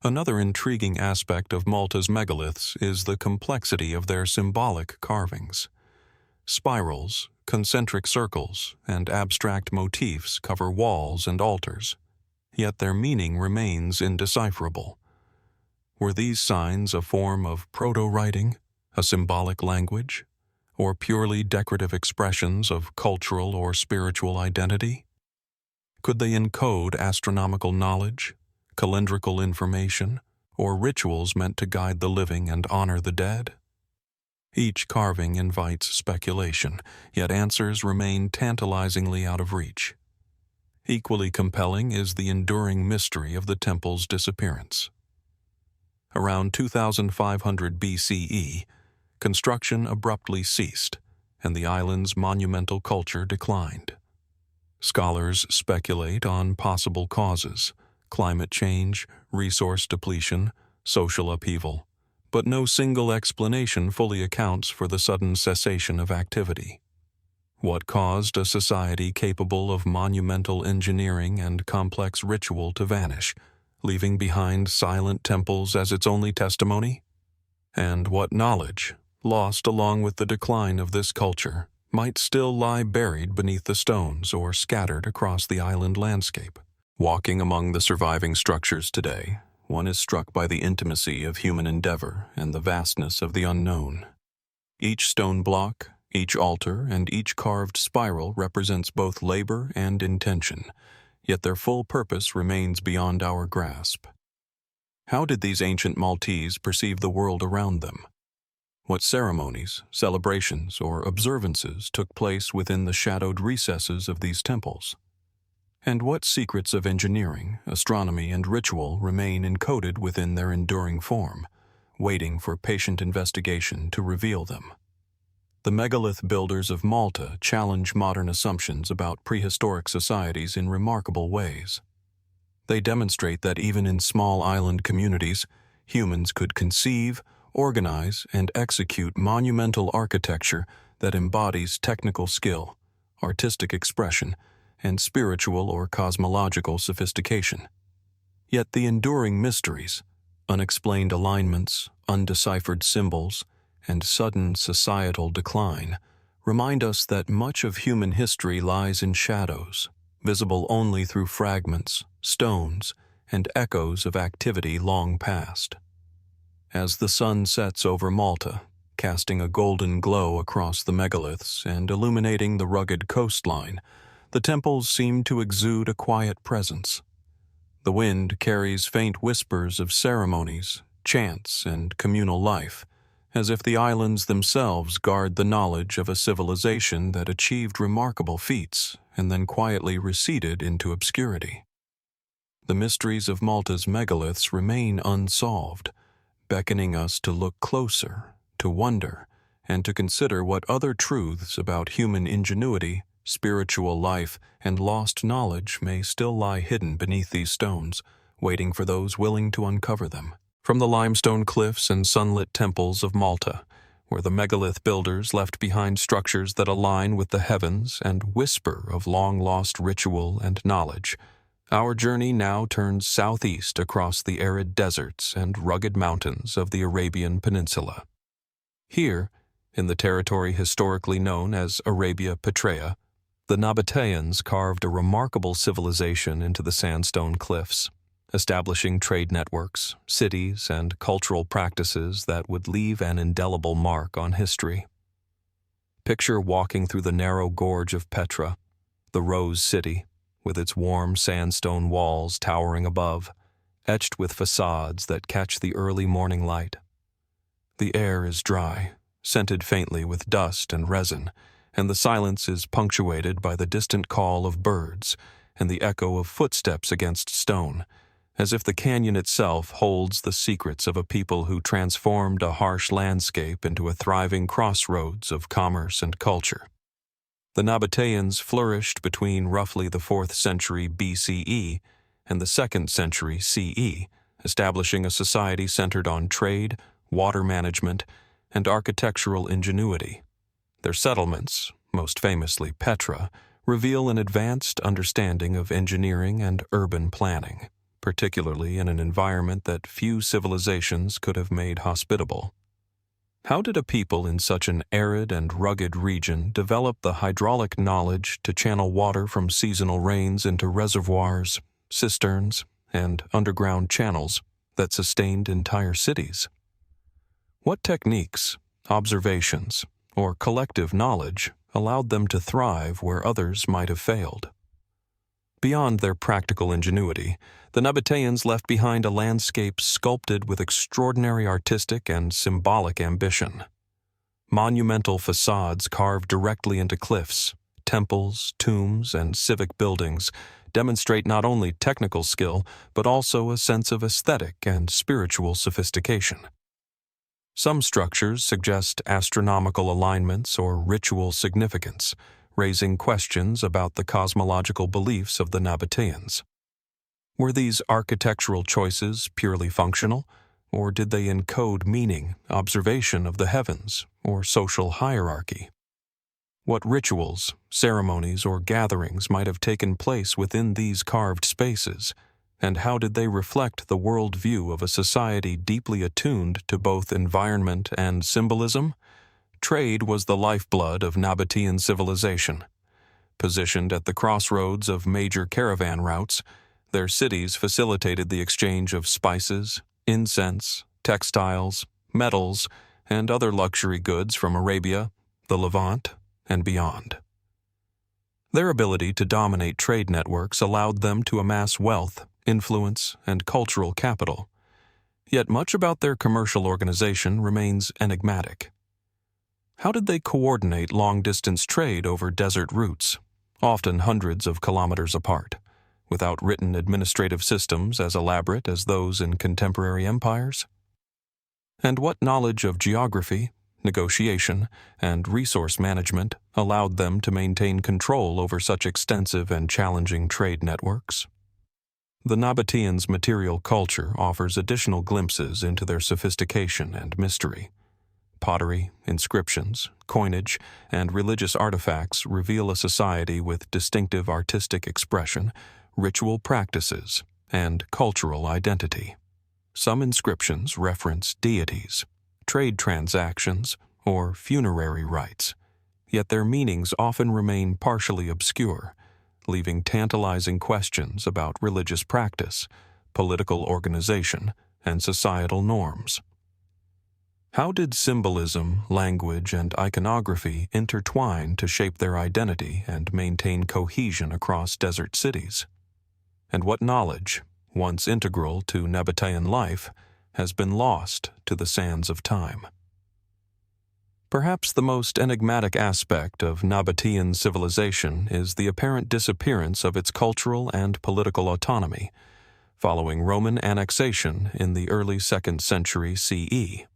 Another intriguing aspect of Malta's megaliths is the complexity of their symbolic carvings. Spirals, concentric circles, and abstract motifs cover walls and altars, yet their meaning remains indecipherable. Were these signs a form of proto-writing, a symbolic language, or purely decorative expressions of cultural or spiritual identity? Could they encode astronomical knowledge, calendrical information, or rituals meant to guide the living and honor the dead? Each carving invites speculation, yet answers remain tantalizingly out of reach. Equally compelling is the enduring mystery of the temple's disappearance. Around 2500 BCE, construction abruptly ceased, and the island's monumental culture declined. Scholars speculate on possible causes: climate change, resource depletion, social upheaval, but no single explanation fully accounts for the sudden cessation of activity. What caused a society capable of monumental engineering and complex ritual to vanish, leaving behind silent temples as its only testimony? And what knowledge, lost along with the decline of this culture, might still lie buried beneath the stones or scattered across the island landscape? Walking among the surviving structures today, one is struck by the intimacy of human endeavor and the vastness of the unknown. Each stone block, each altar, and each carved spiral represents both labor and intention, yet their full purpose remains beyond our grasp. How did these ancient Maltese perceive the world around them? What ceremonies, celebrations, or observances took place within the shadowed recesses of these temples? And what secrets of engineering, astronomy, and ritual remain encoded within their enduring form, waiting for patient investigation to reveal them? The megalith builders of Malta challenge modern assumptions about prehistoric societies in remarkable ways. They demonstrate that even in small island communities, humans could conceive, organize, and execute monumental architecture that embodies technical skill, artistic expression, and spiritual or cosmological sophistication. Yet the enduring mysteries, unexplained alignments, undeciphered symbols, and sudden societal decline remind us that much of human history lies in shadows, visible only through fragments, stones, and echoes of activity long past. As the sun sets over Malta, casting a golden glow across the megaliths and illuminating the rugged coastline, the temples seem to exude a quiet presence. The wind carries faint whispers of ceremonies, chants, and communal life, as if the islands themselves guard the knowledge of a civilization that achieved remarkable feats and then quietly receded into obscurity. The mysteries of Malta's megaliths remain unsolved, beckoning us to look closer, to wonder, and to consider what other truths about human ingenuity, spiritual life, and lost knowledge may still lie hidden beneath these stones, waiting for those willing to uncover them. From the limestone cliffs and sunlit temples of Malta, where the megalith builders left behind structures that align with the heavens and whisper of long-lost ritual and knowledge, our journey now turns southeast across the arid deserts and rugged mountains of the Arabian Peninsula. Here, in the territory historically known as Arabia Petraea, the Nabataeans carved a remarkable civilization into the sandstone cliffs, establishing trade networks, cities, and cultural practices that would leave an indelible mark on history. Picture walking through the narrow gorge of Petra, the Rose City, with its warm sandstone walls towering above, etched with facades that catch the early morning light. The air is dry, scented faintly with dust and resin, and the silence is punctuated by the distant call of birds and the echo of footsteps against stone, as if the canyon itself holds the secrets of a people who transformed a harsh landscape into a thriving crossroads of commerce and culture. The Nabataeans flourished between roughly the 4th century BCE and the 2nd century CE, establishing a society centered on trade, water management, and architectural ingenuity. Their settlements, most famously Petra, reveal an advanced understanding of engineering and urban planning, particularly in an environment that few civilizations could have made hospitable. How did a people in such an arid and rugged region develop the hydraulic knowledge to channel water from seasonal rains into reservoirs, cisterns, and underground channels that sustained entire cities? What techniques, observations, or collective knowledge allowed them to thrive where others might have failed? Beyond their practical ingenuity, the Nabataeans left behind a landscape sculpted with extraordinary artistic and symbolic ambition. Monumental facades carved directly into cliffs, temples, tombs, and civic buildings demonstrate not only technical skill, but also a sense of aesthetic and spiritual sophistication. Some structures suggest astronomical alignments or ritual significance, raising questions about the cosmological beliefs of the Nabataeans. Were these architectural choices purely functional, or did they encode meaning, observation of the heavens, or social hierarchy? What rituals, ceremonies, or gatherings might have taken place within these carved spaces, and how did they reflect the worldview of a society deeply attuned to both environment and symbolism? Trade was the lifeblood of Nabataean civilization. Positioned at the crossroads of major caravan routes, their cities facilitated the exchange of spices, incense, textiles, metals, and other luxury goods from Arabia, the Levant, and beyond. Their ability to dominate trade networks allowed them to amass wealth, influence, and cultural capital. Yet much about their commercial organization remains enigmatic. How did they coordinate long-distance trade over desert routes, often hundreds of kilometers apart, without written administrative systems as elaborate as those in contemporary empires? And what knowledge of geography, negotiation, and resource management allowed them to maintain control over such extensive and challenging trade networks? The Nabataeans' material culture offers additional glimpses into their sophistication and mystery. Pottery, inscriptions, coinage, and religious artifacts reveal a society with distinctive artistic expression, ritual practices, and cultural identity. Some inscriptions reference deities, trade transactions, or funerary rites, yet their meanings often remain partially obscure, leaving tantalizing questions about religious practice, political organization, and societal norms. How did symbolism, language, and iconography intertwine to shape their identity and maintain cohesion across desert cities? And what knowledge, once integral to Nabataean life, has been lost to the sands of time? Perhaps the most enigmatic aspect of Nabataean civilization is the apparent disappearance of its cultural and political autonomy, following Roman annexation in the early 2nd century CE.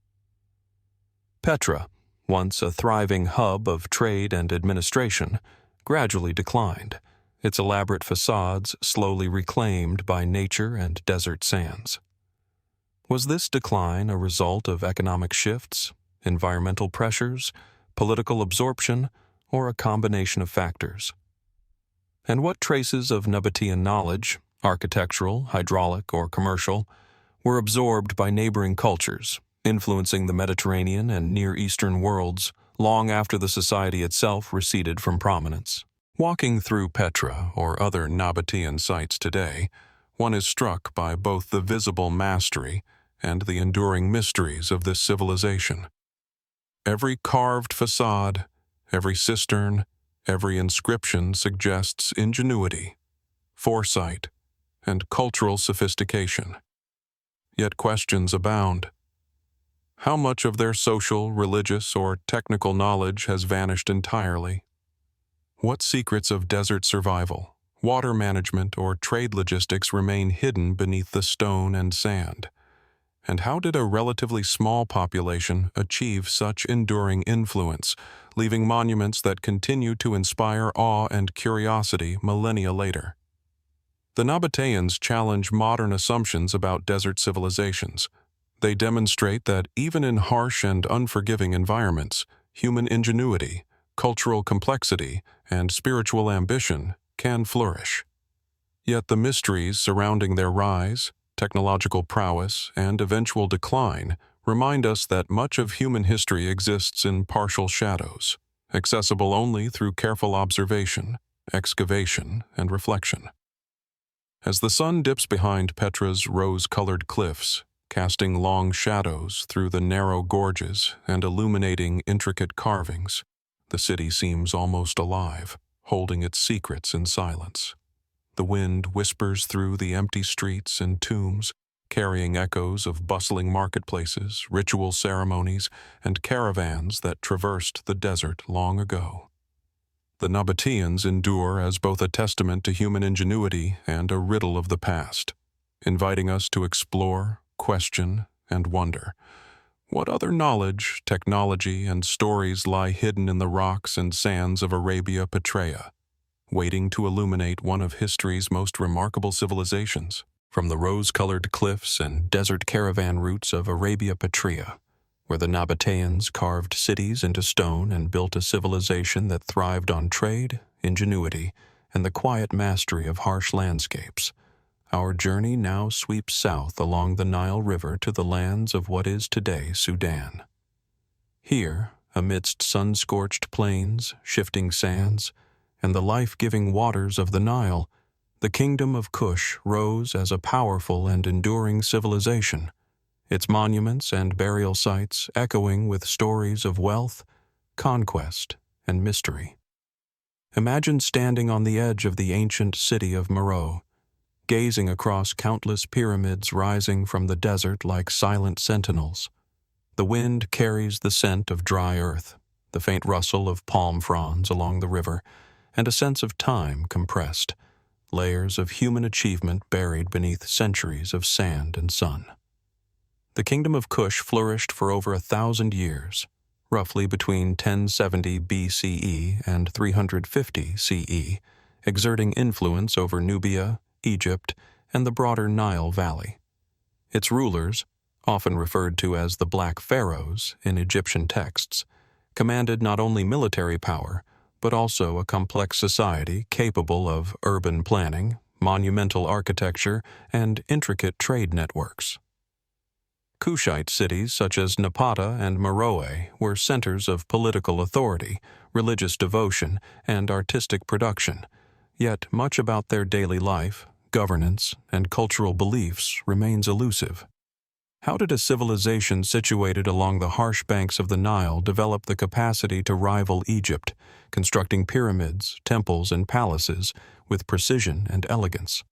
Petra, once a thriving hub of trade and administration, gradually declined, its elaborate facades slowly reclaimed by nature and desert sands. Was this decline a result of economic shifts, environmental pressures, political absorption, or a combination of factors? And what traces of Nabataean knowledge, architectural, hydraulic, or commercial, were absorbed by neighboring cultures, influencing the Mediterranean and Near Eastern worlds long after the society itself receded from prominence? Walking through Petra or other Nabataean sites today, one is struck by both the visible mastery and the enduring mysteries of this civilization. Every carved facade, every cistern, every inscription suggests ingenuity, foresight, and cultural sophistication. Yet questions abound. How much of their social, religious, or technical knowledge has vanished entirely? What secrets of desert survival, water management, or trade logistics remain hidden beneath the stone and sand? And how did a relatively small population achieve such enduring influence, leaving monuments that continue to inspire awe and curiosity millennia later? The Nabataeans challenge modern assumptions about desert civilizations. They demonstrate that even in harsh and unforgiving environments, human ingenuity, cultural complexity, and spiritual ambition can flourish. Yet the mysteries surrounding their rise, technological prowess, and eventual decline remind us that much of human history exists in partial shadows, accessible only through careful observation, excavation, and reflection. As the sun dips behind Petra's rose-colored cliffs, casting long shadows through the narrow gorges and illuminating intricate carvings, the city seems almost alive, holding its secrets in silence. The wind whispers through the empty streets and tombs, carrying echoes of bustling marketplaces, ritual ceremonies, and caravans that traversed the desert long ago. The Nabataeans endure as both a testament to human ingenuity and a riddle of the past, inviting us to explore, question, and wonder. What other knowledge, technology, and stories lie hidden in the rocks and sands of Arabia Petraea, waiting to illuminate one of history's most remarkable civilizations? From the rose-colored cliffs and desert caravan routes of Arabia Petraea, where the Nabataeans carved cities into stone and built a civilization that thrived on trade, ingenuity, and the quiet mastery of harsh landscapes. Our journey now sweeps south along the Nile River to the lands of what is today Sudan. Here, amidst sun-scorched plains, shifting sands, and the life-giving waters of the Nile, the Kingdom of Kush rose as a powerful and enduring civilization, its monuments and burial sites echoing with stories of wealth, conquest, and mystery. Imagine standing on the edge of the ancient city of Meroe, gazing across countless pyramids rising from the desert like silent sentinels. The wind carries the scent of dry earth, the faint rustle of palm fronds along the river, and a sense of time compressed, layers of human achievement buried beneath centuries of sand and sun. The Kingdom of Kush flourished for over 1,000 years, roughly between 1070 BCE and 350 CE, exerting influence over Nubia, Egypt, and the broader Nile Valley. Its rulers, often referred to as the Black Pharaohs in Egyptian texts, commanded not only military power, but also a complex society capable of urban planning, monumental architecture, and intricate trade networks. Kushite cities such as Napata and Meroe were centers of political authority, religious devotion, and artistic production, yet much about their daily life, governance, and cultural beliefs remains elusive. How did a civilization situated along the harsh banks of the Nile develop the capacity to rival Egypt, constructing pyramids, temples, and palaces with precision and elegance?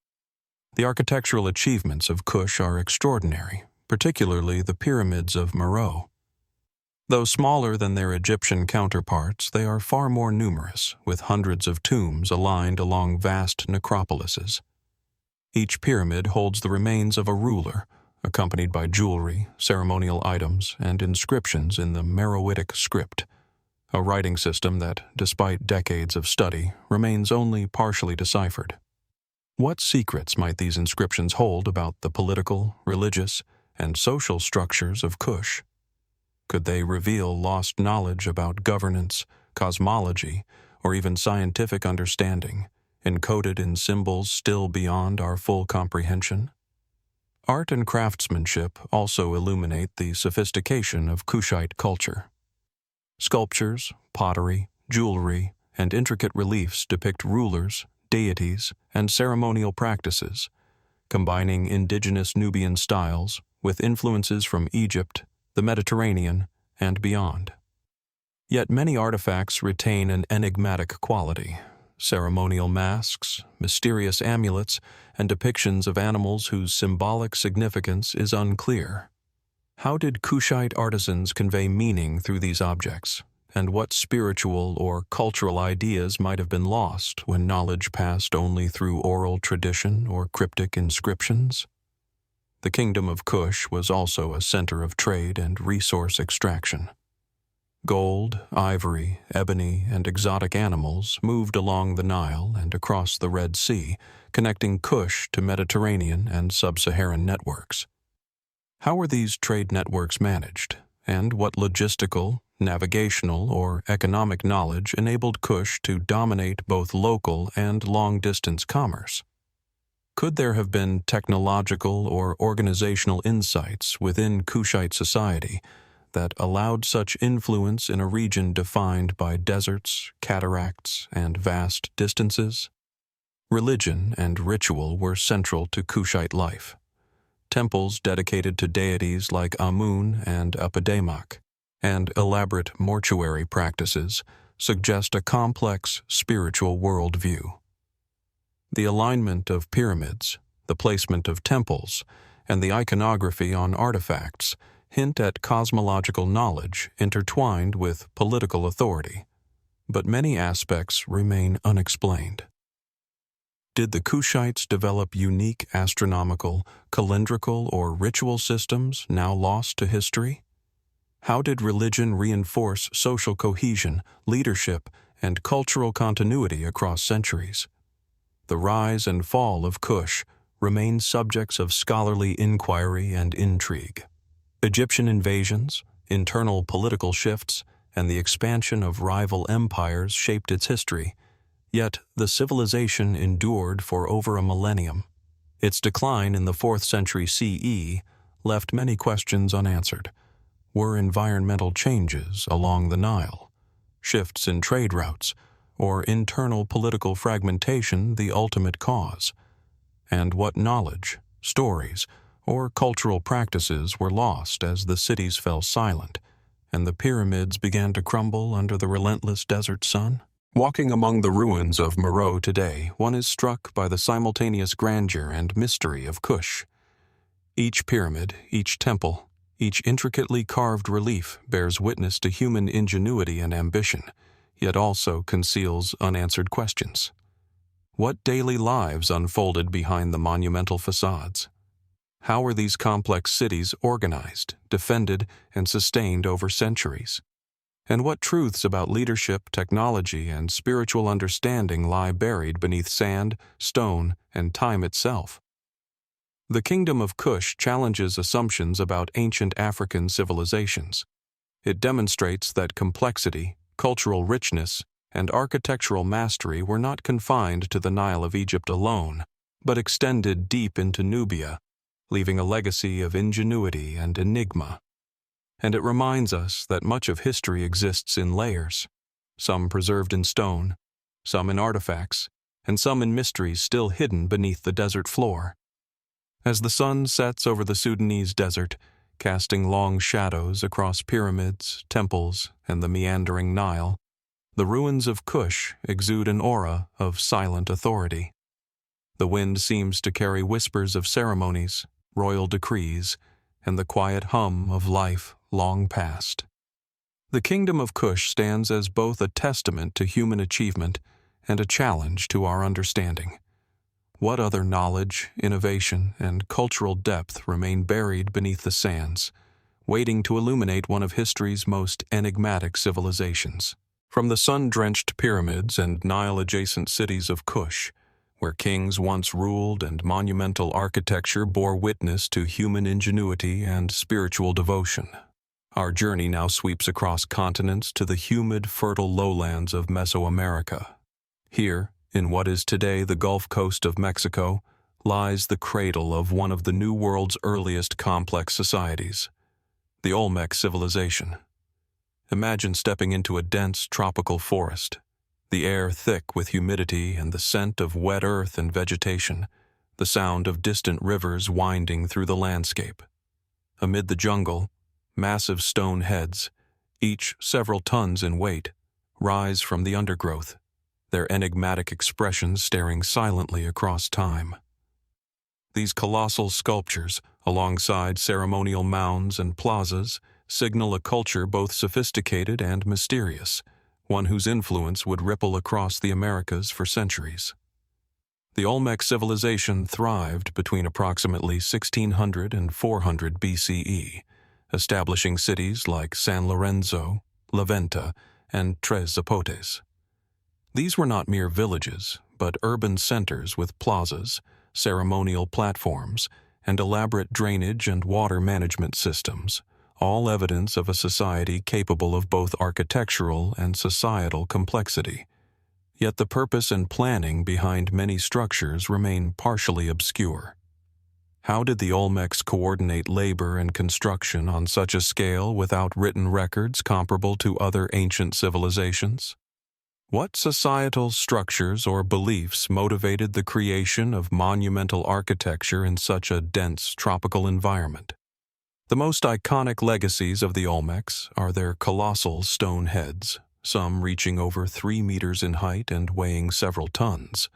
The architectural achievements of Kush are extraordinary, particularly the pyramids of Meroe. Though smaller than their Egyptian counterparts, they are far more numerous, with hundreds of tombs aligned along vast necropolises. Each pyramid holds the remains of a ruler, accompanied by jewelry, ceremonial items, and inscriptions in the Meroitic script, a writing system that, despite decades of study, remains only partially deciphered. What secrets might these inscriptions hold about the political, religious, and social structures of Kush? Could they reveal lost knowledge about governance, cosmology, or even scientific understanding, encoded in symbols still beyond our full comprehension? Art and craftsmanship also illuminate the sophistication of Kushite culture. Sculptures, pottery, jewelry, and intricate reliefs depict rulers, deities, and ceremonial practices, combining indigenous Nubian styles with influences from Egypt, the Mediterranean, and beyond. Yet many artifacts retain an enigmatic quality: ceremonial masks, mysterious amulets, and depictions of animals whose symbolic significance is unclear. How did Kushite artisans convey meaning through these objects, and what spiritual or cultural ideas might have been lost when knowledge passed only through oral tradition or cryptic inscriptions? The Kingdom of Kush was also a center of trade and resource extraction. Gold, ivory, ebony, and exotic animals moved along the Nile and across the Red Sea, connecting Kush to Mediterranean and sub-Saharan networks. How were these trade networks managed, and what logistical, navigational, or economic knowledge enabled Kush to dominate both local and long-distance commerce? Could there have been technological or organizational insights within Kushite society that allowed such influence in a region defined by deserts, cataracts, and vast distances? Religion and ritual were central to Kushite life. Temples dedicated to deities like Amun and Apademak, and elaborate mortuary practices suggest a complex spiritual worldview. The alignment of pyramids, the placement of temples, and the iconography on artifacts hint at cosmological knowledge intertwined with political authority, but many aspects remain unexplained. Did the Kushites develop unique astronomical, calendrical, or ritual systems now lost to history? How did religion reinforce social cohesion, leadership, and cultural continuity across centuries? The rise and fall of Kush remain subjects of scholarly inquiry and intrigue. Egyptian invasions, Internal political shifts and the expansion of rival empires shaped its history, yet the civilization endured for over a millennium. Its decline in the 4th century CE left many questions unanswered. Were environmental changes along the Nile, shifts in trade routes, or internal political fragmentation the ultimate cause? And what knowledge, stories, or cultural practices were lost as the cities fell silent and the pyramids began to crumble under the relentless desert sun? Walking among the ruins of Meroe today, one is struck by the simultaneous grandeur and mystery of Kush. Each pyramid, each temple, each intricately carved relief bears witness to human ingenuity and ambition, yet also conceals unanswered questions. What daily lives unfolded behind the monumental facades? How were these complex cities organized, defended, and sustained over centuries? And what truths about leadership, technology, and spiritual understanding lie buried beneath sand, stone, and time itself? The Kingdom of Kush challenges assumptions about ancient African civilizations. It demonstrates that complexity, cultural richness, and architectural mastery were not confined to the Nile of Egypt alone, but extended deep into Nubia, leaving a legacy of ingenuity and enigma. And it reminds us that much of history exists in layers, some preserved in stone, some in artifacts, and some in mysteries still hidden beneath the desert floor. As the sun sets over the Sudanese desert, casting long shadows across pyramids, temples, and the meandering Nile, the ruins of Kush exude an aura of silent authority. The wind seems to carry whispers of ceremonies, royal decrees, and the quiet hum of life long past. The Kingdom of Kush stands as both a testament to human achievement and a challenge to our understanding. What other knowledge, innovation, and cultural depth remain buried beneath the sands, waiting to illuminate one of history's most enigmatic civilizations? From the sun-drenched pyramids and Nile-adjacent cities of Kush, where kings once ruled and monumental architecture bore witness to human ingenuity and spiritual devotion, our journey now sweeps across continents to the humid, fertile lowlands of Mesoamerica. Here, in what is today the Gulf Coast of Mexico, lies the cradle of one of the New World's earliest complex societies, the Olmec Civilization. Imagine stepping into a dense tropical forest, the air thick with humidity and the scent of wet earth and vegetation, the sound of distant rivers winding through the landscape. Amid the jungle, massive stone heads, each several tons in weight, rise from the undergrowth, their enigmatic expressions staring silently across time. These colossal sculptures, alongside ceremonial mounds and plazas, signal a culture both sophisticated and mysterious, one whose influence would ripple across the Americas for centuries. The Olmec civilization thrived between approximately 1600 and 400 BCE, establishing cities like San Lorenzo, La Venta, and Tres Zapotes. These were not mere villages, but urban centers with plazas, ceremonial platforms, and elaborate drainage and water management systems, all evidence of a society capable of both architectural and societal complexity. Yet the purpose and planning behind many structures remain partially obscure. How did the Olmecs coordinate labor and construction on such a scale without written records comparable to other ancient civilizations? What societal structures or beliefs motivated the creation of monumental architecture in such a dense tropical environment? The most iconic legacies of the Olmecs are their colossal stone heads, some reaching over 3 meters in height and weighing several tons.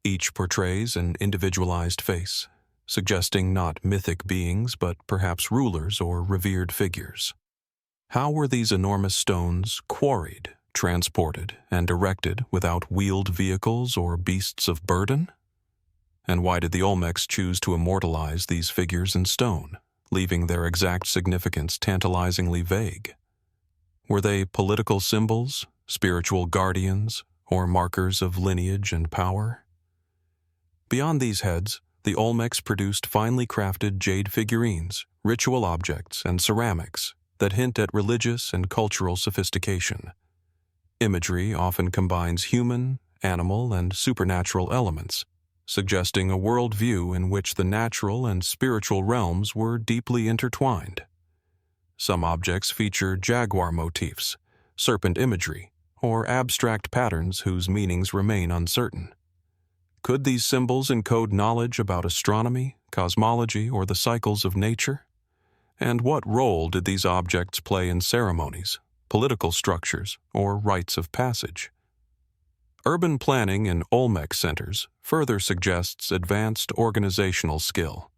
Each portrays an individualized face, suggesting not mythic beings but perhaps rulers or revered figures. How were these enormous stones quarried, transported, and erected without wheeled vehicles or beasts of burden? And why did the Olmecs choose to immortalize these figures in stone, leaving their exact significance tantalizingly vague? Were they political symbols, spiritual guardians, or markers of lineage and power? Beyond these heads, the Olmecs produced finely crafted jade figurines, ritual objects, and ceramics, that hint at religious and cultural sophistication. Imagery often combines human, animal, and supernatural elements, suggesting a worldview in which the natural and spiritual realms were deeply intertwined. Some objects feature jaguar motifs, serpent imagery, or abstract patterns whose meanings remain uncertain. Could these symbols encode knowledge about astronomy, cosmology, or the cycles of nature? And what role did these objects play in ceremonies, political structures, or rites of passage? Urban planning in Olmec centers further suggests advanced organizational skill.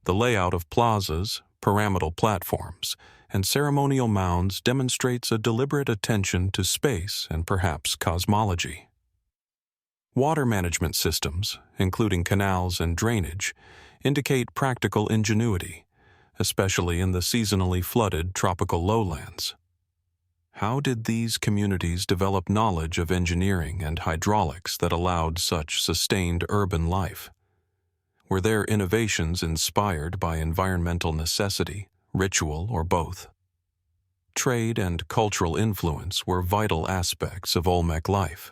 The layout of plazas, pyramidal platforms, and ceremonial mounds demonstrates a deliberate attention to space and perhaps cosmology. Water management systems, including canals and drainage, indicate practical ingenuity, especially in the seasonally flooded tropical lowlands. How did these communities develop knowledge of engineering and hydraulics that allowed such sustained urban life? Were their innovations inspired by environmental necessity, ritual, or both? Trade and cultural influence were vital aspects of Olmec life.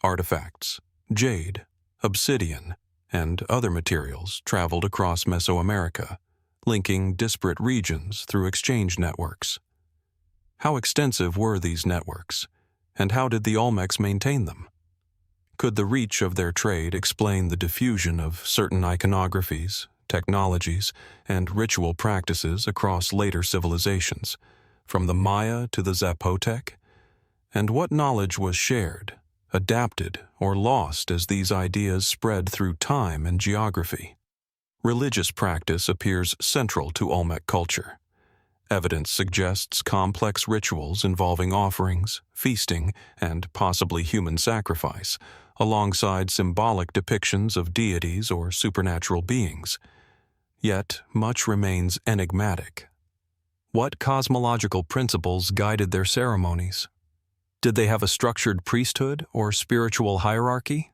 Artifacts, jade, obsidian, and other materials traveled across Mesoamerica, linking disparate regions through exchange networks. How extensive were these networks, and how did the Olmecs maintain them? Could the reach of their trade explain the diffusion of certain iconographies, technologies, and ritual practices across later civilizations, from the Maya to the Zapotec? And what knowledge was shared, adapted, or lost as these ideas spread through time and geography? Religious practice appears central to Olmec culture. Evidence suggests complex rituals involving offerings, feasting, and possibly human sacrifice, alongside symbolic depictions of deities or supernatural beings. Yet, much remains enigmatic. What cosmological principles guided their ceremonies? Did they have a structured priesthood or spiritual hierarchy?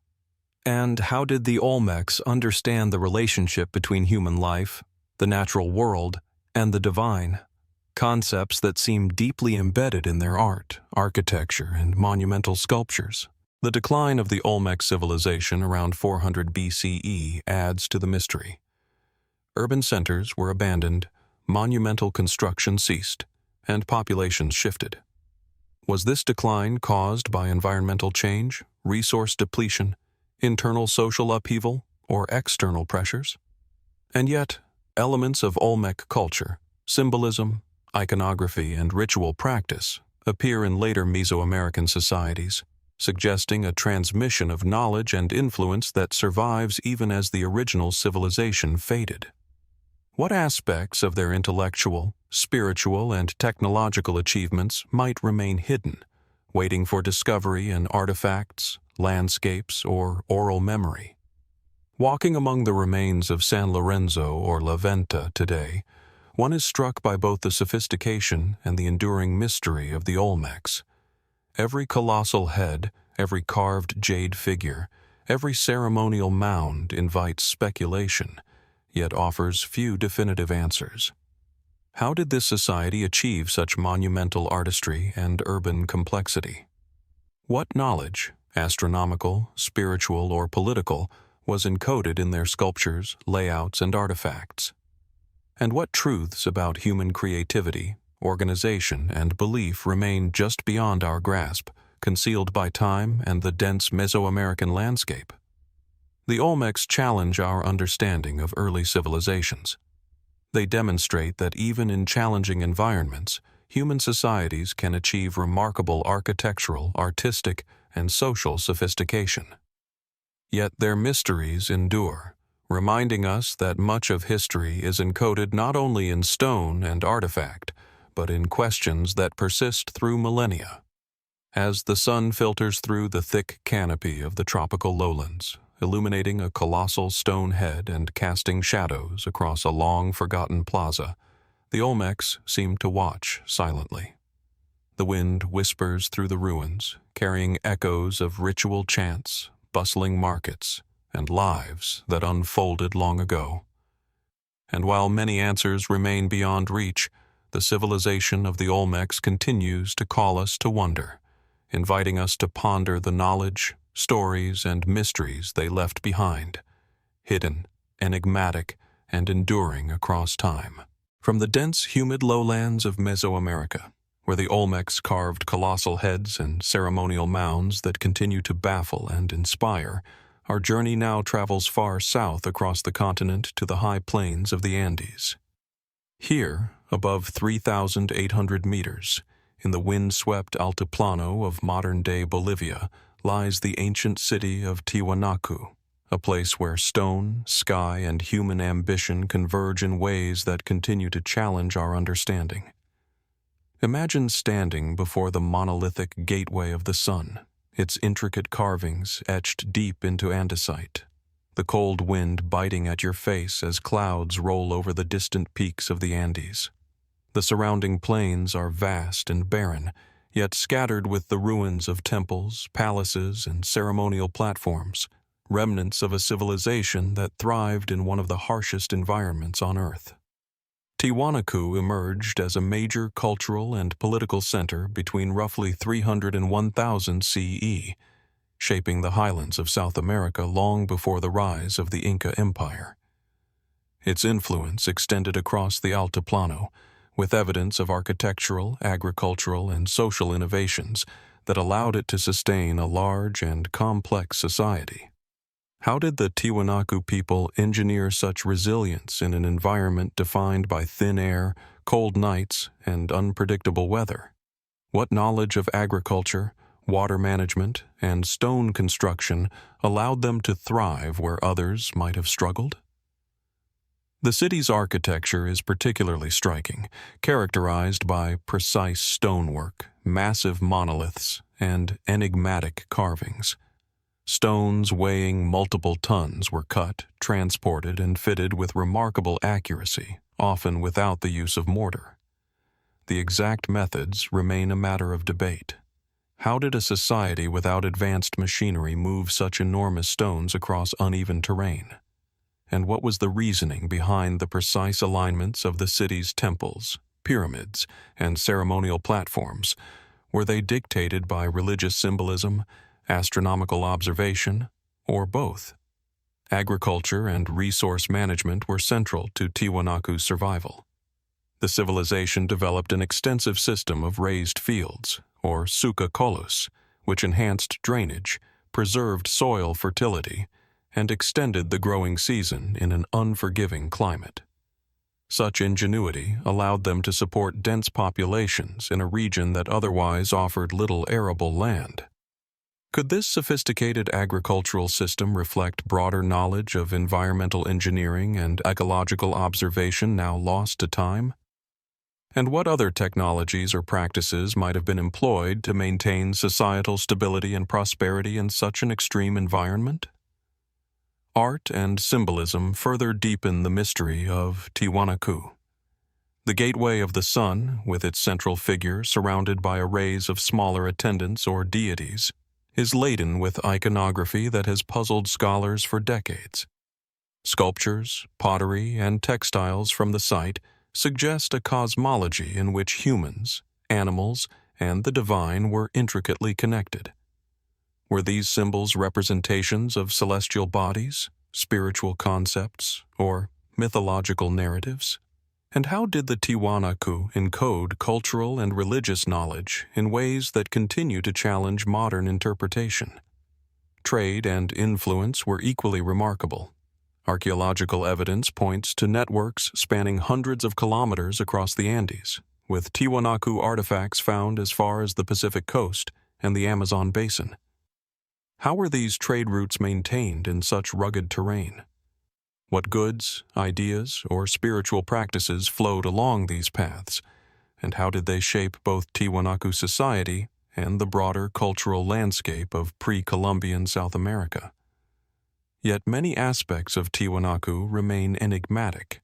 And how did the Olmecs understand the relationship between human life, the natural world, and the divine? Concepts that seem deeply embedded in their art, architecture, and monumental sculptures. The decline of the Olmec civilization around 400 BCE adds to the mystery. Urban centers were abandoned, monumental construction ceased, and populations shifted. Was this decline caused by environmental change, resource depletion, internal social upheaval, or external pressures? And yet, elements of Olmec culture, symbolism, iconography, and ritual practice appear in later Mesoamerican societies, suggesting a transmission of knowledge and influence that survives even as the original civilization faded. What aspects of their intellectual, spiritual, and technological achievements might remain hidden, waiting for discovery in artifacts, landscapes, or oral memory? Walking among the remains of San Lorenzo or La Venta today, one is struck by both the sophistication and the enduring mystery of the Olmecs. Every colossal head, every carved jade figure, every ceremonial mound invites speculation, yet offers few definitive answers. How did this society achieve such monumental artistry and urban complexity? What knowledge, astronomical, spiritual, or political, was encoded in their sculptures, layouts, and artifacts? And what truths about human creativity, organization, and belief remain just beyond our grasp, concealed by time and the dense Mesoamerican landscape? The Olmecs challenge our understanding of early civilizations. They demonstrate that even in challenging environments, human societies can achieve remarkable architectural, artistic, and social sophistication. Yet their mysteries endure, reminding us that much of history is encoded not only in stone and artifact, but in questions that persist through millennia. As the sun filters through the thick canopy of the tropical lowlands, illuminating a colossal stone head and casting shadows across a long-forgotten plaza, the Olmecs seem to watch silently. The wind whispers through the ruins, carrying echoes of ritual chants, bustling markets, and lives that unfolded long ago. And while many answers remain beyond reach, the civilization of the Olmecs continues to call us to wonder, inviting us to ponder the knowledge, stories, and mysteries they left behind, hidden, enigmatic, and enduring across time. From the dense, humid lowlands of Mesoamerica, where the Olmecs carved colossal heads and ceremonial mounds that continue to baffle and inspire, our journey now travels far south across the continent to the high plains of the Andes. Here, above 3,800 meters, in the wind-swept altiplano of modern-day Bolivia, lies the ancient city of Tiwanaku, a place where stone, sky, and human ambition converge in ways that continue to challenge our understanding. Imagine standing before the monolithic Gateway of the Sun, its intricate carvings etched deep into andesite, the cold wind biting at your face as clouds roll over the distant peaks of the Andes. The surrounding plains are vast and barren, yet scattered with the ruins of temples, palaces, and ceremonial platforms, remnants of a civilization that thrived in one of the harshest environments on Earth. Tiwanaku emerged as a major cultural and political center between roughly 300 and 1000 CE, shaping the highlands of South America long before the rise of the Inca Empire. Its influence extended across the Altiplano, with evidence of architectural, agricultural, and social innovations that allowed it to sustain a large and complex society. How did the Tiwanaku people engineer such resilience in an environment defined by thin air, cold nights, and unpredictable weather? What knowledge of agriculture, water management, and stone construction allowed them to thrive where others might have struggled? The city's architecture is particularly striking, characterized by precise stonework, massive monoliths, and enigmatic carvings. Stones weighing multiple tons were cut, transported, and fitted with remarkable accuracy, often without the use of mortar. The exact methods remain a matter of debate. How did a society without advanced machinery move such enormous stones across uneven terrain? And what was the reasoning behind the precise alignments of the city's temples, pyramids, and ceremonial platforms? Were they dictated by religious symbolism, astronomical observation, or both? Agriculture and resource management were central to Tiwanaku's survival. The civilization developed an extensive system of raised fields, or suca-kolos, which enhanced drainage, preserved soil fertility, and extended the growing season in an unforgiving climate. Such ingenuity allowed them to support dense populations in a region that otherwise offered little arable land. Could this sophisticated agricultural system reflect broader knowledge of environmental engineering and ecological observation now lost to time? And what other technologies or practices might have been employed to maintain societal stability and prosperity in such an extreme environment? Art and symbolism further deepen the mystery of Tiwanaku. The Gateway of the Sun, with its central figure surrounded by arrays of smaller attendants or deities, is laden with iconography that has puzzled scholars for decades. Sculptures, pottery, and textiles from the site suggest a cosmology in which humans, animals, and the divine were intricately connected. Were these symbols representations of celestial bodies, spiritual concepts, or mythological narratives? And how did the Tiwanaku encode cultural and religious knowledge in ways that continue to challenge modern interpretation? Trade and influence were equally remarkable. Archaeological evidence points to networks spanning hundreds of kilometers across the Andes, with Tiwanaku artifacts found as far as the Pacific coast and the Amazon basin. How were these trade routes maintained in such rugged terrain? What goods, ideas, or spiritual practices flowed along these paths, and how did they shape both Tiwanaku society and the broader cultural landscape of pre-Columbian South America? Yet many aspects of Tiwanaku remain enigmatic,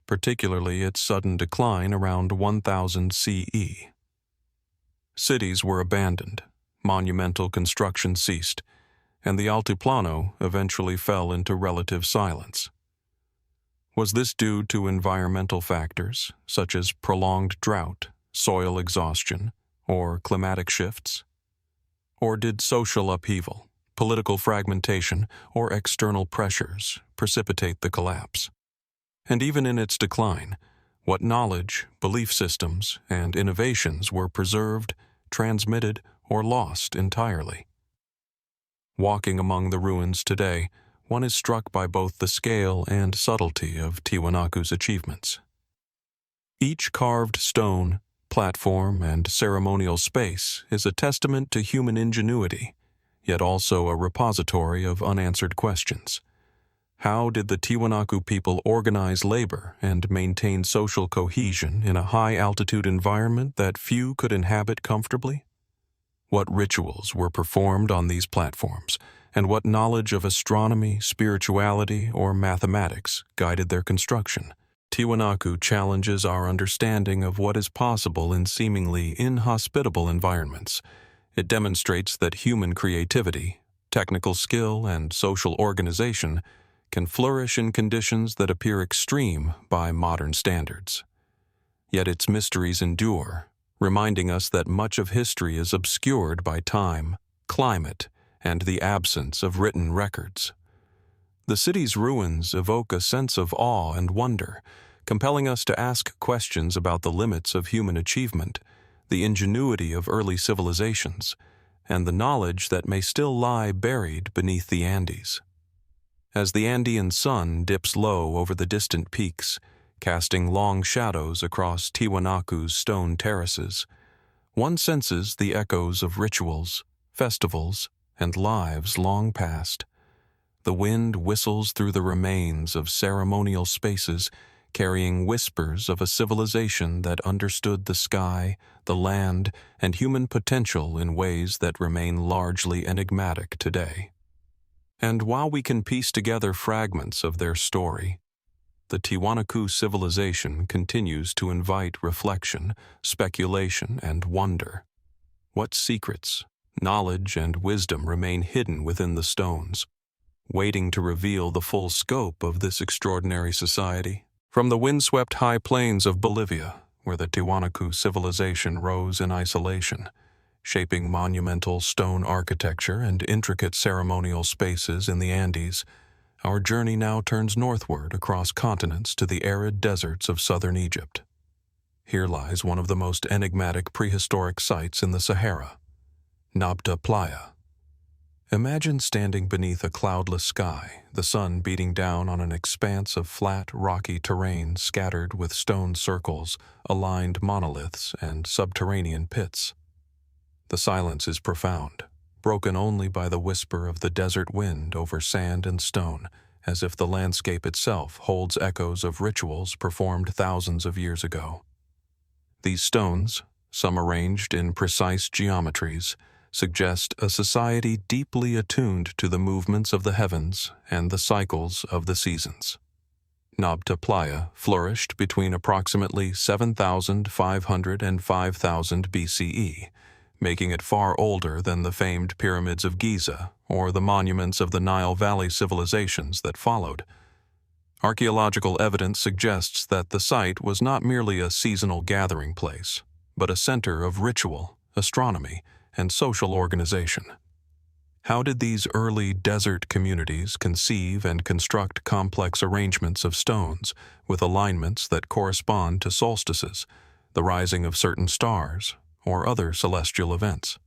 particularly its sudden decline around 1000 CE. Cities were abandoned, monumental construction ceased, and the Altiplano eventually fell into relative silence. Was this due to environmental factors, such as prolonged drought, soil exhaustion, or climatic shifts? Or did social upheaval, political fragmentation, or external pressures precipitate the collapse? And even in its decline, what knowledge, belief systems, and innovations were preserved, transmitted, or lost entirely? Walking among the ruins today, one is struck by both the scale and subtlety of Tiwanaku's achievements. Each carved stone, platform, and ceremonial space is a testament to human ingenuity, yet also a repository of unanswered questions. How did the Tiwanaku people organize labor and maintain social cohesion in a high-altitude environment that few could inhabit comfortably? What rituals were performed on these platforms, and what knowledge of astronomy, spirituality, or mathematics guided their construction? Tiwanaku challenges our understanding of what is possible in seemingly inhospitable environments. It demonstrates that human creativity, technical skill, and social organization can flourish in conditions that appear extreme by modern standards. Yet its mysteries endure, reminding us that much of history is obscured by time, climate, and the absence of written records. The city's ruins evoke a sense of awe and wonder, compelling us to ask questions about the limits of human achievement, the ingenuity of early civilizations, and the knowledge that may still lie buried beneath the Andes. As the Andean sun dips low over the distant peaks, casting long shadows across Tiwanaku's stone terraces, one senses the echoes of rituals, festivals, and lives long past. The wind whistles through the remains of ceremonial spaces, carrying whispers of a civilization that understood the sky, the land, and human potential in ways that remain largely enigmatic today. And while we can piece together fragments of their story, the Tiwanaku civilization continues to invite reflection, speculation, and wonder. What secrets, knowledge, and wisdom remain hidden within the stones, waiting to reveal the full scope of this extraordinary society? From the windswept high plains of Bolivia, where the Tiwanaku civilization rose in isolation, shaping monumental stone architecture and intricate ceremonial spaces in the Andes, our journey now turns northward across continents to the arid deserts of southern Egypt. Here lies one of the most enigmatic prehistoric sites in the Sahara, Nabada Playa. Imagine standing beneath a cloudless sky, the sun beating down on an expanse of flat, rocky terrain scattered with stone circles, aligned monoliths, and subterranean pits. The silence is profound, broken only by the whisper of the desert wind over sand and stone, as if the landscape itself holds echoes of rituals performed thousands of years ago. These stones, some arranged in precise geometries, suggest a society deeply attuned to the movements of the heavens and the cycles of the seasons. Nabada Playa flourished between approximately 7,500 and 5,000 BCE, making it far older than the famed pyramids of Giza or the monuments of the Nile Valley civilizations that followed. Archaeological evidence suggests that the site was not merely a seasonal gathering place, but a center of ritual, astronomy, and social organization. How did these early desert communities conceive and construct complex arrangements of stones with alignments that correspond to solstices, the rising of certain stars, or other celestial events?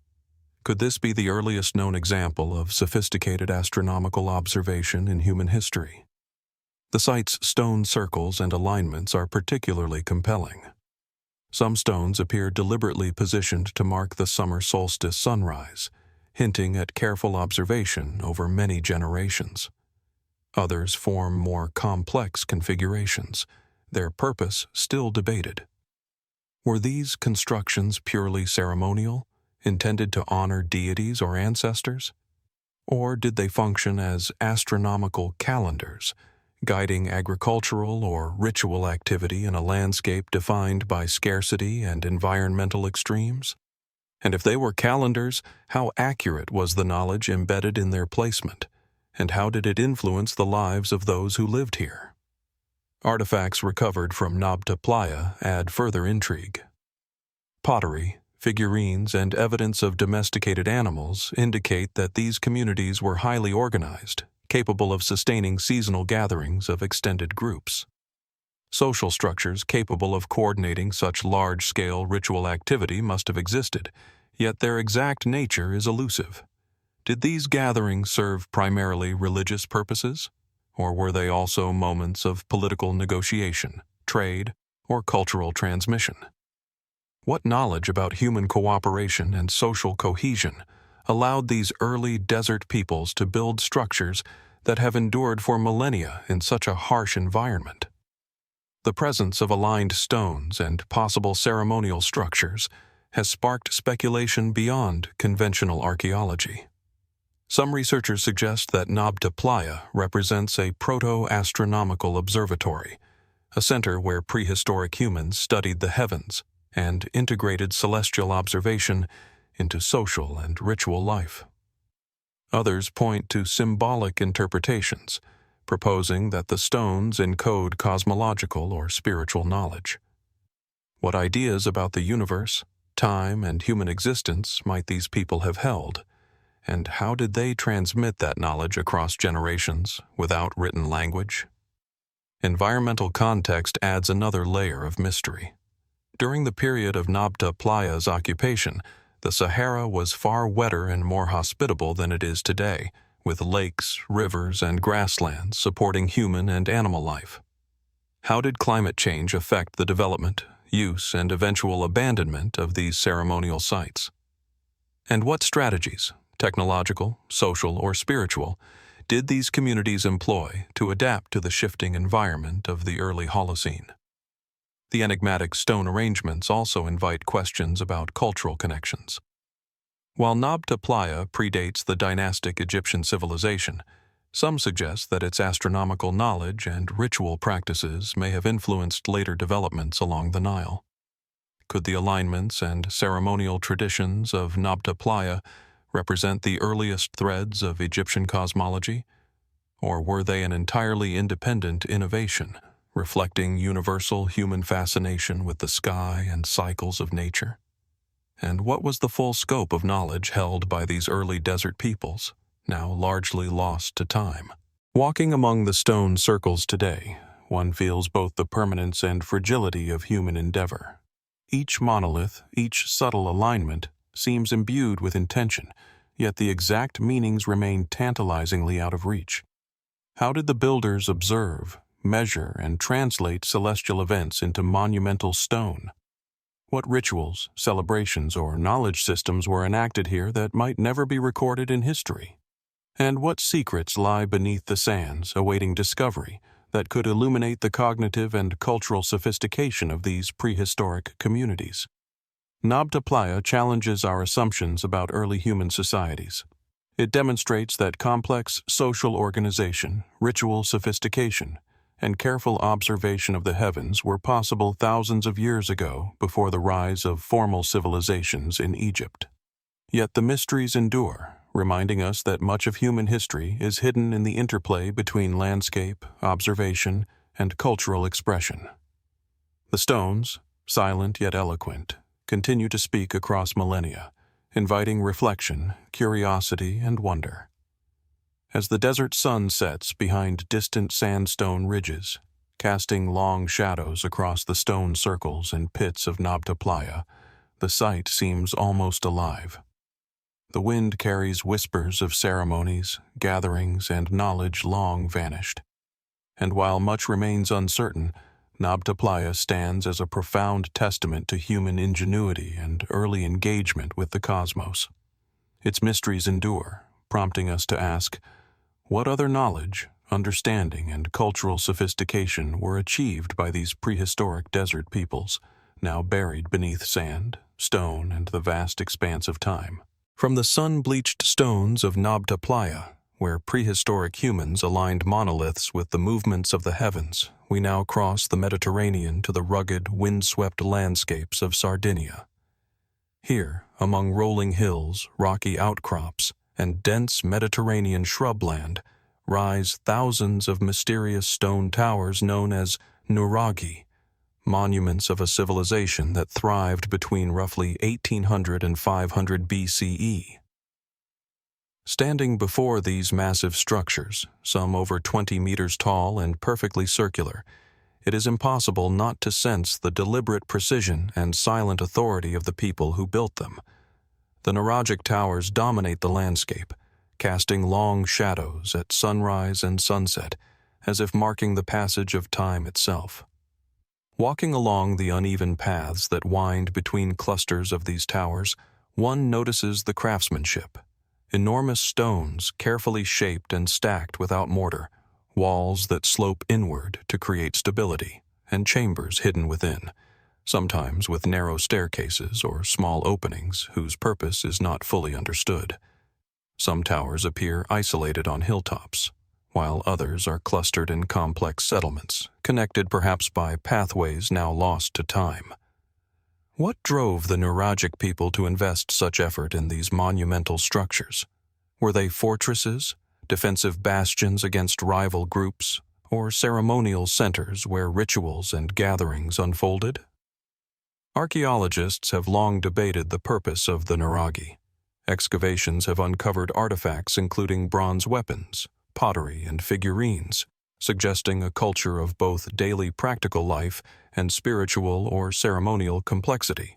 Could this be the earliest known example of sophisticated astronomical observation in human history? The site's stone circles and alignments are particularly compelling. Some stones appear deliberately positioned to mark the summer solstice sunrise, hinting at careful observation over many generations. Others form more complex configurations, their purpose still debated. Were these constructions purely ceremonial, intended to honor deities or ancestors? Or did they function as astronomical calendars, guiding agricultural or ritual activity in a landscape defined by scarcity and environmental extremes? And if they were calendars, how accurate was the knowledge embedded in their placement, and how did it influence the lives of those who lived here? Artifacts recovered from Nabata Playa add further intrigue. Pottery, figurines, and evidence of domesticated animals indicate that these communities were highly organized, capable of sustaining seasonal gatherings of extended groups. Social structures capable of coordinating such large-scale ritual activity must have existed, yet their exact nature is elusive. Did these gatherings serve primarily religious purposes, or were they also moments of political negotiation, trade, or cultural transmission? What knowledge about human cooperation and social cohesion allowed these early desert peoples to build structures that have endured for millennia in such a harsh environment? The presence of aligned stones and possible ceremonial structures has sparked speculation beyond conventional archaeology. Some researchers suggest that Nabata Playa represents a proto-astronomical observatory, a center where prehistoric humans studied the heavens and integrated celestial observation into social and ritual life. Others point to symbolic interpretations, proposing that the stones encode cosmological or spiritual knowledge. What ideas about the universe, time, and human existence might these people have held, and how did they transmit that knowledge across generations without written language? Environmental context adds another layer of mystery. During the period of Nabata Playa's occupation, the Sahara was far wetter and more hospitable than it is today, with lakes, rivers, and grasslands supporting human and animal life. How did climate change affect the development, use, and eventual abandonment of these ceremonial sites? And what strategies, technological, social, or spiritual, did these communities employ to adapt to the shifting environment of the early Holocene? The enigmatic stone arrangements also invite questions about cultural connections. While Nabata Playa predates the dynastic Egyptian civilization, some suggest that its astronomical knowledge and ritual practices may have influenced later developments along the Nile. Could the alignments and ceremonial traditions of Nabata Playa represent the earliest threads of Egyptian cosmology, or were they an entirely independent innovation, reflecting universal human fascination with the sky and cycles of nature? And what was the full scope of knowledge held by these early desert peoples, now largely lost to time? Walking among the stone circles today, one feels both the permanence and fragility of human endeavor. Each monolith, each subtle alignment, seems imbued with intention, yet the exact meanings remain tantalizingly out of reach. How did the builders observe, measure, and translate celestial events into monumental stone? What rituals, celebrations, or knowledge systems were enacted here that might never be recorded in history? And what secrets lie beneath the sands awaiting discovery that could illuminate the cognitive and cultural sophistication of these prehistoric communities? Nabata Playa challenges our assumptions about early human societies. It demonstrates that complex social organization, ritual sophistication, and careful observation of the heavens were possible thousands of years ago before the rise of formal civilizations in Egypt. Yet the mysteries endure, reminding us that much of human history is hidden in the interplay between landscape, observation, and cultural expression. The stones, silent yet eloquent, continue to speak across millennia, inviting reflection, curiosity, and wonder. As the desert sun sets behind distant sandstone ridges, casting long shadows across the stone circles and pits of Nabata Playa, the sight seems almost alive. The wind carries whispers of ceremonies, gatherings, and knowledge long vanished. And while much remains uncertain, Nabata Playa stands as a profound testament to human ingenuity and early engagement with the cosmos. Its mysteries endure, prompting us to ask, what other knowledge, understanding, and cultural sophistication were achieved by these prehistoric desert peoples, now buried beneath sand, stone, and the vast expanse of time? From the sun-bleached stones of Nabata Playa, where prehistoric humans aligned monoliths with the movements of the heavens, we now cross the Mediterranean to the rugged, windswept landscapes of Sardinia. Here, among rolling hills, rocky outcrops, and dense Mediterranean shrubland, rise thousands of mysterious stone towers known as nuraghi, monuments of a civilization that thrived between roughly 1800 and 500 BCE. Standing before these massive structures, some over 20 meters tall and perfectly circular, it is impossible not to sense the deliberate precision and silent authority of the people who built them. The nuragic towers dominate the landscape, casting long shadows at sunrise and sunset, as if marking the passage of time itself. Walking along the uneven paths that wind between clusters of these towers, one notices the craftsmanship. Enormous stones carefully shaped and stacked without mortar, walls that slope inward to create stability, and chambers hidden within, sometimes with narrow staircases or small openings whose purpose is not fully understood. Some towers appear isolated on hilltops, while others are clustered in complex settlements, connected perhaps by pathways now lost to time. What drove the nuragic people to invest such effort in these monumental structures? Were they fortresses, defensive bastions against rival groups, or ceremonial centers where rituals and gatherings unfolded? Archaeologists have long debated the purpose of the nuraghi. Excavations have uncovered artifacts including bronze weapons, pottery, and figurines, suggesting a culture of both daily practical life and spiritual or ceremonial complexity.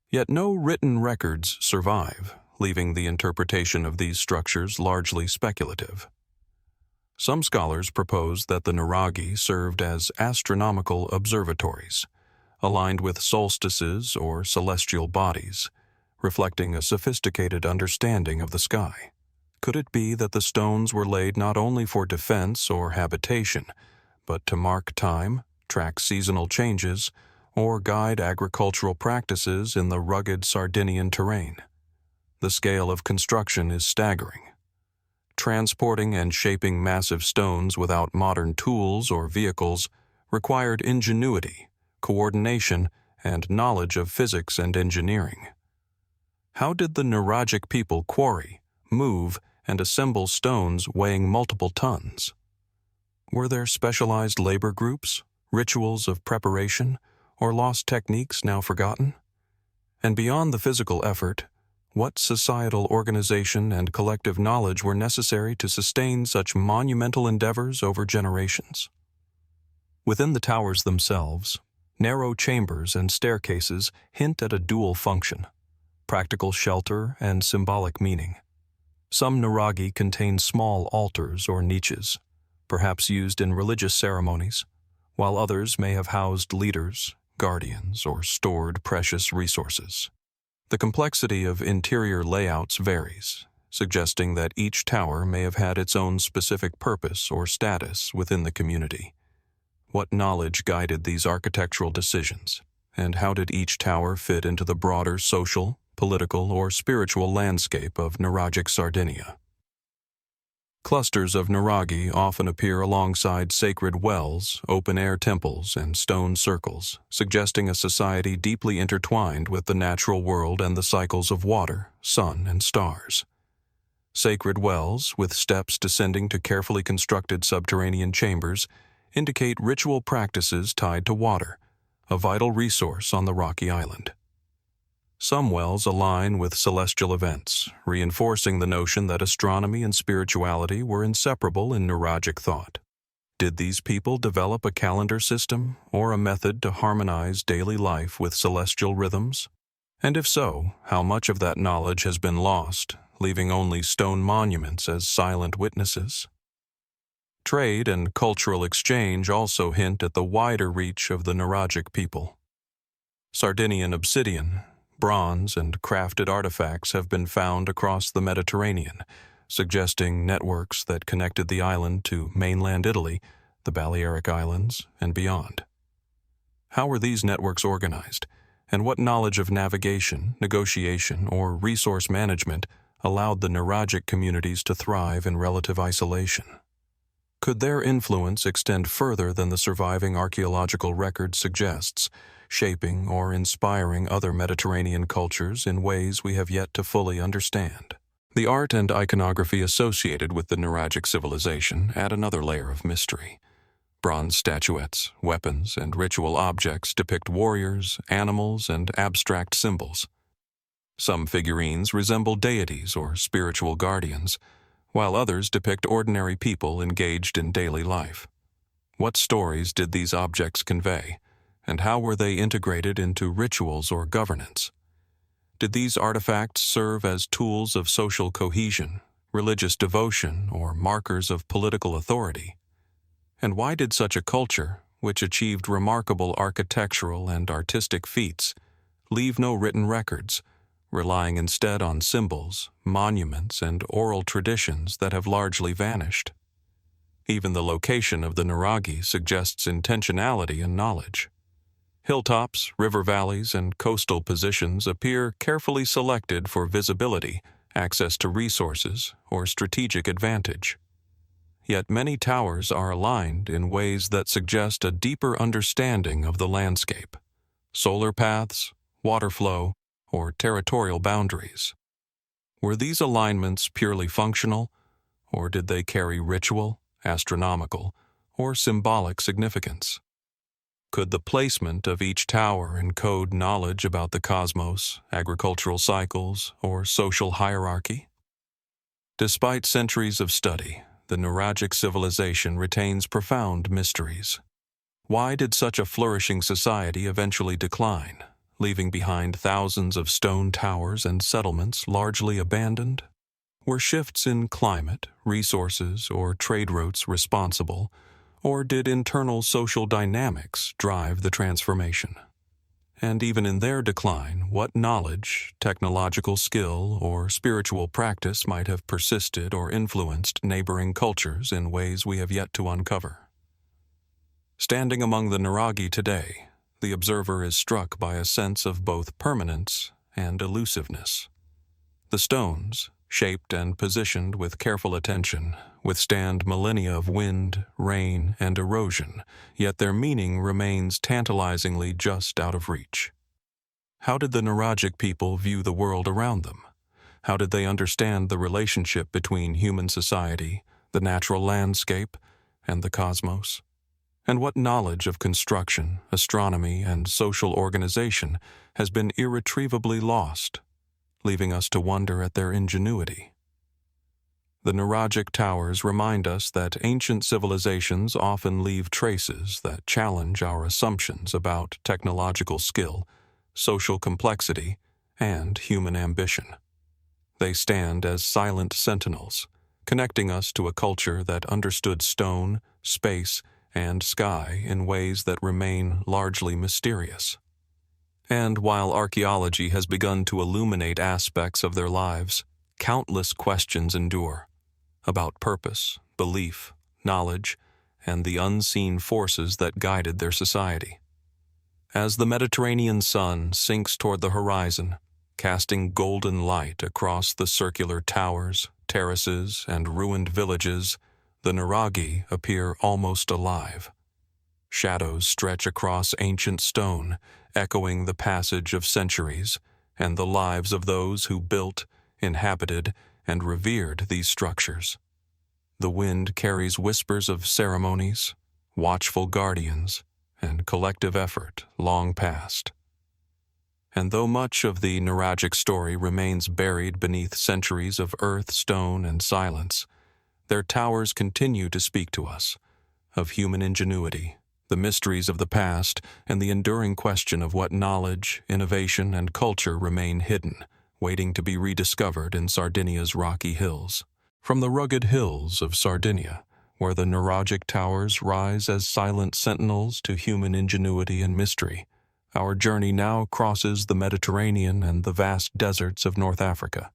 Yet no written records survive, leaving the interpretation of these structures largely speculative. Some scholars propose that the nuraghi served as astronomical observatories, aligned with solstices or celestial bodies, reflecting a sophisticated understanding of the sky. Could it be that the stones were laid not only for defense or habitation, but to mark time, track seasonal changes, or guide agricultural practices in the rugged Sardinian terrain? The scale of construction is staggering. Transporting and shaping massive stones without modern tools or vehicles required ingenuity, coordination, and knowledge of physics and engineering. How did the nuragic people quarry, move, and assemble stones weighing multiple tons? Were there specialized labor groups, rituals of preparation, or lost techniques now forgotten? And beyond the physical effort, what societal organization and collective knowledge were necessary to sustain such monumental endeavors over generations? Within the towers themselves, narrow chambers and staircases hint at a dual function: practical shelter and symbolic meaning. Some nuraghi contain small altars or niches, perhaps used in religious ceremonies, while others may have housed leaders, guardians, or stored precious resources. The complexity of interior layouts varies, suggesting that each tower may have had its own specific purpose or status within the community. What knowledge guided these architectural decisions, and how did each tower fit into the broader social, political, or spiritual landscape of nuragic Sardinia? Clusters of nuraghi often appear alongside sacred wells, open-air temples, and stone circles, suggesting a society deeply intertwined with the natural world and the cycles of water, sun, and stars. Sacred wells, with steps descending to carefully constructed subterranean chambers, indicate ritual practices tied to water, a vital resource on the rocky island. Some wells align with celestial events, reinforcing the notion that astronomy and spirituality were inseparable in nuragic thought. Did these people develop a calendar system or a method to harmonize daily life with celestial rhythms? And if so, how much of that knowledge has been lost, leaving only stone monuments as silent witnesses? Trade and cultural exchange also hint at the wider reach of the nuragic people. Sardinian obsidian, bronze, and crafted artifacts have been found across the Mediterranean, suggesting networks that connected the island to mainland Italy, the Balearic Islands, and beyond. How were these networks organized, and what knowledge of navigation, negotiation, or resource management allowed the nuragic communities to thrive in relative isolation? Could their influence extend further than the surviving archaeological record suggests, shaping or inspiring other Mediterranean cultures in ways we have yet to fully understand? The art and iconography associated with the nuragic civilization add another layer of mystery. Bronze statuettes, weapons, and ritual objects depict warriors, animals, and abstract symbols. Some figurines resemble deities or spiritual guardians, while others depict ordinary people engaged in daily life. What stories did these objects convey, and how were they integrated into rituals or governance? Did these artifacts serve as tools of social cohesion, religious devotion, or markers of political authority? And why did such a culture, which achieved remarkable architectural and artistic feats, leave no written records, relying instead on symbols, monuments, and oral traditions that have largely vanished? Even the location of the Nuragi suggests intentionality and knowledge. Hilltops, river valleys, and coastal positions appear carefully selected for visibility, access to resources, or strategic advantage. Yet many towers are aligned in ways that suggest a deeper understanding of the landscape: solar paths, water flow, or territorial boundaries. Were these alignments purely functional, or did they carry ritual, astronomical, or symbolic significance? Could the placement of each tower encode knowledge about the cosmos, agricultural cycles, or social hierarchy? Despite centuries of study, the Nuragic civilization retains profound mysteries. Why did such a flourishing society eventually decline, leaving behind thousands of stone towers and settlements largely abandoned? Were shifts in climate, resources, or trade routes responsible, or did internal social dynamics drive the transformation? And even in their decline, what knowledge, technological skill, or spiritual practice might have persisted or influenced neighboring cultures in ways we have yet to uncover? Standing among the Nuragi today, the observer is struck by a sense of both permanence and elusiveness. The stones, shaped and positioned with careful attention, withstand millennia of wind, rain, and erosion, yet their meaning remains tantalizingly just out of reach. How did the Nuragic people view the world around them? How did they understand the relationship between human society, the natural landscape, and the cosmos? And what knowledge of construction, astronomy, and social organization has been irretrievably lost, leaving us to wonder at their ingenuity? The Nuragic towers remind us that ancient civilizations often leave traces that challenge our assumptions about technological skill, social complexity, and human ambition. They stand as silent sentinels, connecting us to a culture that understood stone, space, and sky in ways that remain largely mysterious. And while archaeology has begun to illuminate aspects of their lives, countless questions endure about purpose, belief, knowledge, and the unseen forces that guided their society. As the Mediterranean sun sinks toward the horizon, casting golden light across the circular towers, terraces, and ruined villages, the Nuragi appear almost alive. Shadows stretch across ancient stone, echoing the passage of centuries and the lives of those who built, inhabited, and revered these structures. The wind carries whispers of ceremonies, watchful guardians, and collective effort long past. And though much of the Nuragic story remains buried beneath centuries of earth, stone, and silence, their towers continue to speak to us of human ingenuity, the mysteries of the past, and the enduring question of what knowledge, innovation, and culture remain hidden, waiting to be rediscovered in Sardinia's rocky hills. From the rugged hills of Sardinia, where the Nuragic towers rise as silent sentinels to human ingenuity and mystery, our journey now crosses the Mediterranean and the vast deserts of North Africa.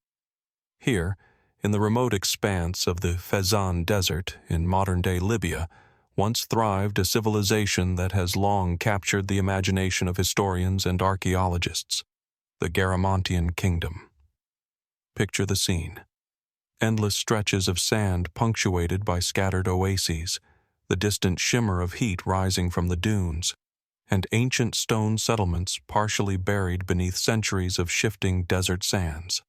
Here, in the remote expanse of the Fezzan Desert in modern-day Libya, once thrived a civilization that has long captured the imagination of historians and archaeologists, the Garamantian Kingdom. Picture the scene. Endless stretches of sand punctuated by scattered oases, the distant shimmer of heat rising from the dunes, and ancient stone settlements partially buried beneath centuries of shifting desert sands.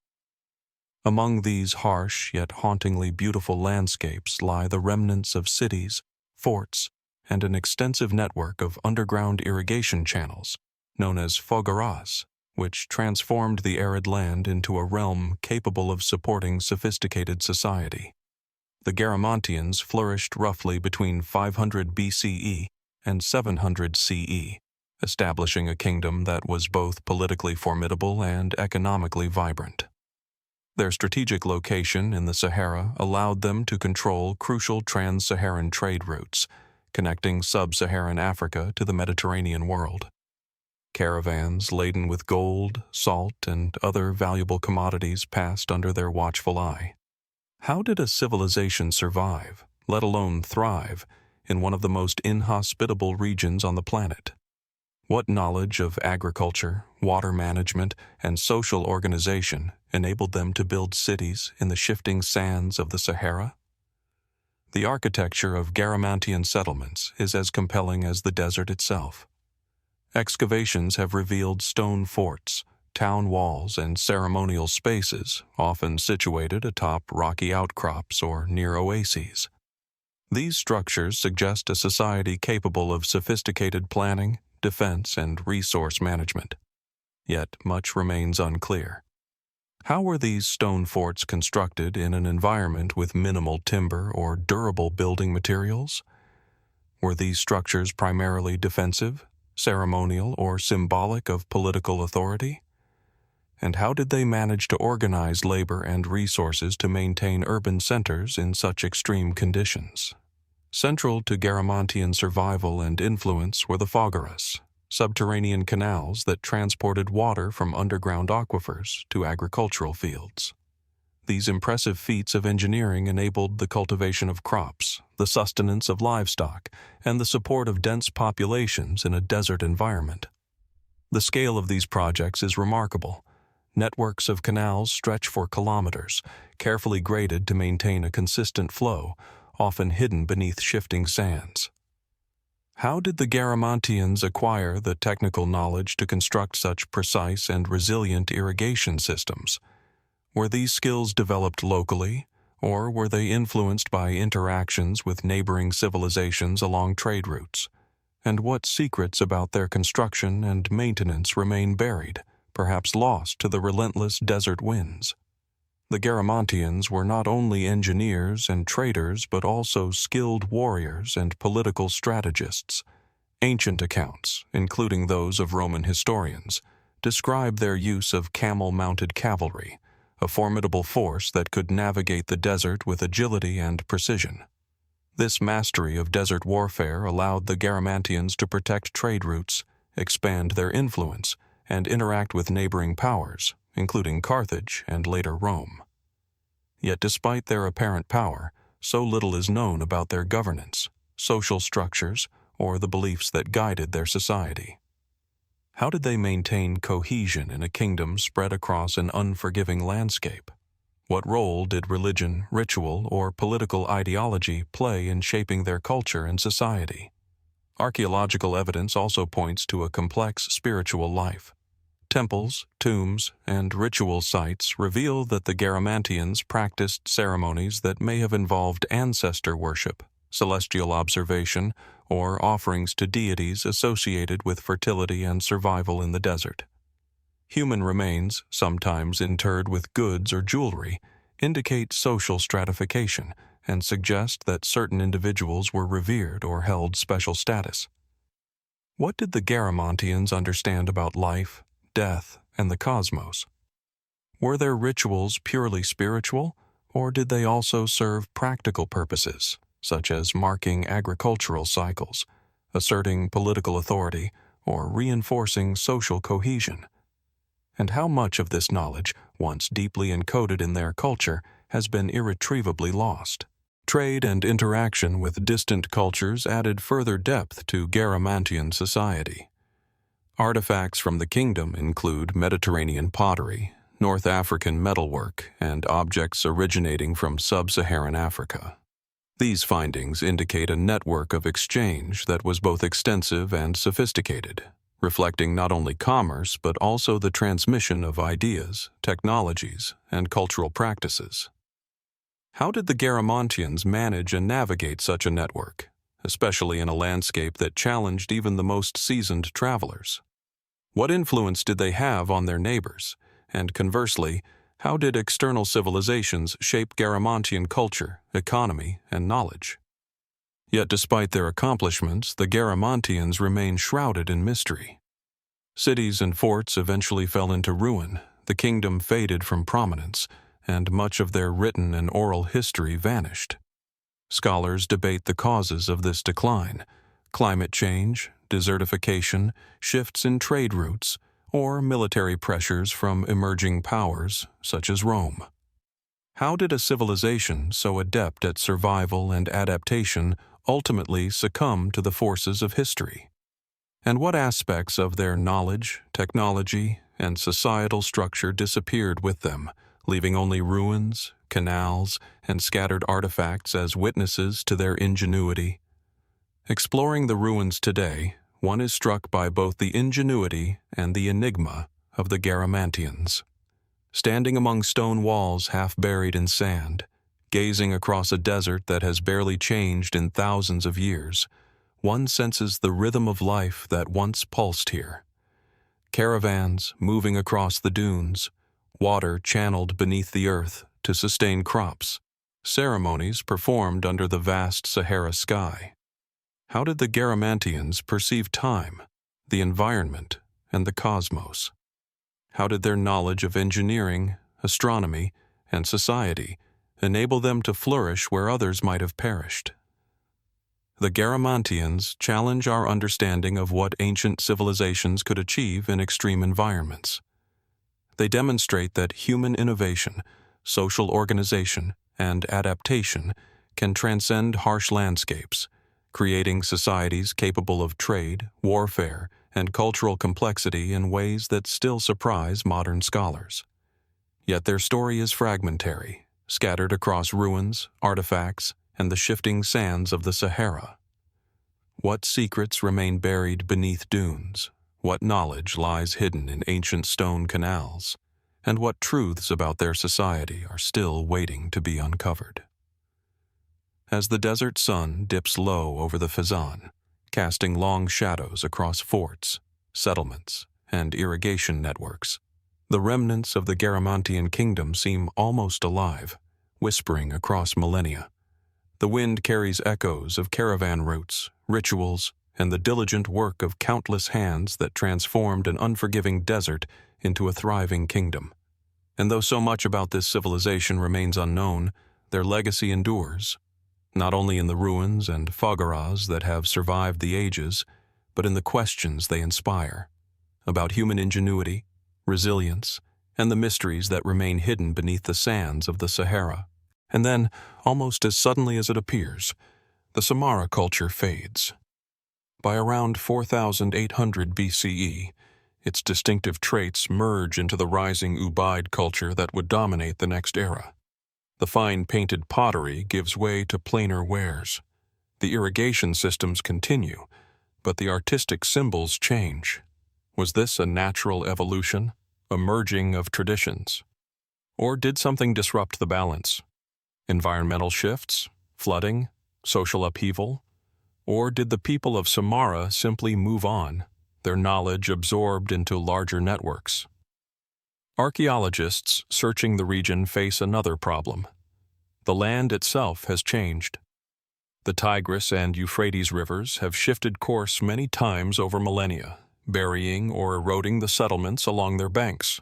Among these harsh yet hauntingly beautiful landscapes lie the remnants of cities, forts, and an extensive network of underground irrigation channels, known as fogaras, which transformed the arid land into a realm capable of supporting sophisticated society. The Garamantians flourished roughly between 500 BCE and 700 CE, establishing a kingdom that was both politically formidable and economically vibrant. Their strategic location in the Sahara allowed them to control crucial trans-Saharan trade routes, connecting sub-Saharan Africa to the Mediterranean world. Caravans laden with gold, salt, and other valuable commodities passed under their watchful eye. How did a civilization survive, let alone thrive, in one of the most inhospitable regions on the planet? What knowledge of agriculture, water management, and social organization enabled them to build cities in the shifting sands of the Sahara? The architecture of Garamantian settlements is as compelling as the desert itself. Excavations have revealed stone forts, town walls, and ceremonial spaces, often situated atop rocky outcrops or near oases. These structures suggest a society capable of sophisticated planning, defense, and resource management. Yet much remains unclear. How were these stone forts constructed in an environment with minimal timber or durable building materials? Were these structures primarily defensive, ceremonial, or symbolic of political authority? And how did they manage to organize labor and resources to maintain urban centers in such extreme conditions? Central to Garamantian survival and influence were the fogaras, subterranean canals that transported water from underground aquifers to agricultural fields. These impressive feats of engineering enabled the cultivation of crops, the sustenance of livestock, and the support of dense populations in a desert environment. The scale of these projects is remarkable. Networks of canals stretch for kilometers, carefully graded to maintain a consistent flow, often hidden beneath shifting sands. How did the Garamantians acquire the technical knowledge to construct such precise and resilient irrigation systems? Were these skills developed locally, or were they influenced by interactions with neighboring civilizations along trade routes? And what secrets about their construction and maintenance remain buried, perhaps lost to the relentless desert winds? The Garamantians were not only engineers and traders but also skilled warriors and political strategists. Ancient accounts, including those of Roman historians, describe their use of camel-mounted cavalry, a formidable force that could navigate the desert with agility and precision. This mastery of desert warfare allowed the Garamantians to protect trade routes, expand their influence, and interact with neighboring powers, including Carthage and later Rome. Yet despite their apparent power, so little is known about their governance, social structures, or the beliefs that guided their society. How did they maintain cohesion in a kingdom spread across an unforgiving landscape? What role did religion, ritual, or political ideology play in shaping their culture and society? Archaeological evidence also points to a complex spiritual life. Temples, tombs, and ritual sites reveal that the Garamantians practiced ceremonies that may have involved ancestor worship, celestial observation, or offerings to deities associated with fertility and survival in the desert. Human remains, sometimes interred with goods or jewelry, indicate social stratification and suggest that certain individuals were revered or held special status. What did the Garamantians understand about life, death, and the cosmos? Were their rituals purely spiritual, or did they also serve practical purposes, such as marking agricultural cycles, asserting political authority, or reinforcing social cohesion? And how much of this knowledge, once deeply encoded in their culture, has been irretrievably lost? Trade and interaction with distant cultures added further depth to Garamantian society. Artifacts from the kingdom include Mediterranean pottery, North African metalwork, and objects originating from sub-Saharan Africa. These findings indicate a network of exchange that was both extensive and sophisticated, reflecting not only commerce but also the transmission of ideas, technologies, and cultural practices. How did the Garamantians manage and navigate such a network, especially in a landscape that challenged even the most seasoned travelers? What influence did they have on their neighbors? And conversely, how did external civilizations shape Garamantian culture, economy, and knowledge? Yet despite their accomplishments, the Garamantians remain shrouded in mystery. Cities and forts eventually fell into ruin, the kingdom faded from prominence, and much of their written and oral history vanished. Scholars debate the causes of this decline: climate change, desertification, shifts in trade routes, or military pressures from emerging powers such as Rome. How did a civilization so adept at survival and adaptation ultimately succumb to the forces of history? And what aspects of their knowledge, technology, and societal structure disappeared with them, leaving only ruins, canals, and scattered artifacts as witnesses to their ingenuity? Exploring the ruins today, one is struck by both the ingenuity and the enigma of the Garamantians. Standing among stone walls half buried in sand, gazing across a desert that has barely changed in thousands of years, one senses the rhythm of life that once pulsed here. Caravans moving across the dunes, water channeled beneath the earth to sustain crops, ceremonies performed under the vast Sahara sky. How did the Garamantians perceive time, the environment, and the cosmos? How did their knowledge of engineering, astronomy, and society enable them to flourish where others might have perished? The Garamantians challenge our understanding of what ancient civilizations could achieve in extreme environments. They demonstrate that human innovation, social organization, and adaptation can transcend harsh landscapes, creating societies capable of trade, warfare, and cultural complexity in ways that still surprise modern scholars. Yet their story is fragmentary, scattered across ruins, artifacts, and the shifting sands of the Sahara. What secrets remain buried beneath dunes? What knowledge lies hidden in ancient stone canals? And what truths about their society are still waiting to be uncovered? As the desert sun dips low over the Fezzan, casting long shadows across forts, settlements, and irrigation networks, the remnants of the Garamantian kingdom seem almost alive, whispering across millennia. The wind carries echoes of caravan routes, rituals, and the diligent work of countless hands that transformed an unforgiving desert into a thriving kingdom. And though so much about this civilization remains unknown, their legacy endures, not only in the ruins and fogaras that have survived the ages, but in the questions they inspire about human ingenuity, resilience, and the mysteries that remain hidden beneath the sands of the Sahara. And then, almost as suddenly as it appears, the Samara culture fades. By around 4800 BCE, its distinctive traits merge into the rising Ubaid culture that would dominate the next era. The fine painted pottery gives way to plainer wares. The irrigation systems continue, but the artistic symbols change. Was this a natural evolution, a merging of traditions? Or did something disrupt the balance? Environmental shifts, flooding, social upheaval? Or did the people of Samara simply move on, their knowledge absorbed into larger networks? Archaeologists searching the region face another problem. The land itself has changed. The Tigris and Euphrates rivers have shifted course many times over millennia, burying or eroding the settlements along their banks.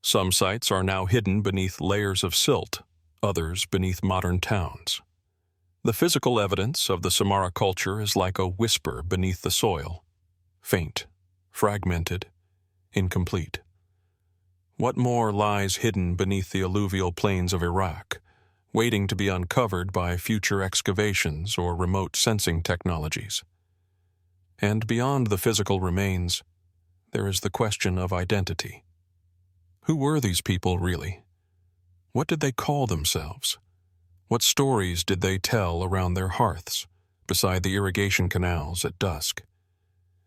Some sites are now hidden beneath layers of silt, others beneath modern towns. The physical evidence of the Samara culture is like a whisper beneath the soil, faint, fragmented, incomplete. What more lies hidden beneath the alluvial plains of Iraq, waiting to be uncovered by future excavations or remote sensing technologies? And beyond the physical remains, there is the question of identity. Who were these people really? What did they call themselves? What stories did they tell around their hearths, beside the irrigation canals at dusk?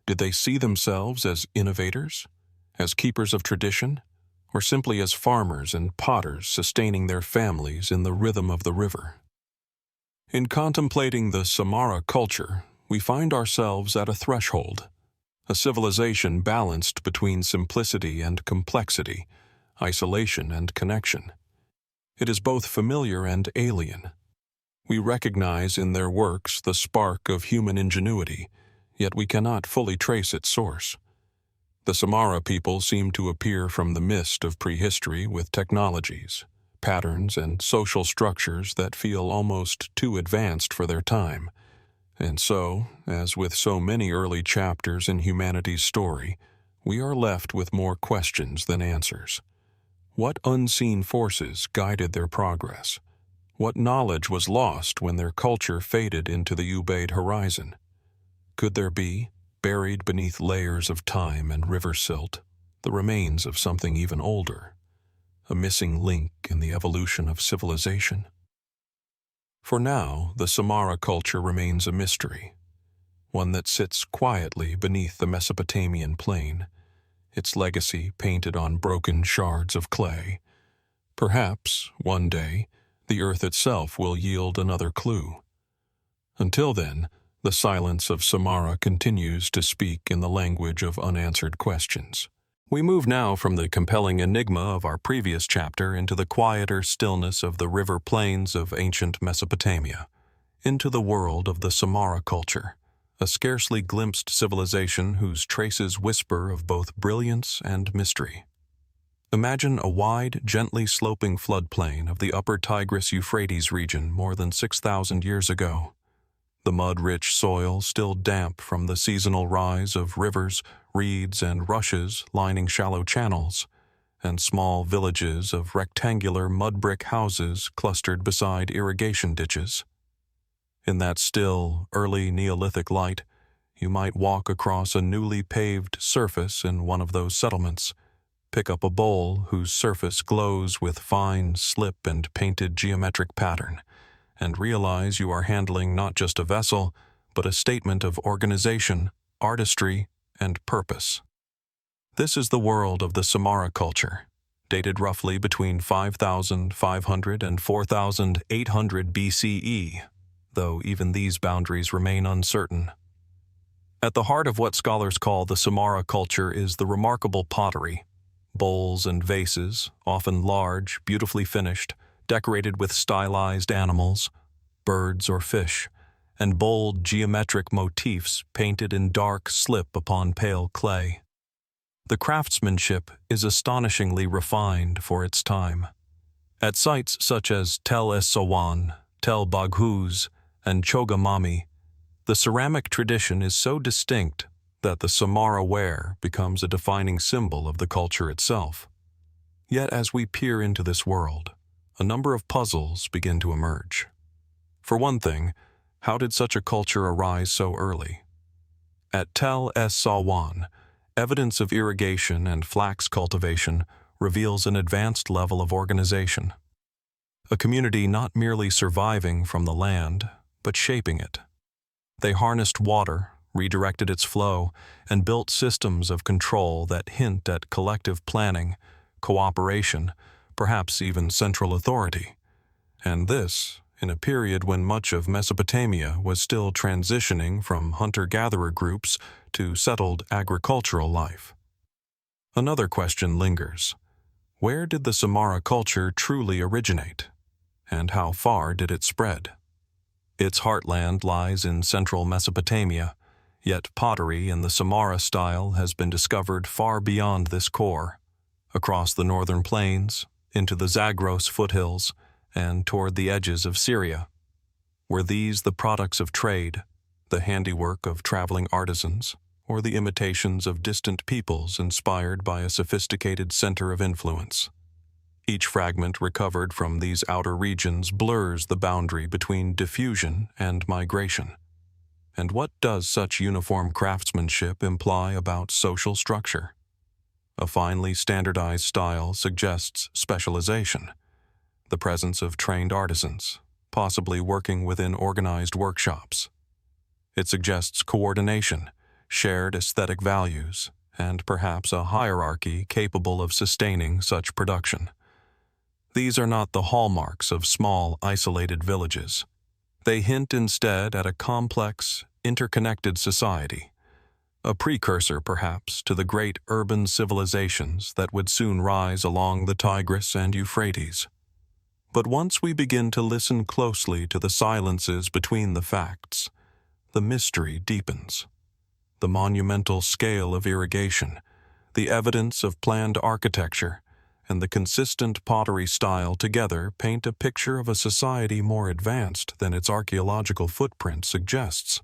Did they see themselves as innovators, as keepers of tradition, or simply as farmers and potters sustaining their families in the rhythm of the river? In contemplating the Samara culture, we find ourselves at a threshold, a civilization balanced between simplicity and complexity, isolation and connection. It is both familiar and alien. We recognize in their works the spark of human ingenuity, yet we cannot fully trace its source. The Samara people seem to appear from the mist of prehistory with technologies, patterns, and social structures that feel almost too advanced for their time. And so, as with so many early chapters in humanity's story, we are left with more questions than answers. What unseen forces guided their progress? What knowledge was lost when their culture faded into the Ubaid horizon? Could there be, buried beneath layers of time and river silt, the remains of something even older, a missing link in the evolution of civilization? For now, the Samara culture remains a mystery, one that sits quietly beneath the Mesopotamian plain, its legacy painted on broken shards of clay. Perhaps, one day, the earth itself will yield another clue. Until then, the silence of Samara continues to speak in the language of unanswered questions. We move now from the compelling enigma of our previous chapter into the quieter stillness of the river plains of ancient Mesopotamia, into the world of the Samara culture, a scarcely glimpsed civilization whose traces whisper of both brilliance and mystery. Imagine a wide, gently sloping floodplain of the upper Tigris-Euphrates region more than 6,000 years ago. The mud-rich soil still damp from the seasonal rise of rivers, reeds, and rushes lining shallow channels, and small villages of rectangular mud-brick houses clustered beside irrigation ditches. In that still, early Neolithic light, you might walk across a newly paved surface in one of those settlements, pick up a bowl whose surface glows with fine slip and painted geometric pattern, and realize you are handling not just a vessel, but a statement of organization, artistry, and purpose. This is the world of the Samara culture, dated roughly between 5,500 and 4,800 BCE, though even these boundaries remain uncertain. At the heart of what scholars call the Samara culture is the remarkable pottery, bowls and vases, often large, beautifully finished, decorated with stylized animals, birds or fish, and bold geometric motifs painted in dark slip upon pale clay. The craftsmanship is astonishingly refined for its time. At sites such as Tel Es Sawan, Tel Baghuz, and Chogamami, the ceramic tradition is so distinct that the Samara ware becomes a defining symbol of the culture itself. Yet as we peer into this world, a number of puzzles begin to emerge. For one thing, how did such a culture arise so early? At Tel Es Sawan, evidence of irrigation and flax cultivation reveals an advanced level of organization. A community not merely surviving from the land, but shaping it. They harnessed water, redirected its flow, and built systems of control that hint at collective planning, cooperation, perhaps even central authority. And this, in a period when much of Mesopotamia was still transitioning from hunter-gatherer groups to settled agricultural life. Another question lingers. Where did the Samara culture truly originate? And how far did it spread? Its heartland lies in central Mesopotamia, yet pottery in the Samara style has been discovered far beyond this core, across the northern plains, into the Zagros foothills, and toward the edges of Syria. Were these the products of trade, the handiwork of traveling artisans, or the imitations of distant peoples inspired by a sophisticated center of influence? Each fragment recovered from these outer regions blurs the boundary between diffusion and migration. And what does such uniform craftsmanship imply about social structure? A finely standardized style suggests specialization, the presence of trained artisans, possibly working within organized workshops. It suggests coordination, shared aesthetic values, and perhaps a hierarchy capable of sustaining such production. These are not the hallmarks of small, isolated villages. They hint instead at a complex, interconnected society, a precursor, perhaps, to the great urban civilizations that would soon rise along the Tigris and Euphrates. But once we begin to listen closely to the silences between the facts, the mystery deepens. The monumental scale of irrigation, the evidence of planned architecture, and the consistent pottery style together paint a picture of a society more advanced than its archaeological footprint suggests.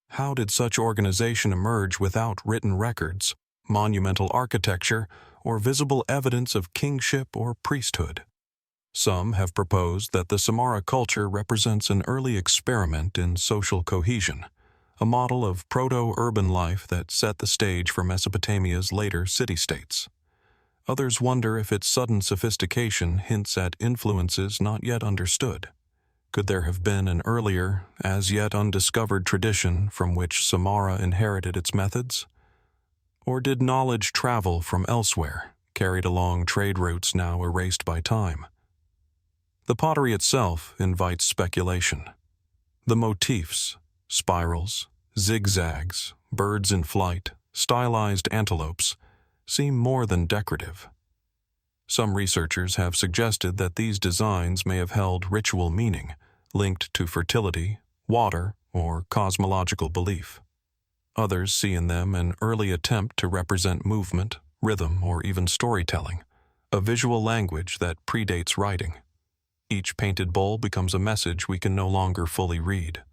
How did such organization emerge without written records, monumental architecture, or visible evidence of kingship or priesthood? Some have proposed that the Samara culture represents an early experiment in social cohesion, a model of proto-urban life that set the stage for Mesopotamia's later city-states. Others wonder if its sudden sophistication hints at influences not yet understood. Could there have been an earlier, as yet undiscovered tradition from which Samara inherited its methods? Or did knowledge travel from elsewhere, carried along trade routes now erased by time? The pottery itself invites speculation. The motifs, spirals, zigzags, birds in flight, stylized antelopes, seem more than decorative. Some researchers have suggested that these designs may have held ritual meaning, linked to fertility, water, or cosmological belief. Others see in them an early attempt to represent movement, rhythm, or even storytelling, a visual language that predates writing. Each painted bowl becomes a message we can no longer fully read.